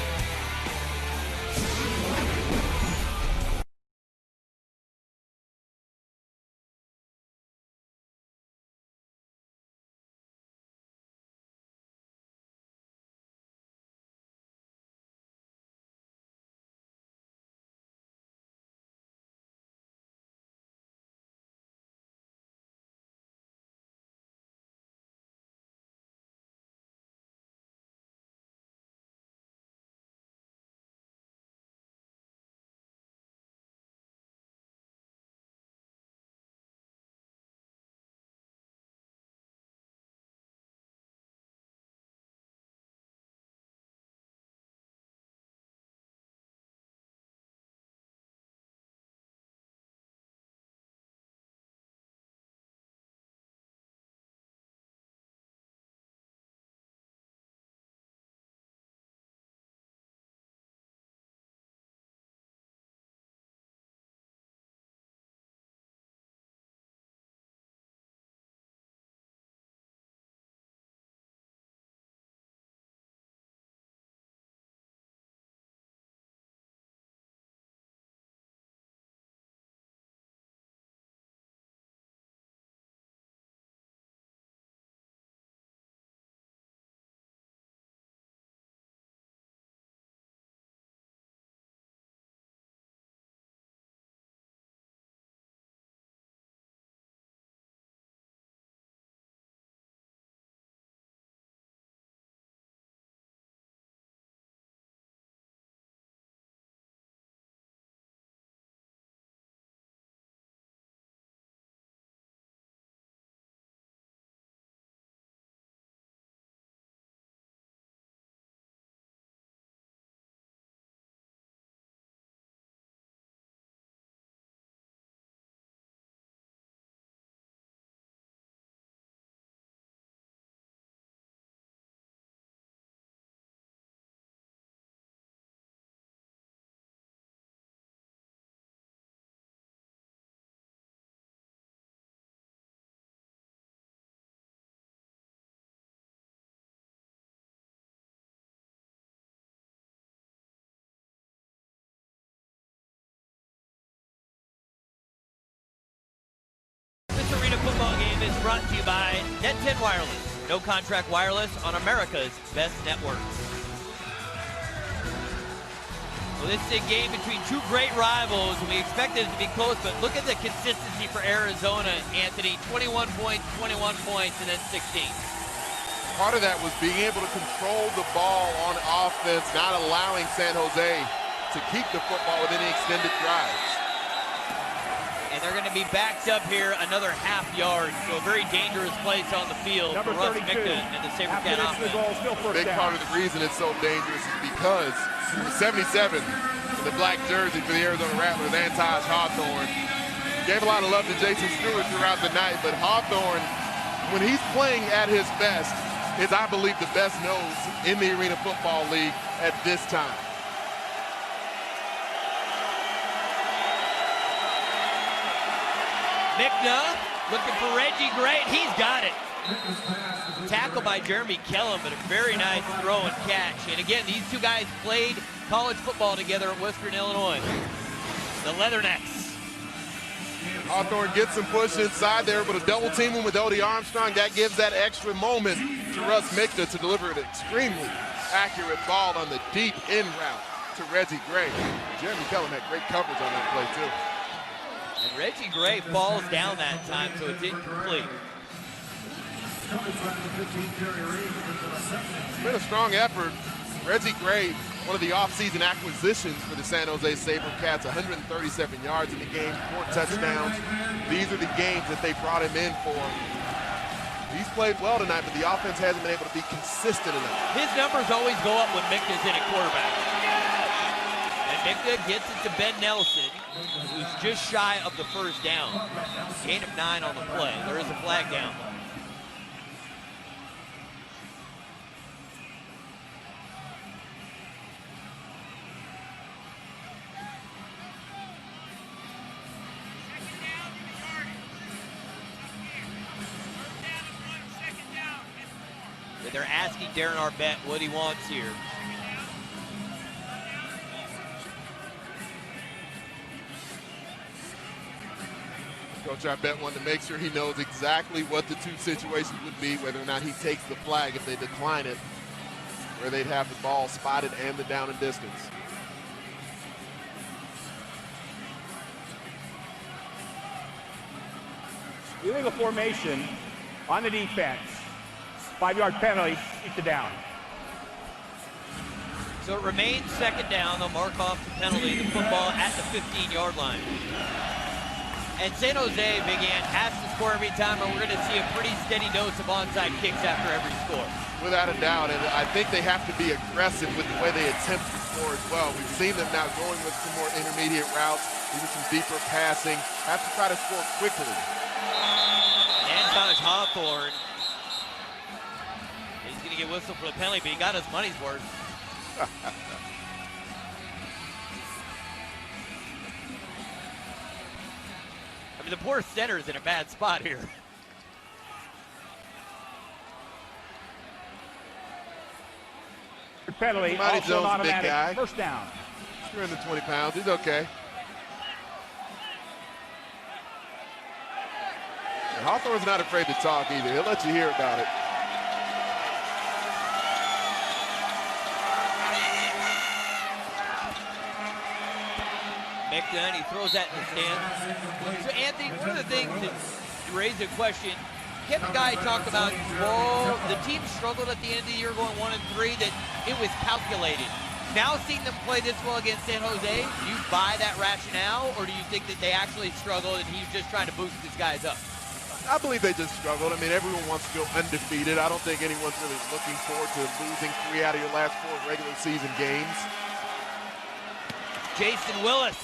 is brought to you by Net 10 Wireless. No contract wireless on America's best network. Well, this is a game between two great rivals, and we expected it to be close, but look at the consistency for Arizona, Anthony. 21 points, and then 16. Part of that was being able to control the ball on offense, not allowing San Jose to keep the football with any extended drives. And they're going to be backed up here another half yard, so a very dangerous place on the field Number for Russ 32. Micton and the SaberCat offense. Big part of the reason it's so dangerous is because 77 in the black jersey for the Arizona Rattlers, Antaj Hawthorne. Gave a lot of love to Jason Stewart throughout the night, but Hawthorne, when he's playing at his best, is, I believe, the best nose in the Arena Football League at this time. Micton looking for Reggie Gray. He's got it. Tackle by Jeremy Kellum, but a very nice throw and catch. And again, these two guys played college football together at Western Illinois. The Leathernecks. Hawthorne gets some push inside there, but a double team him with Odie Armstrong. That gives that extra moment to Russ Micton to deliver an extremely accurate ball on the deep in route to Reggie Gray. Jeremy Kellum had great coverage on that play, too. And Reggie Gray falls down that time, so it's incomplete. It's been a strong effort. Reggie Gray, one of the offseason acquisitions for the San Jose SaberCats, 137 yards in the game, 4 touchdowns. These are the games that they brought him in for. He's played well tonight, but the offense hasn't been able to be consistent enough. His numbers always go up when Micton's in at quarterback. And Micton gets it to Ben Nelson, who's just shy of the first down. Gain of 9 on the play. There is a flag down. But they're asking Darren Arbette what he wants here. Coach Arbette wanted to make sure he knows exactly what the two situations would be, whether or not he takes the flag if they decline it, where they'd have the ball spotted and the down and distance. Illegal formation on the defense. 5-yard penalty, keep the down. So it remains second down. They'll mark off the penalty, the football at the 15-yard line. And San Jose, Big Ant, has to score every time, and we're going to see a pretty steady dose of onside kicks after every score. Without a doubt, and I think they have to be aggressive with the way they attempt to score as well. We've seen them now going with some more intermediate routes, even some deeper passing. Have to try to score quickly. Antaj Hawthorne. He's going to get whistled for the penalty, but he got his money's worth. I mean, the poor center's in a bad spot here. Penalty, Matty also Jones, an big automatic. guy. First down. 320 pounds, he's okay. And Hawthorne's not afraid to talk either. He'll let you hear about it. Micton, he throws that in the stand. So, Anthony, one of the things that raised a question, Kevin Guy talked about, well, the team struggled at the end of the year going 1-3, that it was calculated. Now seeing them play this well against San Jose, do you buy that rationale, or do you think that they actually struggled and he's just trying to boost these guys up? I believe they just struggled. I mean, everyone wants to go undefeated. I don't think anyone's really looking forward to losing 3 out of your last 4 regular season games. Jason Willis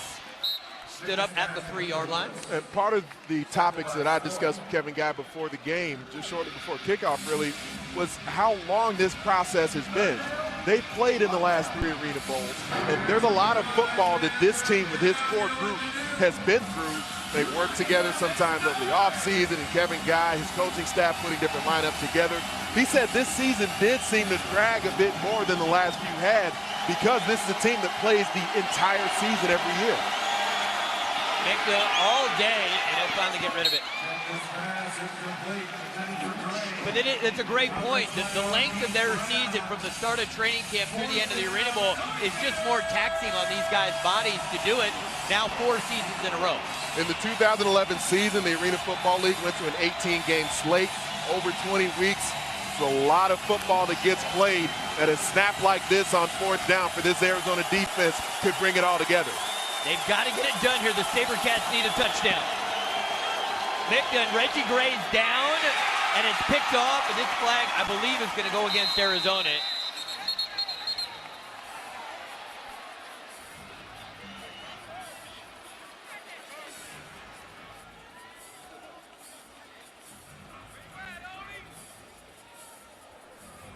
stood up at the 3-yard line. And part of the topics that I discussed with Kevin Guy before the game, just shortly before kickoff really, was how long this process has been. They've played in the last 3 Arena Bowls, and there's a lot of football that this team with his core group has been through. They work together sometimes over the offseason, and Kevin Guy, his coaching staff, putting different lineups together. He said this season did seem to drag a bit more than the last few had because this is a team that plays the entire season every year. Micton all day, and a finally get rid of it. But it's a great point. The length of their season from the start of training camp through the end of the Arena Bowl is just more taxing on these guys' bodies to do it. Now 4 seasons in a row. In the 2011 season, the Arena Football League went to an 18-game slate over 20 weeks. It's a lot of football that gets played, and a snap like this on 4th down for this Arizona defense could bring it all together. They've got to get it done here. The SaberCats need a touchdown. Reggie Gray's down, and it's picked off, and this flag, I believe, is going to go against Arizona.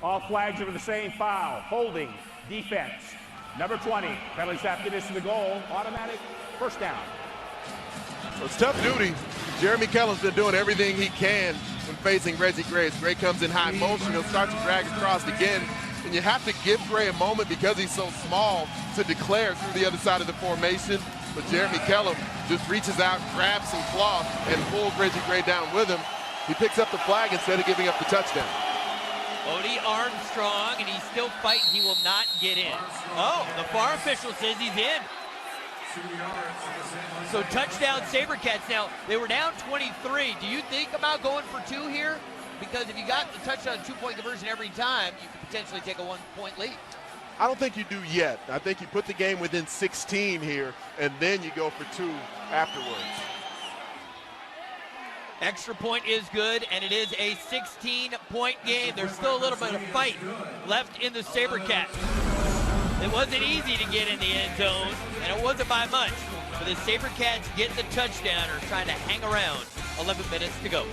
All flags are for the same foul. Holding, defense. Number 20, penalties after this to the goal. Automatic first down. So it's tough duty. Jeremy Kellen's been doing everything he can when facing Reggie Gray. As Gray comes in high motion, he'll start to drag across again. And you have to give Gray a moment because he's so small to declare through the other side of the formation. But Jeremy Kellen just reaches out, grabs some cloth, and pulls Reggie Gray down with him. He picks up the flag instead of giving up the touchdown. Odie Armstrong, and he's still fighting. He will not get in. Oh, the far official says he's in. So touchdown SaberCats. Now, they were down 23. Do you think about going for 2 here? Because if you got the touchdown 2-point conversion every time, you could potentially take a 1-point lead. I don't think you do yet. I think you put the game within 16 here, and then you go for 2 afterwards. Extra point is good, and it is a 16-point game. There's still a little bit of fight left in the SaberCats. It wasn't easy to get in the end zone, and it wasn't by much. But the SaberCats get the touchdown or trying to hang around. 11 minutes to go.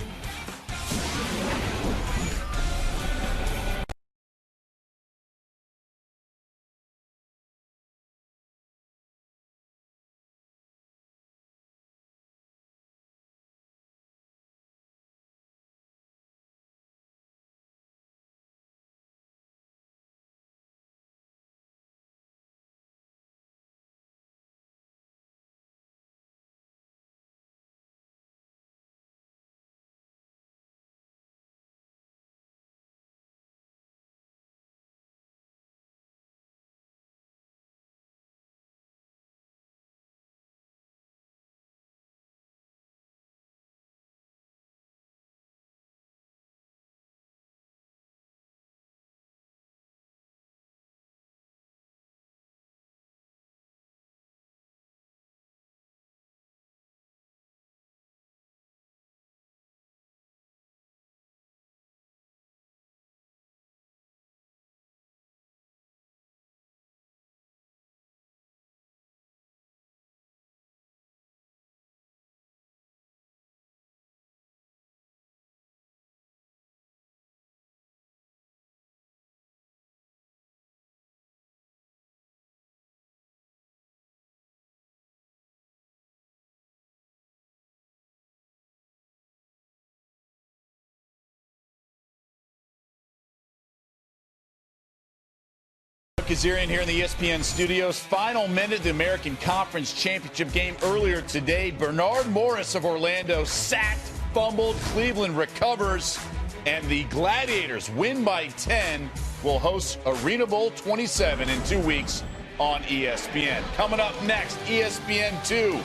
Kazarian here in the ESPN studios. Final minute of the American Conference Championship game earlier today. Bernard Morris of Orlando sacked, fumbled. Cleveland recovers. And the Gladiators win by 10. Will host Arena Bowl 27 in 2 weeks on ESPN. Coming up next, ESPN 2.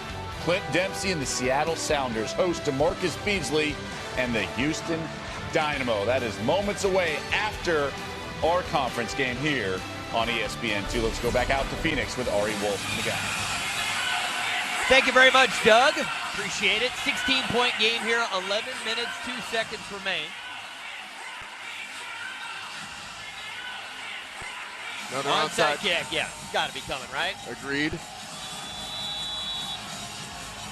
Clint Dempsey and the Seattle Sounders host DeMarcus Beasley and the Houston Dynamo. That is moments away after our conference game here on ESPN2. Let's go back out to Phoenix with Ari Wolf and the guys. Thank you very much, Doug. Appreciate it. 16-point game here. 11 minutes, 2 seconds remain. Another onside onside kick. Yeah, got to be coming, right? Agreed.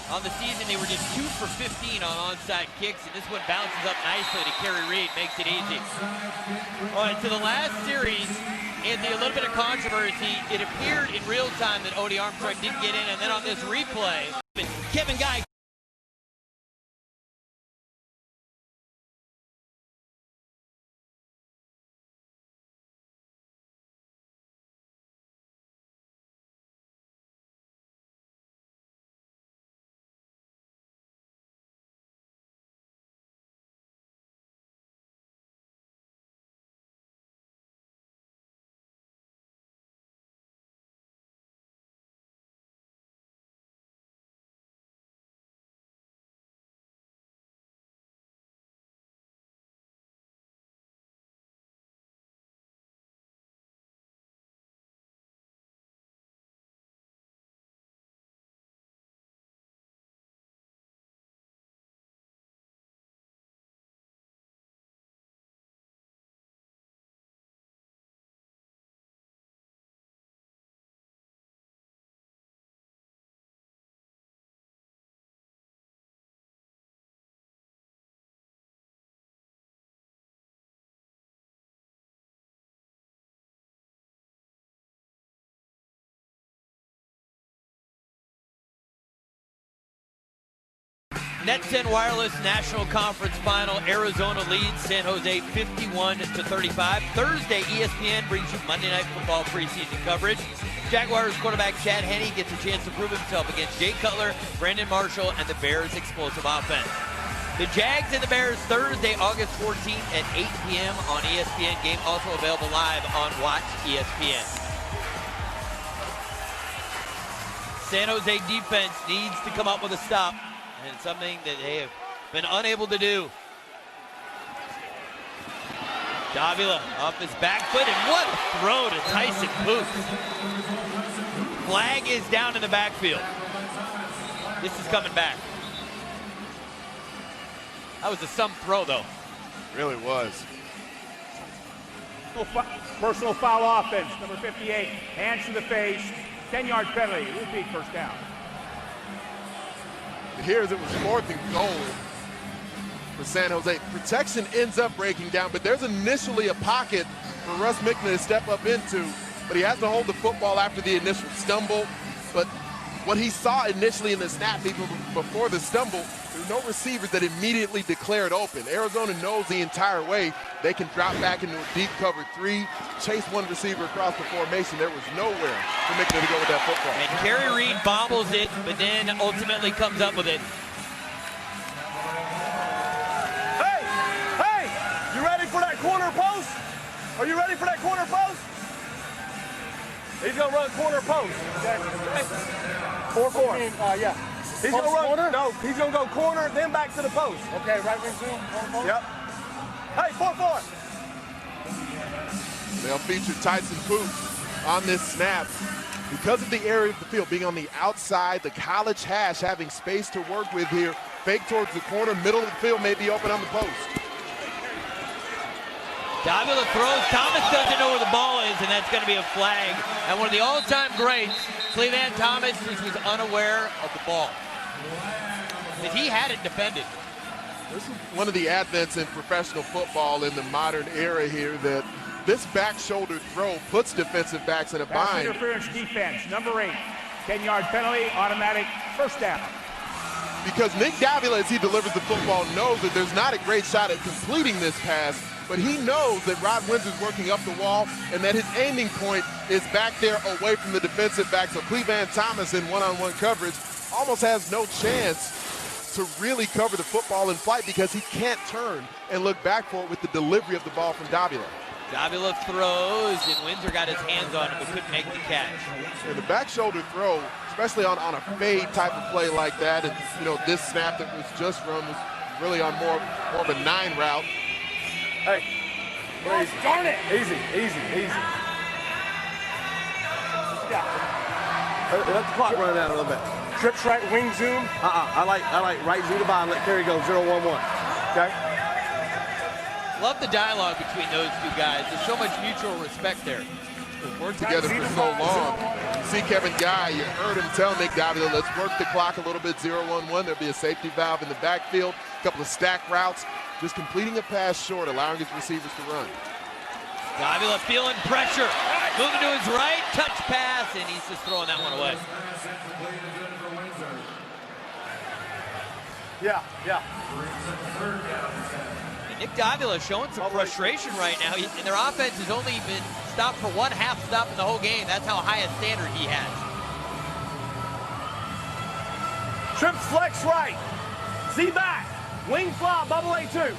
On the season, they were just 2 for 15 on onside kicks, and this one bounces up nicely to Kerry Reed, makes it easy. All right, so the last series, and a little bit of controversy, it appeared in real time that Odie Armstrong didn't get in, and then on this replay, Kevin Guy Netsen Wireless National Conference Final. Arizona leads San Jose 51-35. Thursday, ESPN brings you Monday Night Football preseason coverage. Jaguars quarterback Chad Henne gets a chance to prove himself against Jay Cutler, Brandon Marshall, and the Bears' explosive offense. The Jags and the Bears Thursday, August 14th at 8 p.m. on ESPN. Game also available live on Watch ESPN. San Jose defense needs to come up with a stop, and it's something that they have been unable to do. Davila off his back foot, and what a throw to Tyson Booth. Flag is down in the backfield. This is coming back. That was a some throw, though. Really was. Personal foul offense, number 58. Hands to the face, 10-yard penalty. Repeat first down. Here's it was 4th and goal for San Jose. Protection ends up breaking down, but there's initially a pocket for Russ Mickner to step up into, but he has to hold the football after the initial stumble. But what he saw initially in the snap before the stumble, there's no receivers that immediately declared open. Arizona knows the entire way they can drop back into a deep cover 3, chase one receiver across the formation. There was nowhere for Mickner to go with that football. And Kerry Reed bobbles it, but then ultimately comes up with it. Hey, you ready for that corner post? Are you ready for that corner post? He's gonna run corner post. Okay. 4-4. Yeah. He's gonna run corner? No, he's gonna go corner, then back to the post. Okay, right wing zoom. Yep. Hey, 4-4. They'll feature Tyson Booth on this snap. Because of the area of the field being on the outside, the college hash having space to work with here. Fake towards the corner, middle of the field may be open on the post. Davila throws. Thomas doesn't know where the ball is, and that's going to be a flag. And one of the all-time greats, Cleveland Thomas, just was unaware of the ball. Because he had it defended. This is one of the advents in professional football in the modern era here, that this back shoulder throw puts defensive backs in a Pass bind. interference defense, number 8. 10-yard penalty, automatic first down. Because Nick Davila, as he delivers the football, knows that there's not a great shot at completing this pass, but he knows that Rod Windsor's working up the wall and that his aiming point is back there away from the defensive back. So Cleveland Thomas in one-on-one coverage almost has no chance to really cover the football in flight because he can't turn and look back for it with the delivery of the ball from Davila. Davila throws, and Windsor got his hands on it but couldn't make the catch. And the back shoulder throw, especially on a fade type of play like that, and this snap that was just run was really on more of a 9 route. Hey, easy. Darn it! Easy. Yeah. Let the clock run out a little bit. Trips right wing zoom. I like right zoom to bottom. Let Kerry go 0-1-1. Okay. Love the dialogue between those two guys. There's so much mutual respect there. They've worked together for so long. See Kevin Guy, you heard him tell Nick Davila, let's work the clock a little bit, 0-1-1. There'll be a safety valve in the backfield, a couple of stack routes, just completing a pass short, allowing his receivers to run. Davila feeling pressure. Moving to his right, touch pass, and he's just throwing that one away. Yeah. And Nick Davila showing some frustration right now, and their offense has only been stopped for one half stop in the whole game. That's how high a standard he has. Trips flex right. Z back. Wing fly, bubble A2.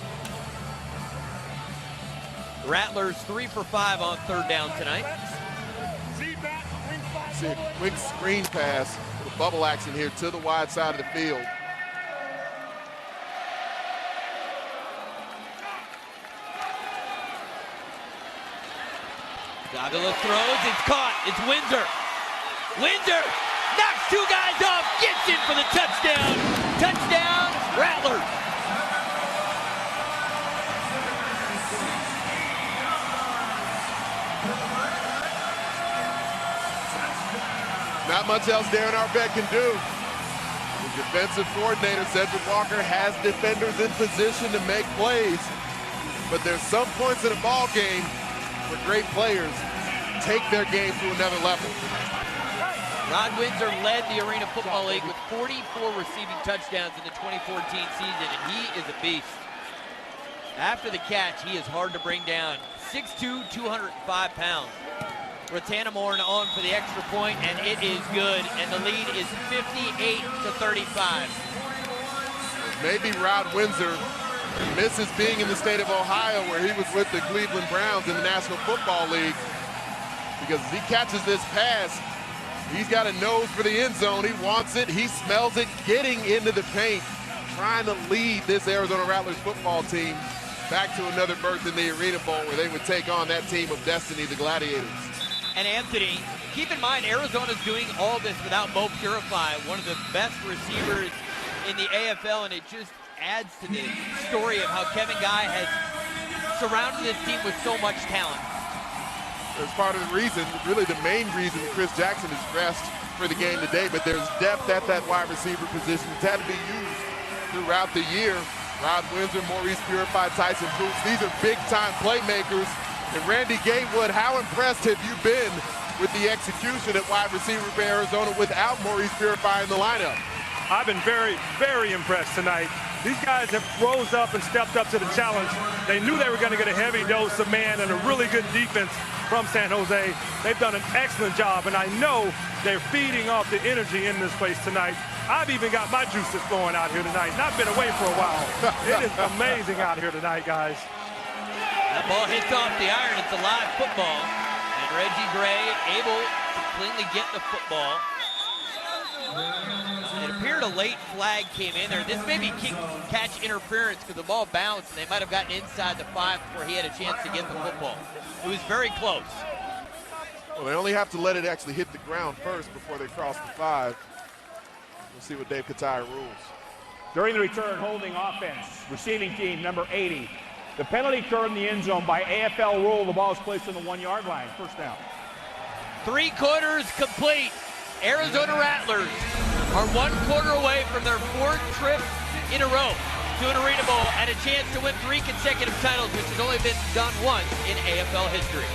Rattlers 3 for 5 on third down tonight. See a quick screen pass with bubble action here to the wide side of the field. Davila throws, it's caught, it's Windsor. Windsor knocks 2 guys off, gets in for the touchdown. Touchdown, Rattlers. Not much else Darren Arvett can do. The defensive coordinator, Cedric Walker, has defenders in position to make plays. But there's some points in a ball game where great players take their game to another level. Rod Windsor led the Arena Football League with 44 receiving touchdowns in the 2014 season, and he is a beast. After the catch, he is hard to bring down. 6'2", 205 pounds. Ratanamorn on for the extra point, and it is good, and the lead is 58-35. Maybe Rod Windsor misses being in the state of Ohio where he was with the Cleveland Browns in the National Football League, because as he catches this pass, he's got a nose for the end zone. He wants it. He smells it getting into the paint, trying to lead this Arizona Rattlers football team back to another berth in the Arena Bowl where they would take on that team of destiny, the Gladiators. And Anthony, keep in mind, Arizona's doing all this without Mo Purify, one of the best receivers in the AFL, and it just adds to the story of how Kevin Guy has surrounded this team with so much talent. That's part of the reason, really the main reason that Chris Jackson is dressed for the game today, but there's depth at that wide receiver position. It's had to be used throughout the year. Rod Windsor, Maurice Purify, Tyson Boots, these are big-time playmakers. And Randy Gatewood, how impressed have you been with the execution at wide receiver for Arizona without Maurice Purify in the lineup? I've been very, very impressed tonight. These guys have rose up and stepped up to the challenge. They knew they were going to get a heavy dose of man and a really good defense from San Jose. They've done an excellent job, and I know they're feeding off the energy in this place tonight. I've even got my juices flowing out here tonight, and I've been away for a while. It is amazing out here tonight, guys. That ball hits off the iron. It's a live football. And Reggie Gray able to cleanly get the football. It appeared a late flag came in there. This may be catch interference because the ball bounced, and they might have gotten inside the 5 before he had a chance to get the football. It was very close. Well, they only have to let it actually hit the ground first before they cross the 5. We'll see what Dave Kataya rules. During the return, holding offense, receiving team number 80. The penalty turned in the end zone by AFL rule. The ball is placed on the 1-yard line. First down. 3 quarters complete. Arizona Rattlers are 1 quarter away from their 4th trip in a row to an Arena Bowl and a chance to win 3 consecutive titles, which has only been done once in AFL history.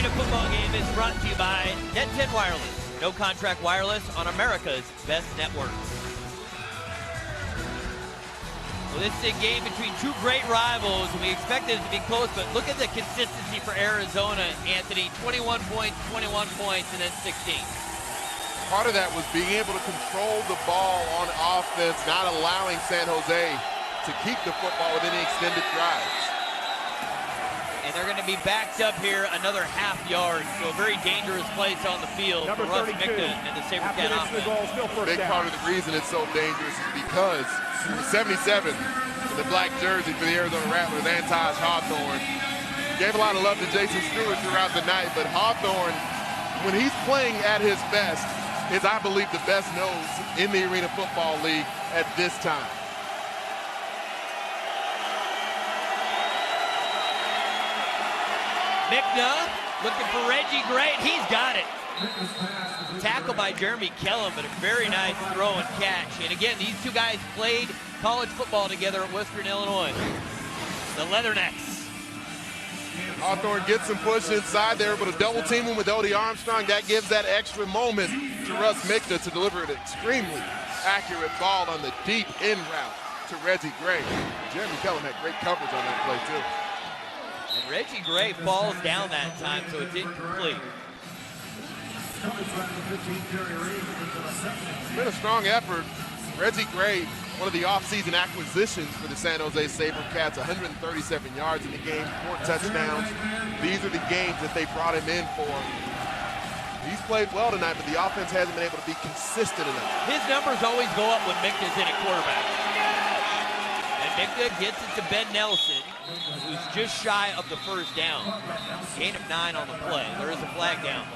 Arena football game is brought to you by Net 10 Wireless. No contract wireless on America's best networks. Well, this is a game between two great rivals, and we expected it to be close, but look at the consistency for Arizona, Anthony. 21 points, and then 16. Part of that was being able to control the ball on offense, not allowing San Jose to keep the football with any extended drives. And they're going to be backed up here another half yard, so a very dangerous place on the field Number for Russ 32. Micton and the SaberCats offense. Big part of the reason it's so dangerous is because 77 in the black jersey for the Arizona Rattlers, Antaj Hawthorne, gave a lot of love to Jason Stewart throughout the night, but Hawthorne, when he's playing at his best, is, I believe, the best nose in the Arena Football League at this time. Micton looking for Reggie Gray. He's got it. Tackle by Jeremy Kellum, but a very nice throw and catch. And again, these two guys played college football together at Western Illinois. The Leathernecks. Hawthorne gets some push inside there, but a double team him with Odie Armstrong. That gives that extra moment to Russ Micton to deliver an extremely accurate ball on the deep in route to Reggie Gray. Jeremy Kellum had great coverage on that play, too. And Reggie Gray falls down that time, so it's incomplete. It's been a strong effort. Reggie Gray, one of the offseason acquisitions for the San Jose SaberCats, 137 yards in the game, 4 touchdowns. These are the games that they brought him in for. He's played well tonight, but the offense hasn't been able to be consistent enough. His numbers always go up when Micton's in at quarterback. And Micton gets it to Ben Nelson, who's just shy of the first down. Gain of 9 on the play. There is a flag down.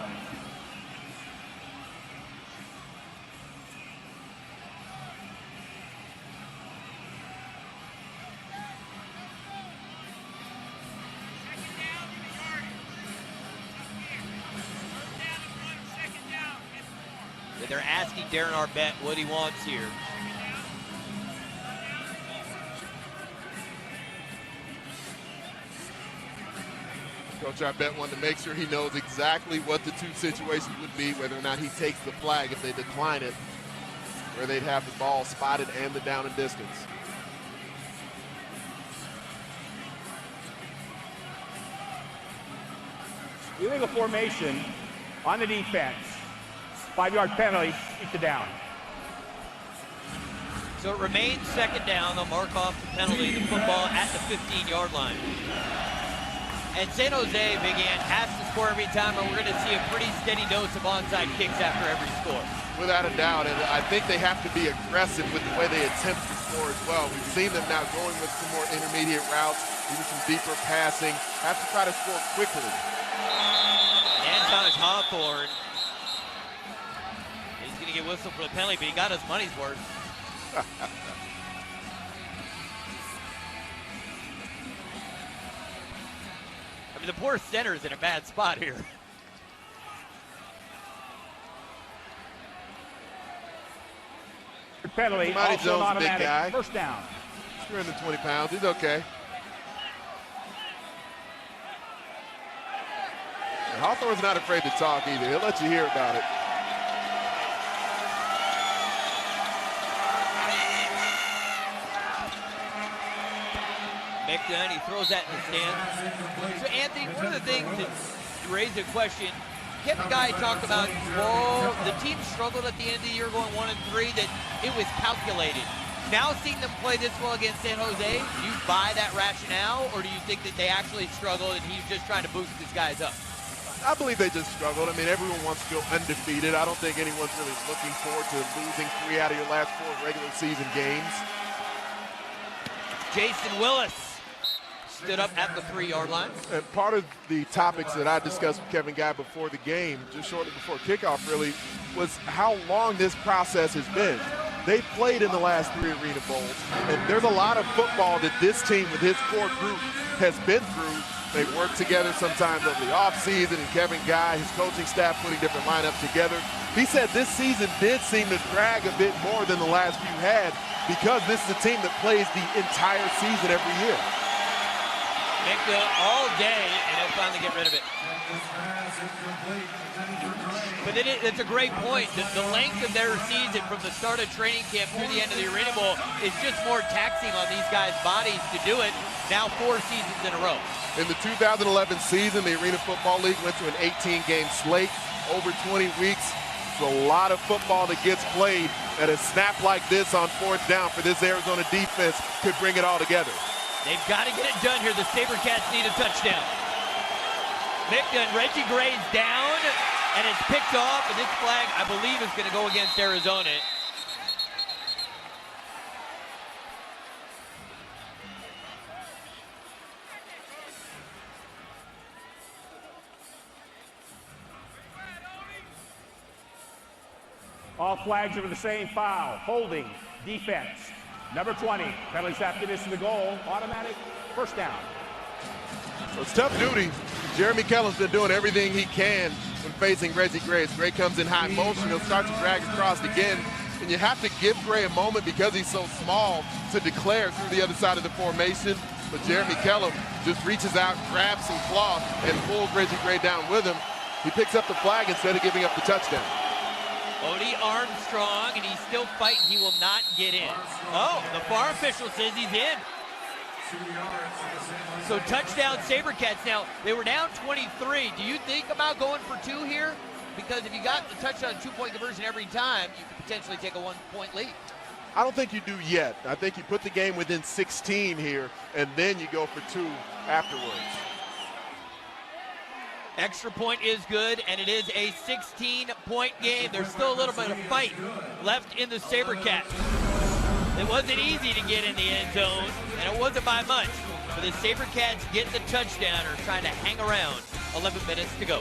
They're asking Darren Arbette what he wants here. Coach Arbette wanted to make sure he knows exactly what the two situations would be, whether or not he takes the flag if they decline it, where they'd have the ball spotted and the down and distance. Illegal formation on the defense. 5-yard penalty, keep it down. So it remains second down. They'll mark off the penalty, the football at the 15-yard line. And San Jose, Big Ant, has to score every time, and we're going to see a pretty steady dose of onside kicks after every score. Without a doubt, and I think they have to be aggressive with the way they attempt to score as well. We've seen them now going with some more intermediate routes, even some deeper passing. Have to try to score quickly. Antaj Hawthorne. He's going to get whistled for the penalty, but he got his money's worth. I mean, the poor center's in a bad spot here. Penalty, Monty also Jones, an automatic. big guy. First down. He's 320 pounds. He's okay. And Hawthorne's not afraid to talk either. He'll let you hear about it. Micton, he throws that in the stand. So, Anthony, one of the things that raised a question, Kevin Guy talked about, well, the team struggled at the end of the year going 1-3, that it was calculated. Now seeing them play this well against San Jose, do you buy that rationale, or do you think that they actually struggled and he's just trying to boost these guys up? I believe they just struggled. I mean, everyone wants to go undefeated. I don't think anyone's really looking forward to losing 3 out of your last 4 regular season games. Jason Willis stood up at the 3-yard line. And part of the topics that I discussed with Kevin Guy before the game, just shortly before kickoff really, was how long this process has been. They've played in the last 3 Arena Bowls, and there's a lot of football that this team with his core group has been through. They work together sometimes over the offseason, and Kevin Guy, his coaching staff, putting different lineups together. He said this season did seem to drag a bit more than the last few had because this is a team that plays the entire season every year. Mika all day, and he'll finally get rid of it. But it's a great point. The length of their season from the start of training camp through the end of the Arena Bowl is just more taxing on these guys' bodies to do it. Now 4 seasons in a row. In the 2011 season, the Arena Football League went to an 18-game slate over 20 weeks. It's a lot of football that gets played, and a snap like this on 4th down for this Arizona defense could bring it all together. They've got to get it done here. The SaberCats need a touchdown. Mika and Reggie Gray's down, and it's picked off, and this flag, I believe, is going to go against Arizona. All flags are for the same foul. Holding, defense. Number 20, penalties after this to the goal. Automatic first down. So it's tough duty. Jeremy Kellen's been doing everything he can when facing Reggie Gray. As Gray comes in high motion, he'll start to drag across again. And you have to give Gray a moment because he's so small to declare through the other side of the formation. But Jeremy Kellen just reaches out, grabs some cloth, and pulls Reggie Gray down with him. He picks up the flag instead of giving up the touchdown. Odie Armstrong, and he's still fighting. He will not get in. Oh, the far official says he's in. So touchdown SaberCats. Now, they were down 23. Do you think about going for 2 here? Because if you got the touchdown 2-point conversion every time, you could potentially take a 1-point lead. I don't think you do yet. I think you put the game within 16 here, and then you go for 2 afterwards. Extra point is good, and it is a 16-point game. There's still a little bit of fight left in the SaberCats. It wasn't easy to get in the end zone, and it wasn't by much. But the SaberCats get the touchdown, or trying to hang around. 11 minutes to go.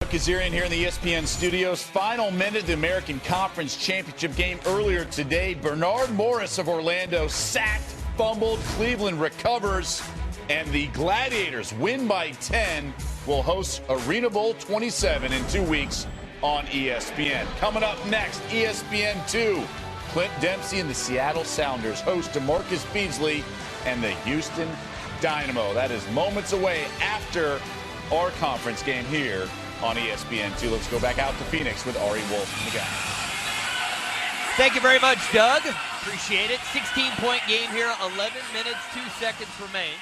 Kazarian here in the ESPN studios. Final minute of the American Conference Championship game earlier today. Bernard Morris of Orlando sacked, fumbled. Cleveland recovers, and the Gladiators win by 10. Will host Arena Bowl 27 in 2 weeks on ESPN. Coming up next, ESPN 2. Clint Dempsey and the Seattle Sounders host DeMarcus Beasley and the Houston Dynamo. That is moments away after our conference game here on ESPN 2. Let's go back out to Phoenix with Ari Wolf and the guys. Thank you very much, Doug. Appreciate it. 16-point game here. 11 minutes, 2 seconds remain.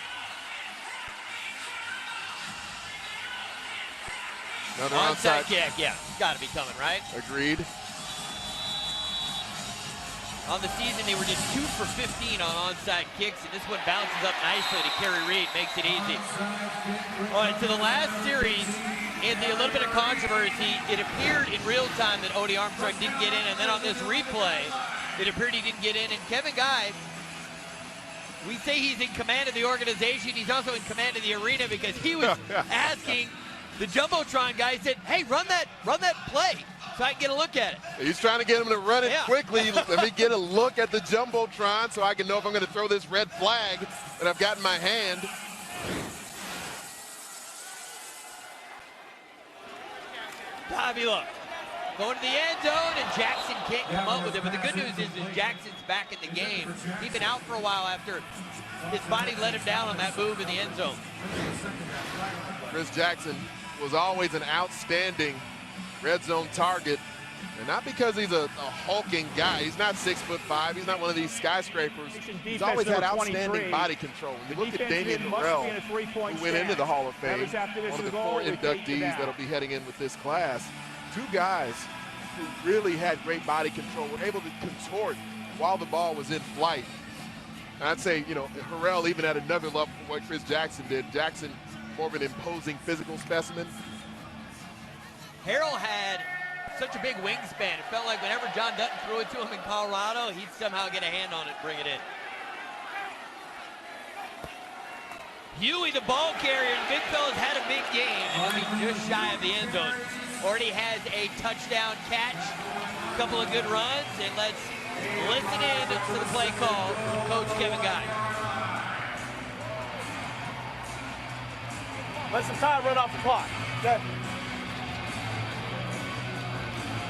Another onside kick, yeah. Got to be coming, right? Agreed. On the season, they were just 2 for 15 on onside kicks, and this one bounces up nicely to Kerry Reed, makes it easy. All right, so the last series, Anthony, a little bit of controversy. It appeared in real time that Odie Armstrong didn't get in, and then on this replay, it appeared he didn't get in. And Kevin Guy, we say he's in command of the organization. He's also in command of the arena because he was asking the Jumbotron guy, he said, hey, run that play. so I can get a look at it. He's trying to get him to run it quickly. Let me get a look at the Jumbotron so I can know if I'm going to throw this red flag that I've got in my hand. Davila going to the end zone, and Jackson can't come up with it. But the good news is Jackson's back in the game. He's been out for a while after his body let him down on that move in the end zone. Chris Jackson was always an outstanding red zone target, and not because he's a hulking guy. He's not 6'5". He's not one of these skyscrapers. He's always had outstanding body control. You look at Damian Harrell, who went into the Hall of Fame, one of the 4 inductees that'll be heading in with this class. 2 guys who really had great body control, were able to contort while the ball was in flight. And I'd say, you know, Harrell even at another level from what Chris Jackson did. Jackson, more of an imposing physical specimen. Harrell had such a big wingspan. It felt like whenever John Dutton threw it to him in Colorado, he'd somehow get a hand on it and bring it in. Huey, the ball carrier, and big fella's had a big game, and he'll be just shy of the end zone. Already has a touchdown catch, a couple of good runs, and let's listen in to the play call from Coach Kevin Guy. Let some time run off the clock. Okay.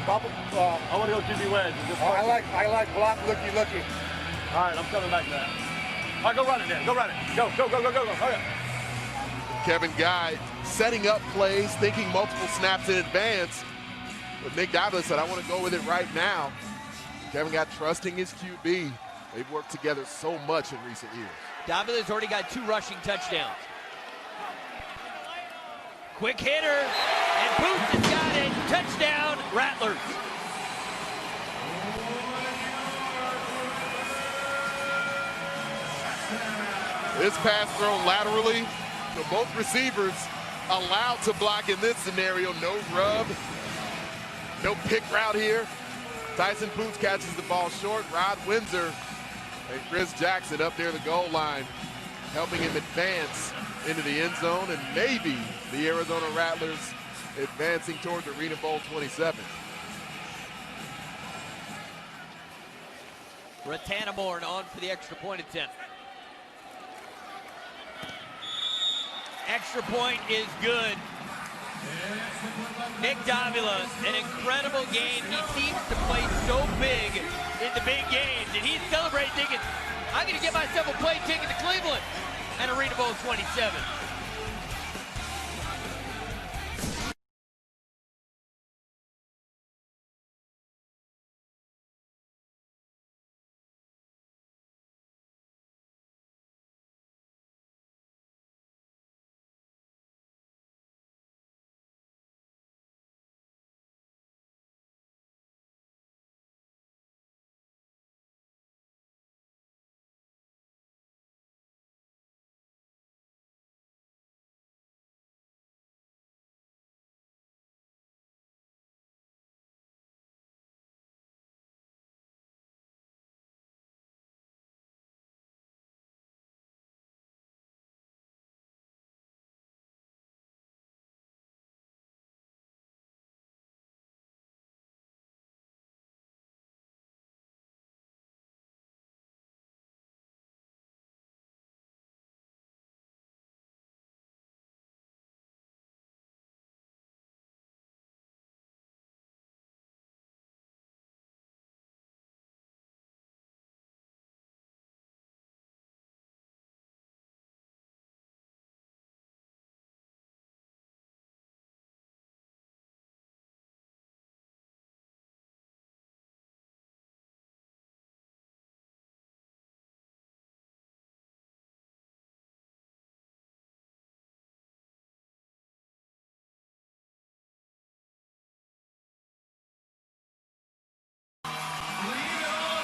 I want to go QB wedge. I like block looky. All right, I'm coming back to that. All right, go run it then. Go run it. Go. Hurry up. Kevin Guy setting up plays, thinking multiple snaps in advance. But Nick Davila said, I want to go with it right now. Kevin Guy trusting his QB. They've worked together so much in recent years. Davila's already got 2 rushing touchdowns. Quick hitter, and Booth has got it. Touchdown, Rattlers. This pass thrown laterally, so both receivers allowed to block in this scenario. No rub, no pick route here. Tyson Booth catches the ball short. Rod Windsor and Chris Jackson up near the goal line, helping him advance into the end zone, and maybe the Arizona Rattlers advancing towards Arena Bowl 27. Rattanamorn on for the extra point attempt. Extra point is good. Nick Davila, an incredible game. He seems to play so big in the big games, and he's celebrating thinking, I'm going to get myself a plane ticket to Cleveland and Arena Bowl 27.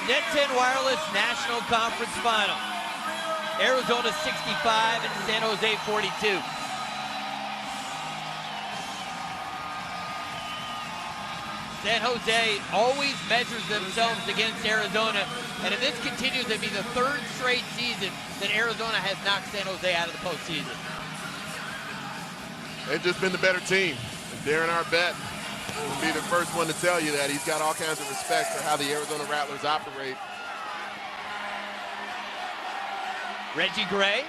Net 10 Wireless National Conference Final. Arizona 65 and San Jose 42. San Jose always measures themselves against Arizona, and if this continues, it'll be the 3rd straight season that Arizona has knocked San Jose out of the postseason. They've just been the better team. And Darren Arbette He'll be the first one to tell you that. He's got all kinds of respect for how the Arizona Rattlers operate. Reggie Gray,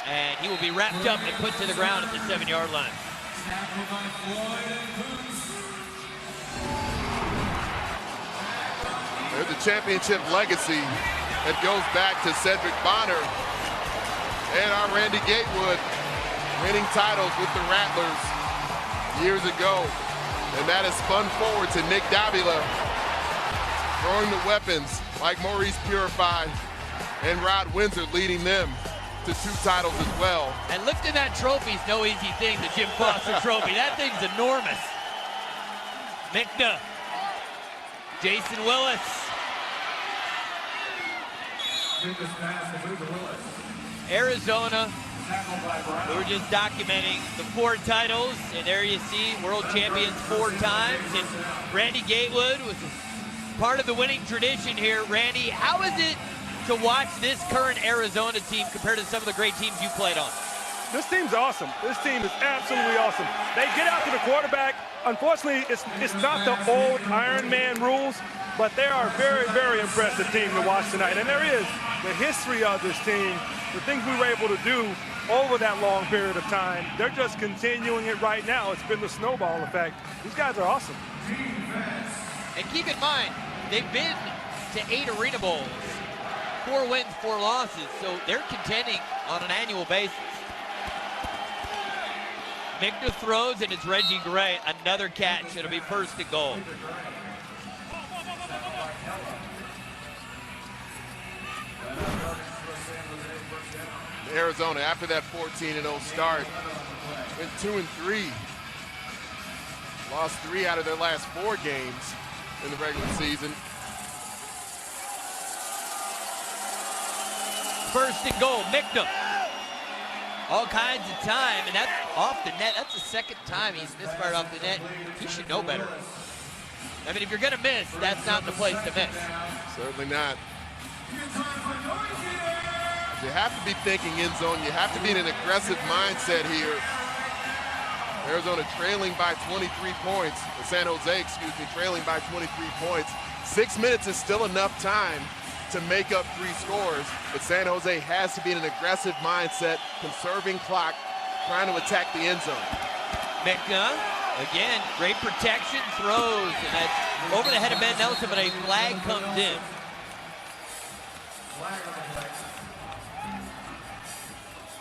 and he will be wrapped up and put to the ground at the 7-yard line. There's a championship legacy that goes back to Cedric Bonner and our Randy Gatewood winning titles with the Rattlers years ago. And that is spun forward to Nick Davila, throwing the weapons like Maurice Purify and Rod Windsor, leading them to 2 titles as well. And lifting that trophy is no easy thing, the Jim Foster trophy. That thing's enormous. Mickna, Jason Willis. Arizona, we were just documenting the 4 titles, and there you see world champions 4 times, and Randy Gatewood was part of the winning tradition here. Randy, how is it to watch this current Arizona team compared to some of the great teams you played on? This team's awesome. This team is absolutely awesome. They get out to the quarterback. Unfortunately, it's not the old Iron Man rules, but they are a very, very impressive team to watch tonight. And there is the history of this team, the things we were able to do over that long period of time. They're just continuing it right now. It's been the snowball effect. These guys are awesome. And keep in mind, they've been to 8 Arena Bowls, 4 wins, 4 losses, so they're contending on an annual basis. Mickna throws, and it's Reggie Gray, another catch. It'll be 1st and goal. Arizona, after that 14-0 start, went 2-3. Lost 3 out of their last 4 games in the regular season. 1st and goal, Mickna. All kinds of time, and that's off the net. That's the 2nd time he's misfired off the net. He should know better. I mean, if you're going to miss, that's not the place to miss. Certainly not. You have to be thinking end zone. You have to be in an aggressive mindset here. Arizona trailing by 23 points. San Jose, trailing by 23 points. 6 minutes is still enough time to make up 3 scores, but San Jose has to be in an aggressive mindset, conserving clock, trying to attack the end zone. Mickna, again, great protection, throws, and that's over the head of Ben Nelson, but a flag comes in.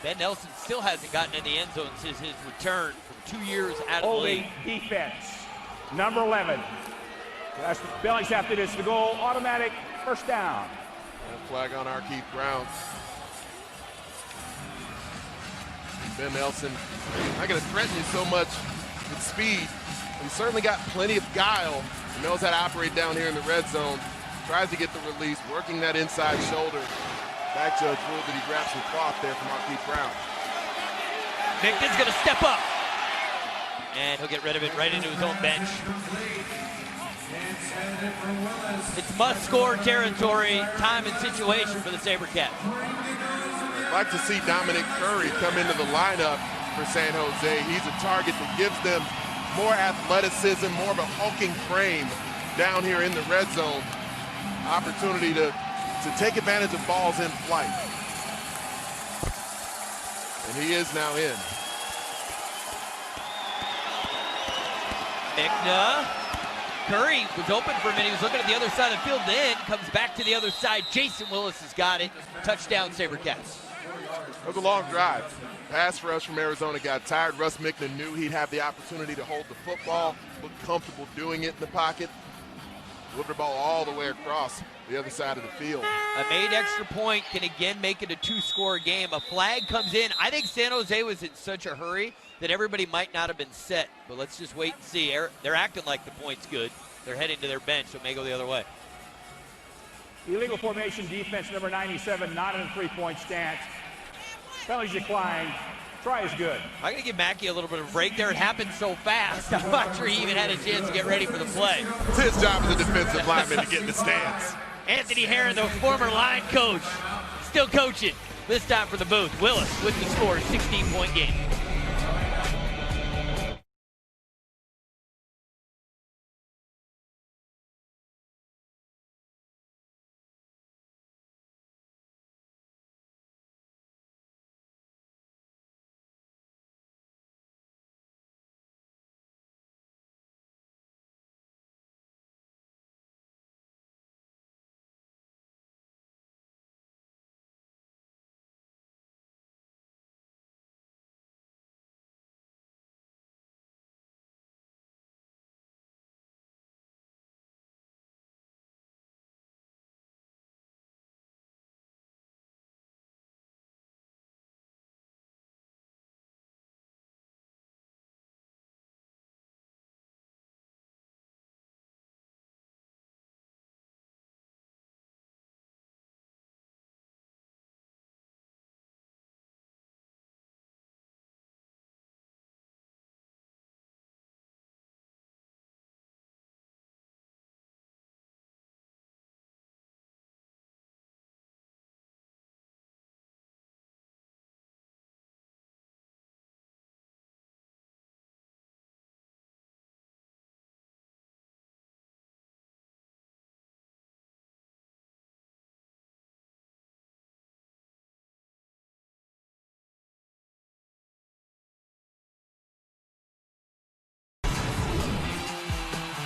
Ben Nelson still hasn't gotten in the end zone since his return from 2 years out of the league. Defense, number 11. That's Billings after this, the goal, automatic 1st down. And a flag on our Keith Brown. Ben Nelson, not going to threaten you so much with speed. He's certainly got plenty of guile. He knows how to operate down here in the red zone. Tries to get the release, working that inside shoulder. Back judge ruled that he grabbed some cloth there from our Keith Brown. Mickna's going to step up. And he'll get rid of it right into his own bench. It's must-score territory, time and situation for the SaberCats. I'd like to see Dominic Curry come into the lineup for San Jose. He's a target that gives them more athleticism, more of a hulking frame down here in the red zone. Opportunity to take advantage of balls in flight. And he is now in. Mickna. Curry was open for a minute. He was looking at the other side of the field, then comes back to the other side. Jason Willis has got it. Touchdown, SaberCats. It was a long drive. Pass rush from Arizona got tired. Russ Mickna knew he'd have the opportunity to hold the football, looked comfortable doing it in the pocket. Delivered the ball all the way across the other side of the field. A made extra point can again make it a 2-score game. A flag comes in. I think San Jose was in such a hurry that everybody might not have been set, but let's just wait and see. They're acting like the point's good. They're heading to their bench, so it may go the other way. Illegal formation defense, number 97, not in a 3-point stance. Penalties declined. Try is good. I'm going to give Mackey a little bit of a break there. It happened so fast. I'm not sure he even had a chance to get ready for the play. It's his job as a defensive lineman to get in the stance. Anthony Herron, the former line coach, still coaching. This time for the booth. Willis with the score, 16-point game.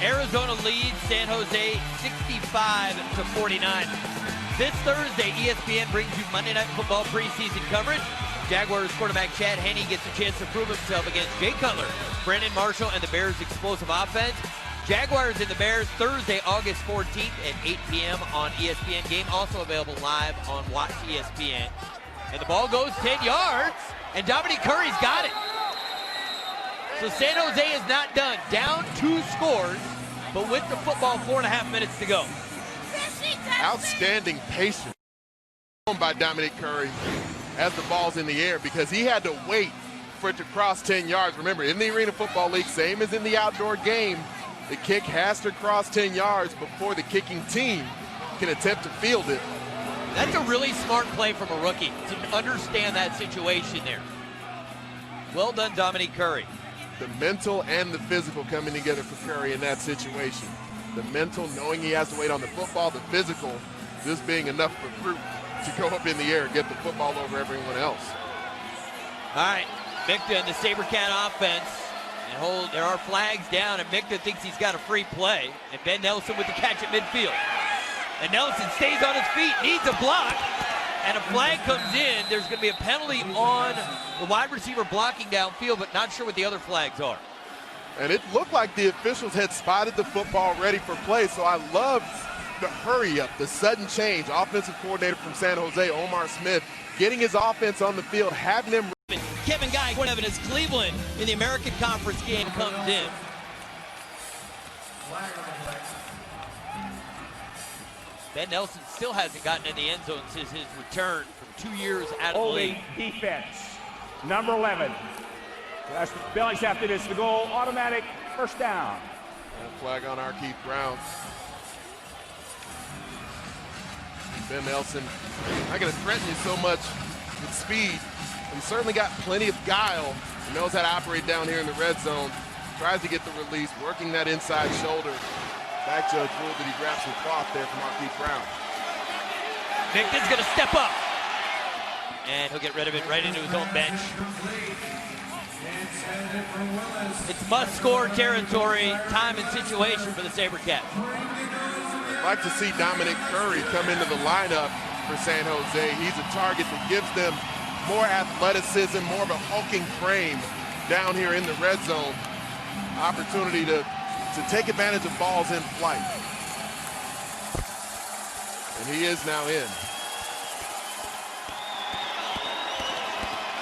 Arizona leads San Jose 65-49. This Thursday, ESPN brings you Monday Night Football preseason coverage. Jaguars quarterback Chad Henne gets a chance to prove himself against Jay Cutler, Brandon Marshall, and the Bears' explosive offense. Jaguars and the Bears Thursday, August 14th at 8 p.m. on ESPN. Game also available live on Watch ESPN. And the ball goes 10 yards, and Dominique Curry's got it. So San Jose is not done. Down 2 scores, but with the football, 4.5 minutes to go. Outstanding patience by Dominique Curry as the ball's in the air, because he had to wait for it to cross 10 yards. Remember, in the Arena Football League, same as in the outdoor game, the kick has to cross 10 yards before the kicking team can attempt to field it. That's a really smart play from a rookie to understand that situation there. Well done, Dominique Curry. The mental and the physical coming together for Curry in that situation. The mental, knowing he has to wait on the football, the physical, this being enough for fruit to go up in the air and get the football over everyone else. All right, Micta and the SaberCat offense. And there are flags down, and Micta thinks he's got a free play. And Ben Nelson with the catch at midfield. And Nelson stays on his feet, needs a block, and a flag comes in. There's going to be a penalty on the wide receiver blocking downfield, but not sure what the other flags are. And it looked like the officials had spotted the football ready for play, so I loved the hurry up, the sudden change. Offensive coordinator from San Jose, Omar Smith, getting his offense on the field, having them. Kevin Guy, as Cleveland in the American Conference game comes in. Ben Nelson still hasn't gotten in the end zone since his return from 2 years out of the league. Defense, number 11. That's Billings after this, the goal, automatic first down. And a flag on Keith Brown. Ben Nelson not going to threaten you so much with speed. He's certainly got plenty of guile. He knows how to operate down here in the red zone. Tries to get the release, working that inside shoulder. Back judge ruled that he grabbed some cloth there from Keith Brown. Micta's going to step up. And he'll get rid of it right into his own bench. It's must-score territory, time and situation for the SaberCats. I'd like to see Dominique Curry come into the lineup for San Jose. He's a target that gives them more athleticism, more of a hulking frame down here in the red zone. Opportunity to take advantage of balls in flight. And he is now in.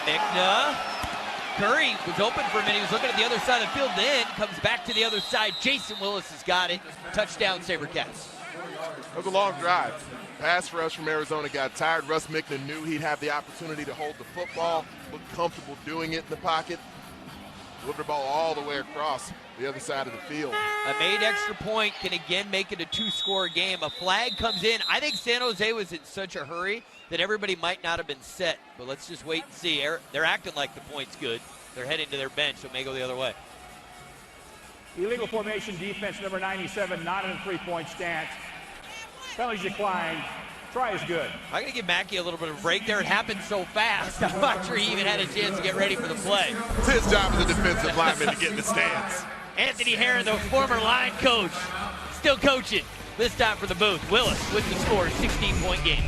Micta. Curry was open for a minute. He was looking at the other side of the field, then comes back to the other side. Jason Willis has got it. Touchdown, SaberCats. It was a long drive. Pass rush from Arizona got tired. Russ Micta knew he'd have the opportunity to hold the football, looked comfortable doing it in the pocket. Delivered the ball all the way across the other side of the field. A made extra point can again make it a 2-score game. A flag comes in. I think San Jose was in such a hurry that everybody might not have been set, but let's just wait and see. They're acting like the point's good. They're heading to their bench, so it may go the other way. Illegal formation defense, number 97, not in a three-point stance. Penalties declined. Try is good. I'm going to give Mackey a little bit of a break there. It happened so fast. I'm not sure he even had a chance to get ready for the play. It's his job as a defensive lineman to get in the stands. Anthony Herron, the former line coach, still coaching. This time for the booth. Willis with the score, 16-point game.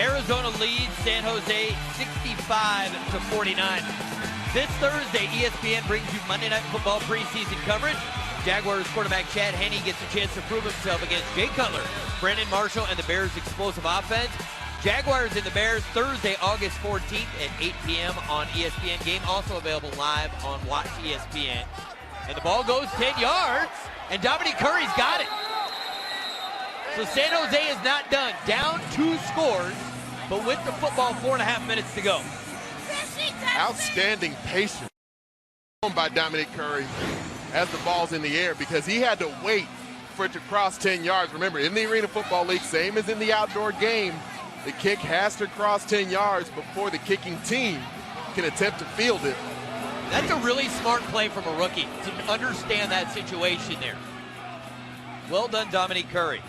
Arizona leads San Jose 65-49. This Thursday, ESPN brings you Monday Night Football preseason coverage. Jaguars quarterback Chad Henne gets a chance to prove himself against Jay Cutler, Brandon Marshall, and the Bears' explosive offense. Jaguars and the Bears Thursday, August 14th at 8 p.m. on ESPN. Game also available live on Watch ESPN. And the ball goes 10 yards, and Dominique Curry's got it. So San Jose is not done. Down 2 scores, but with the football, 4.5 minutes to go. Outstanding patience by Dominique Curry as the ball's in the air, because he had to wait for it to cross 10 yards. Remember, in the Arena Football League, same as in the outdoor game, the kick has to cross 10 yards before the kicking team can attempt to field it. That's a really smart play from a rookie to understand that situation there. Well done, Dominique Curry.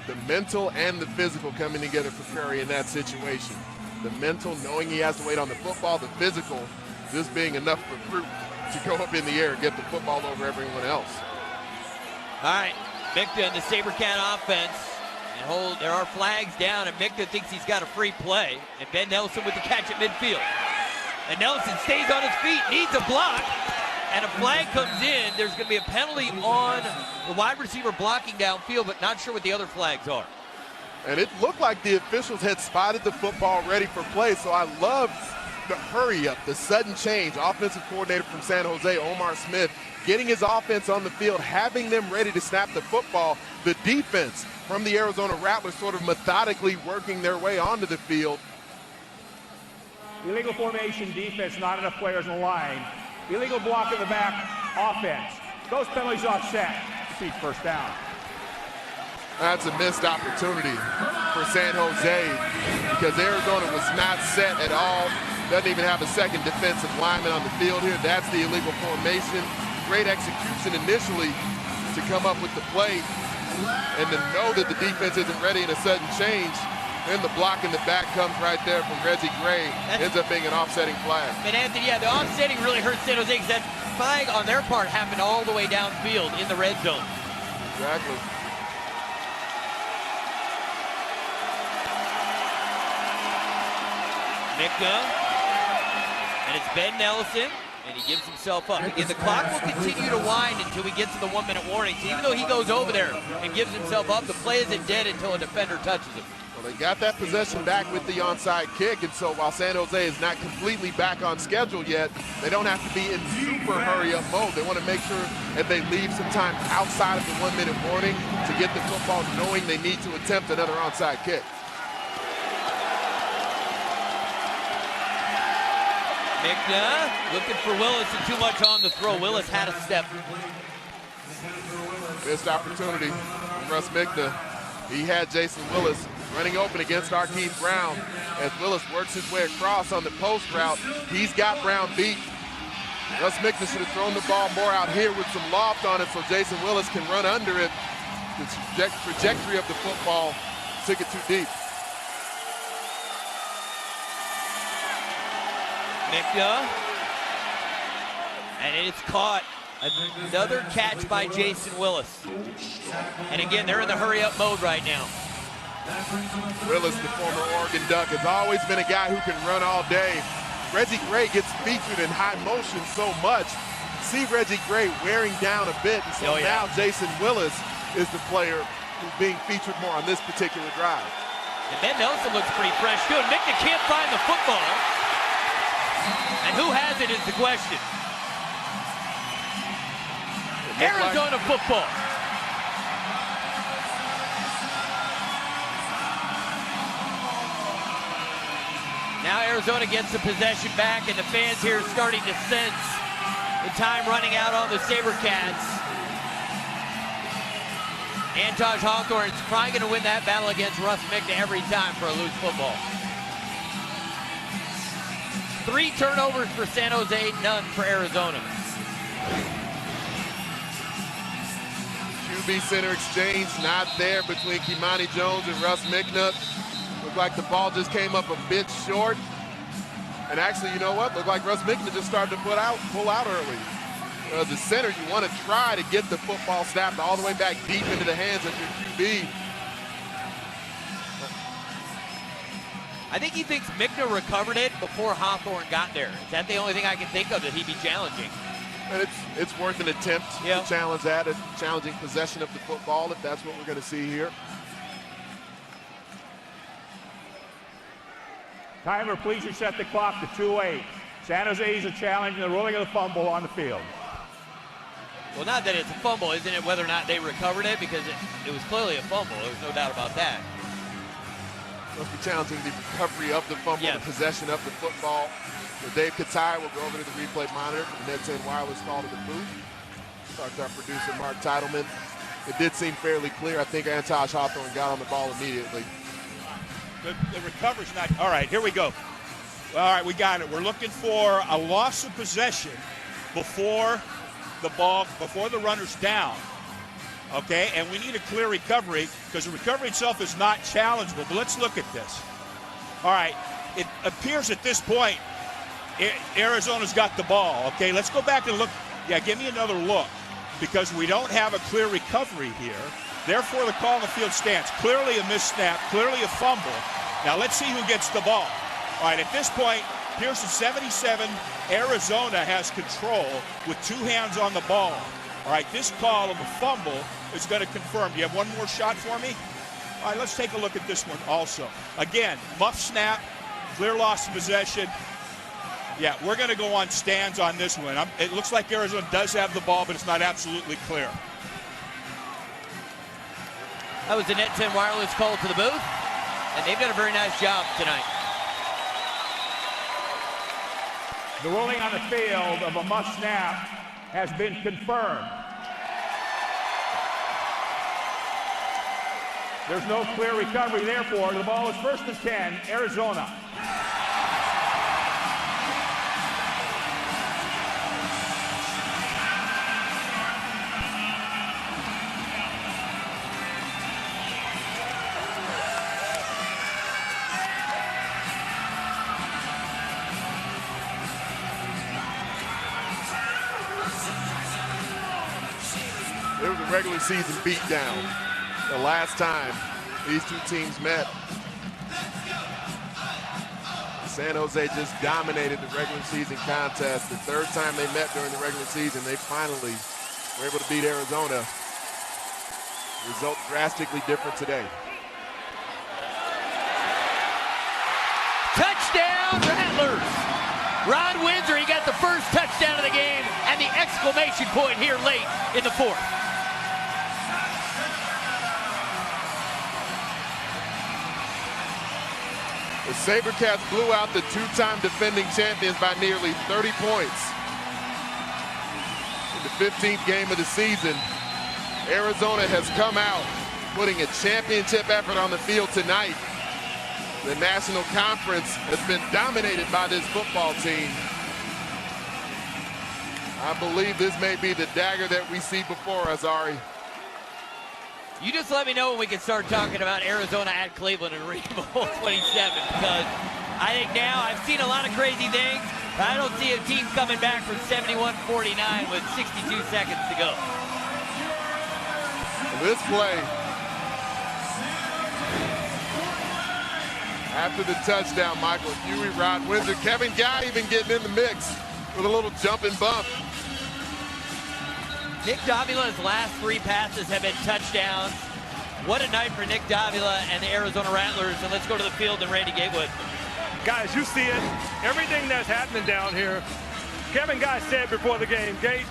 The mental and the physical coming together for Curry in that situation. The mental, knowing he has to wait on the football, the physical, this being enough for fruit to go up in the air and get the football over everyone else. All right, Micta and the SaberCat offense. And there are flags down, and Micta thinks he's got a free play. And Ben Nelson with the catch at midfield. And Nelson stays on his feet, needs a block, and a flag comes in. There's going to be a penalty on the wide receiver blocking downfield, but not sure what the other flags are. And it looked like the officials had spotted the football ready for play, so I love the hurry up, the sudden change. Offensive coordinator from San Jose, Omar Smith, getting his offense on the field, having them ready to snap the football. The defense from the Arizona Rattlers sort of methodically working their way onto the field. Illegal formation defense, not enough players in the line. Illegal block in the back offense. Those penalties offset. Defeat first down. That's a missed opportunity for San Jose because Arizona was not set at all. Doesn't even have a second defensive lineman on the field here. That's the illegal formation. Great execution initially to come up with the play and to know that the defense isn't ready in a sudden change. Then the block in the back comes right there from Reggie Gray. Ends up being an offsetting flag. And Anthony, yeah, the offsetting really hurt San Jose because that flag on their part happened all the way downfield in the red zone. Exactly. Micta, and it's Ben Nelson, and he gives himself up. Again, the clock will continue to wind until we get to the 1-minute warning. So even though he goes over there and gives himself up, the play isn't dead until a defender touches him. Well, they got that possession back with the onside kick, and so while San Jose is not completely back on schedule yet, they don't have to be in super hurry-up mode. They want to make sure that they leave some time outside of the 1-minute warning to get the football, knowing they need to attempt another onside kick. Micta looking for Willis and too much on the throw. Willis had a step. Missed opportunity from Russ Micta. He had Jason Willis running open against Arkeith Brown as Willis works his way across on the post route. He's got Brown beat. Russ Micta should have thrown the ball more out here with some loft on it so Jason Willis can run under it. The trajectory of the football took it too deep. Micta, and it's caught. Another catch by Jason Willis. And again, they're in the hurry-up mode right now. Willis, the former Oregon Duck, has always been a guy who can run all day. Reggie Gray gets featured in high motion so much. See Reggie Gray wearing down a bit, and so now Jason Willis is the player who's being featured more on this particular drive. And Ben Nelson looks pretty fresh too. And Micta can't find the football. And who has it is the question. Arizona football. Now Arizona gets the possession back, and the fans here are starting to sense the time running out on the SaberCats. Antosh Hawthorne's probably going to win that battle against Russ Micta every time for a loose football. 3 turnovers for San Jose, none for Arizona. QB center exchange not there between Kimani Jones and Russ Micta. Looked like the ball just came up a bit short. And actually, you know what? Looked like Russ Micta just started to pull out early. As a center, you want to try to get the football snapped all the way back deep into the hands of your QB. I think he thinks Mickner recovered it before Hawthorne got there. Is that the only thing I can think of that he'd be challenging? And it's worth an attempt to challenge that, a challenging possession of the football, if that's what we're going to see here. Timer, please reset the clock to 2-8. San Jose's a challenge and the rolling of the fumble on the field. Well, not that it's a fumble, isn't it, whether or not they recovered it? Because it was clearly a fumble. There's no doubt about that. Must be challenging the recovery of the fumble, the possession of the football. So Dave Katai will go over to the replay monitor for the Net 10 wireless call to the booth. Starts our producer, Mark Titleman. It did seem fairly clear. I think Antosh Hawthorne got on the ball immediately. The recovery's not. All right, here we go. All right, we got it. We're looking for a loss of possession before the runner's down. Okay, and we need a clear recovery because the recovery itself is not challengeable. But let's look at this. All right, it appears at this point Arizona's got the ball. Okay, let's go back and look. Yeah, give me another look because we don't have a clear recovery here. Therefore, the call on the field stands. Clearly a missed snap, clearly a fumble. Now let's see who gets the ball. All right, at this point, Pearson 77, Arizona has control with 2 hands on the ball. All right, this call of a fumble is going to confirm. Do you have one more shot for me? All right, let's take a look at this one also. Again, muff snap, clear loss of possession. Yeah, we're going to go on stands on this one. It looks like Arizona does have the ball, but it's not absolutely clear. That was the Net 10 wireless call to the booth, and they've done a very nice job tonight. The ruling on the field of a muff snap has been confirmed. There's no clear recovery, therefore, the ball is 1st and 10, Arizona. It was a regular season beatdown the last time these two teams met. San Jose just dominated the regular season contest. The 3rd time they met during the regular season, they finally were able to beat Arizona. Result drastically different today. Touchdown, Rattlers! Ron Windsor, he got the first touchdown of the game and the exclamation point here late in the 4th. The SaberCats blew out the 2-time defending champions by nearly 30 points. In the 15th game of the season, Arizona has come out putting a championship effort on the field tonight. The National Conference has been dominated by this football team. I believe this may be the dagger that we see before us, Ari. You just let me know when we can start talking about Arizona at Cleveland and Arena Bowl 27, because I think now I've seen a lot of crazy things, but I don't see a team coming back from 71-49 with 62 seconds to go. This play, after the touchdown, Michael Huey, Rod Windsor, Kevin Guy even getting in the mix with a little jump and bump. Nick Davila's last 3 passes have been touchdowns. What a night for Nick Davila and the Arizona Rattlers. And let's go to the field and Randy Gatewood. Guys, you see it. Everything that's happening down here. Kevin Guy said before the game, Gate,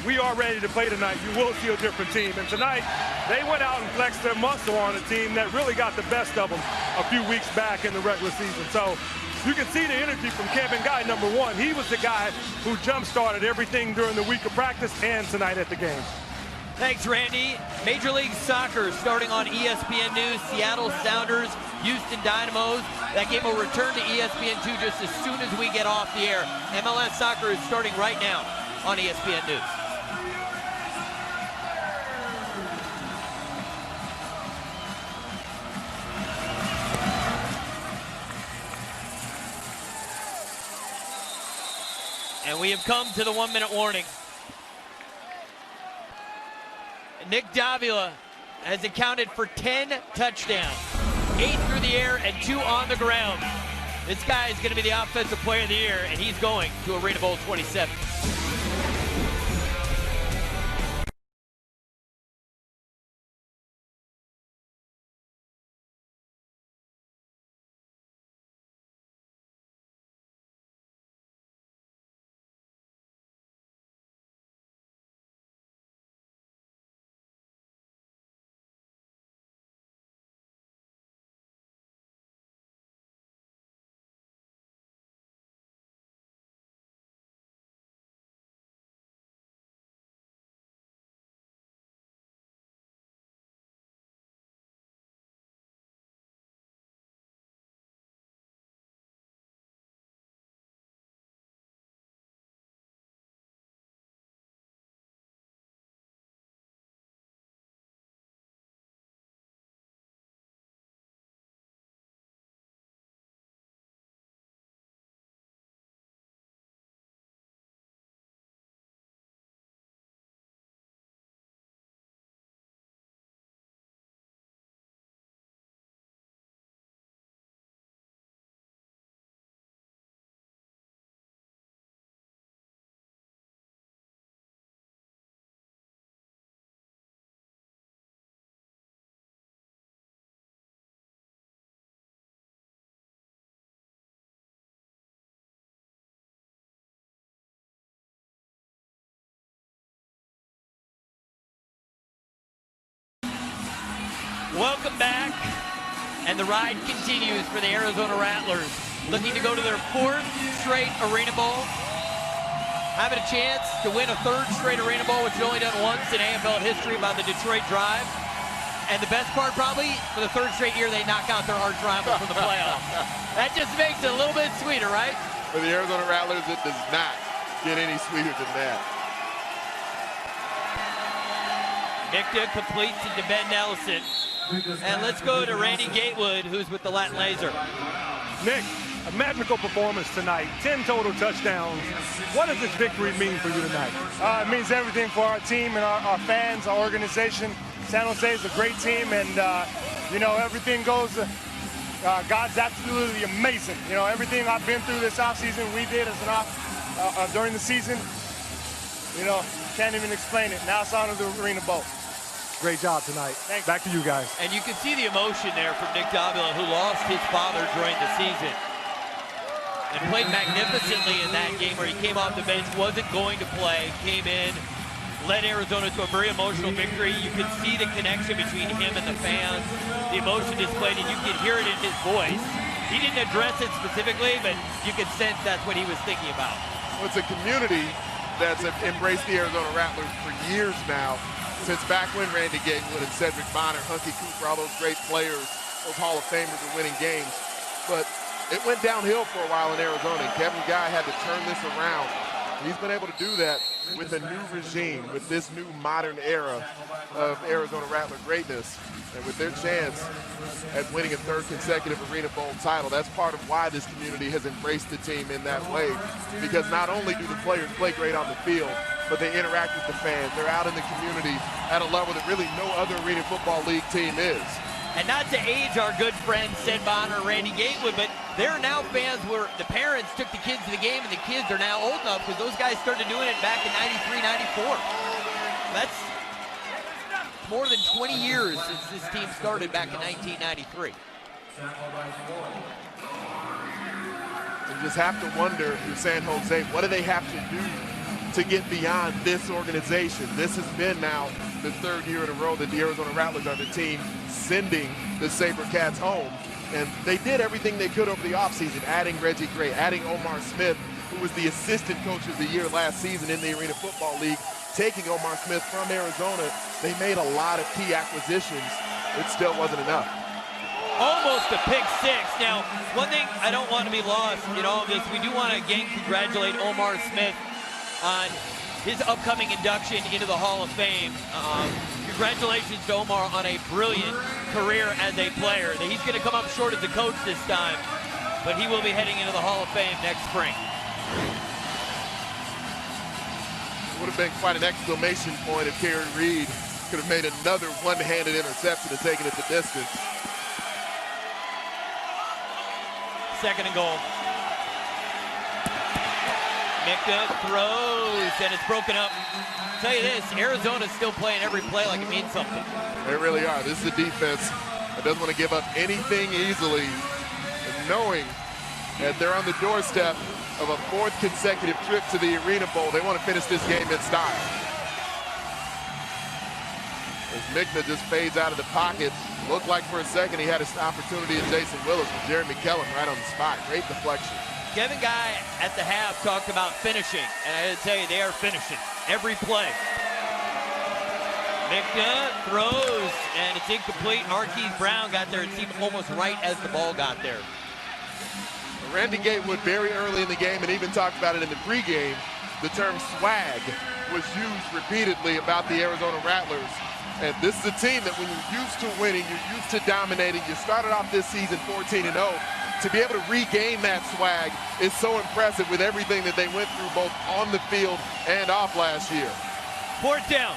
we are ready to play tonight. You will see a different team. And tonight, they went out and flexed their muscle on a team that really got the best of them a few weeks back in the regular season. So you can see the energy from Kevin Guy, number 1. He was the guy who jump-started everything during the week of practice and tonight at the game. Thanks, Randy. Major League Soccer starting on ESPN News. Seattle Sounders, Houston Dynamos. That game will return to ESPN2 just as soon as we get off the air. MLS Soccer is starting right now on ESPN News. And we have come to the 1-minute warning. Nick Davila has accounted for 10 touchdowns, 8 through the air and 2 on the ground. This guy is going to be the Offensive Player of the Year, and he's going to Arena Bowl 27. Welcome back, and the ride continues for the Arizona Rattlers, looking to go to their 4th straight Arena Bowl, having a chance to win a 3rd straight Arena Bowl, which is only done once in AFL history by the Detroit Drive. And the best part, probably, for the 3rd straight year, they knock out their arch rival from the playoffs. That just makes it a little bit sweeter, right? For the Arizona Rattlers, it does not get any sweeter than that. Nick completes it to Ben Nelson. And let's go to Randy Gatewood, who's with the Latin Laser. Nick, a magical performance tonight, 10 total touchdowns. What does this victory mean for you tonight? It means everything for our team and our fans, our organization. San Jose is a great team, and, you know, everything goes. God's absolutely amazing. You know, everything I've been through this offseason, we did as during the season. You know, can't even explain it. Now it's on to the Arena Bowl. Great job tonight. Thanks. Back to you guys. And you can see the emotion there from Nick Davila, who lost his father during the season and played magnificently in that game where he came off the bench, wasn't going to play, came in, led Arizona to a very emotional victory. You could see the connection between him and the fans, the emotion displayed, and you could hear it in his voice. He didn't address it specifically, but you could sense that's what he was thinking about. Well, it's a community that's embraced the Arizona Rattlers for years now. Since back when Randy Gatewood and Cedric Bonner, Hunky Cooper, all those great players, those Hall of Famers are winning games. But it went downhill for a while in Arizona, and Kevin Guy had to turn this around. He's been able to do that with a new regime, with this new modern era of Arizona Rattler greatness. And with their chance at winning a 3rd consecutive Arena Bowl title, that's part of why this community has embraced the team in that way. Because not only do the players play great on the field, but they interact with the fans. They're out in the community at a level that really no other Arena Football League team is. And not to age our good friends Ced Bonner and Randy Gatewood, but there are now fans where the parents took the kids to the game, and the kids are now old enough because those guys started doing it back in 93, 94. That's more than 20 years since this team started back in 1993. You just have to wonder in San Jose, what do they have to do to get beyond this organization? This has been now the 3rd year in a row that the Arizona Rattlers are the team sending the SaberCats home. And they did everything they could over the offseason, adding Reggie Gray, adding Omar Smith, who was the assistant coach of the year last season in the Arena Football League, taking Omar Smith from Arizona. They made a lot of key acquisitions. It still wasn't enough. Almost a pick 6. Now, one thing I don't want to be lost in all of this, we do want to again congratulate Omar Smith on his upcoming induction into the Hall of Fame. Congratulations to Omar on a brilliant career as a player. He's going to come up short as a coach this time, but he will be heading into the Hall of Fame next spring. It would have been quite an exclamation point if Kerry Reed could have made another one-handed interception and taken it the distance. 2nd and goal. Micta throws, and it's broken up. I'll tell you this, Arizona's still playing every play like it means something. They really are. This is a defense that doesn't want to give up anything easily. And knowing that they're on the doorstep of a 4th consecutive trip to the Arena Bowl, they want to finish this game in style. As Micta just fades out of the pocket, looked like for a second he had an opportunity at Jason Willis, with Jeremy McKellum right on the spot. Great deflection. Kevin Guy at the half talked about finishing, and I had to tell you, they are finishing every play. Micta throws, and it's incomplete. Marquise Brown got there, it seemed almost right as the ball got there. Randy Gatewood very early in the game, and even talked about it in the pregame, the term swag was used repeatedly about the Arizona Rattlers. And this is a team that when you're used to winning, you're used to dominating, you started off this season 14-0, to be able to regain that swag is so impressive with everything that they went through both on the field and off last year. 4th down.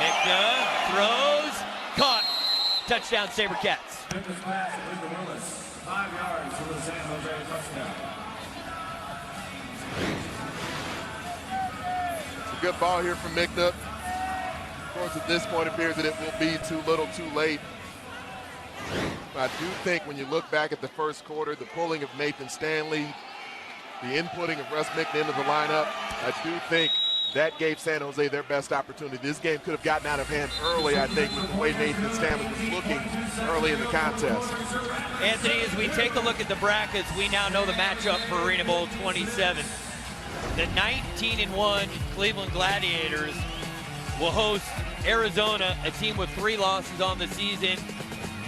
Micta throws, caught. Touchdown, SaberCats. 5 yards for the San Jose touchdown. It's a good ball here from Micta. Of course, at this point, it appears that it will be too little too late. But I do think when you look back at the first quarter, the pulling of Nathan Stanley, the inputting of Russ Micta into the lineup, I do think that gave San Jose their best opportunity. This game could have gotten out of hand early, I think, with the way Nathan Stanley was looking early in the contest. Anthony, as we take a look at the brackets, we now know the matchup for Arena Bowl 27. The 19-1 Cleveland Gladiators will host Arizona, a team with 3 losses on the season.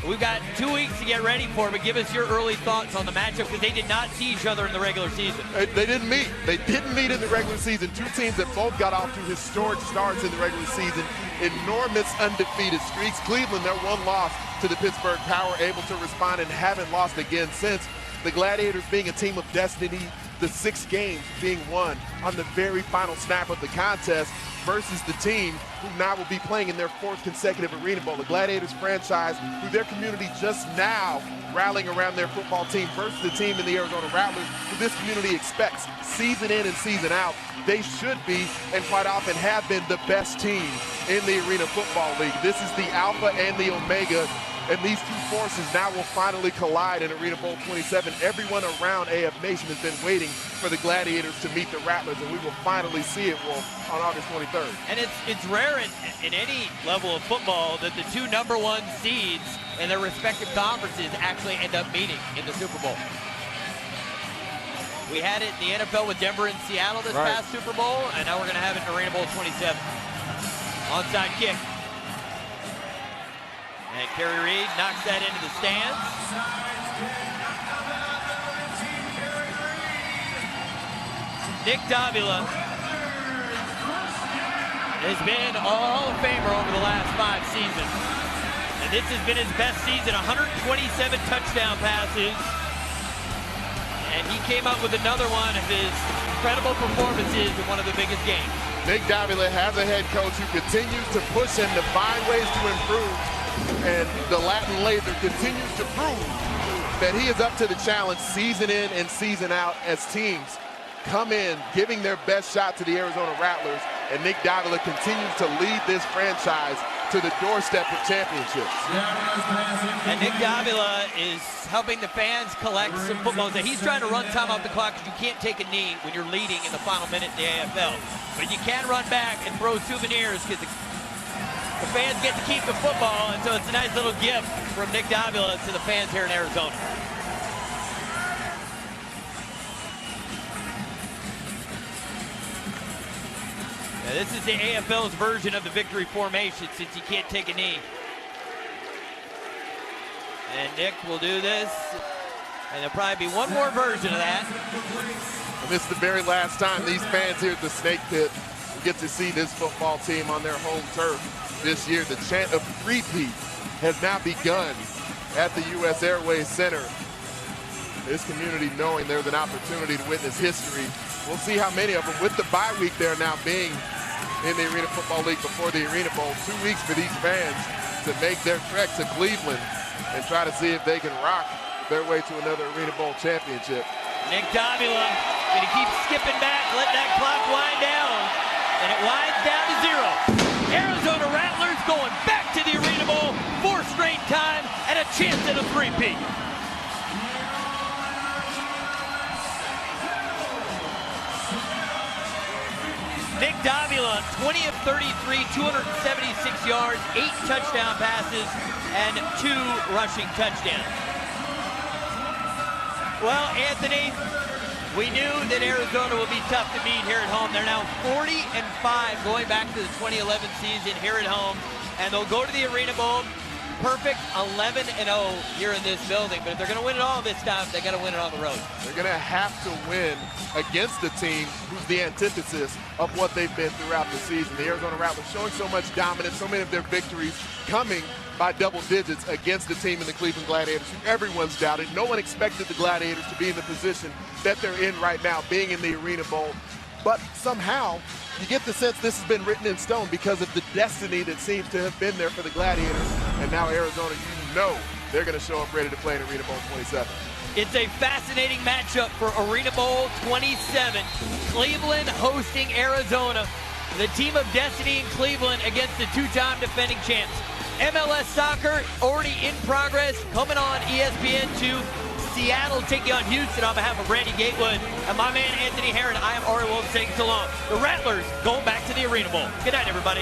We've got 2 weeks to get ready for it, but give us your early thoughts on the matchup, because they did not see each other in the regular season. They didn't meet. They didn't meet in the regular season. 2 teams that both got off to historic starts in the regular season. Enormous undefeated streaks. Cleveland, their 1 loss to the Pittsburgh Power, able to respond and haven't lost again since. The Gladiators being a team of destiny, the 6 games being won on the very final snap of the contest, versus the team who now will be playing in their 4th consecutive Arena Bowl. The Gladiators franchise, through their community just now rallying around their football team, versus the team in the Arizona Rattlers, who this community expects season in and season out. They should be, and quite often have been, the best team in the Arena Football League. This is the alpha and the omega, and these 2 forces now will finally collide in Arena Bowl 27. Everyone around AF Nation has been waiting for the Gladiators to meet the Rattlers, and we will finally see it, Wolf, on August 23rd. And it's rare in any level of football that the 2 #1 seeds in their respective conferences actually end up meeting in the Super Bowl. We had it in the NFL with Denver and Seattle this past Super Bowl, and now we're going to have it in Arena Bowl 27. Onside kick. And Kerry Reed knocks that into the stands. Nick Davila has been a Hall of Famer over the last 5 seasons. And this has been his best season, 127 touchdown passes. And he came up with another one of his incredible performances in one of the biggest games. Nick Davila has a head coach who continues to push him to find ways to improve. And the Latin Laser continues to prove that he is up to the challenge season in and season out as teams come in giving their best shot to the Arizona Rattlers, and Nick Davila continues to lead this franchise to the doorstep of championships. And Nick Davila is helping the fans collect some footballs. He's trying to run time off the clock, because you can't take a knee when you're leading in the final minute in the AFL. But you can run back and throw souvenirs, because the fans get to keep the football, and so it's a nice little gift from Nick Davila to the fans here in Arizona. Now, this is the AFL's version of the victory formation, since you can't take a knee. And Nick will do this, and there'll probably be one more version of that. And this is the very last time these fans here at the Snake Pit will get to see this football team on their home turf this year. The chant of repeat has now begun at the U.S. Airways Center. This community knowing there's an opportunity to witness history. We'll see how many of them, with the bye week there now being in the Arena Football League before the Arena Bowl. 2 weeks for these fans to make their trek to Cleveland and try to see if they can rock their way to another Arena Bowl championship. Nick Davila gonna keep skipping back, let that clock wind down, and it winds down to 0. Arizona Rattlers going back to the Arena Bowl 4 straight time and a chance at a three-peat. Nick Davila, 20 of 33, 276 yards, 8 touchdown passes, and 2 rushing touchdowns. Well, Anthony, we knew that Arizona would be tough to beat here at home. They're now 40-5 going back to the 2011 season here at home, and they'll go to the Arena Bowl. Perfect 11-0 here in this building, but if they're going to win it all this time, they got to win it on the road. They're going to have to win against the team who's the antithesis of what they've been throughout the season. The Arizona Rattlers showing so much dominance, so many of their victories coming by double digits against the team in the Cleveland Gladiators, who everyone's doubted. No one expected the Gladiators to be in the position that they're in right now, being in the Arena Bowl. But somehow, you get the sense this has been written in stone because of the destiny that seems to have been there for the Gladiators. And now Arizona, you know they're going to show up ready to play in Arena Bowl 27. It's a fascinating matchup for Arena Bowl 27. Cleveland hosting Arizona. The team of destiny in Cleveland against the 2-time defending champs. MLS soccer already in progress, coming on ESPN2. Seattle taking on Houston on behalf of Randy Gatewood and my man Anthony Herron. I am Ari Wolf saying so long. The Rattlers going back to the Arena Bowl. Good night, everybody.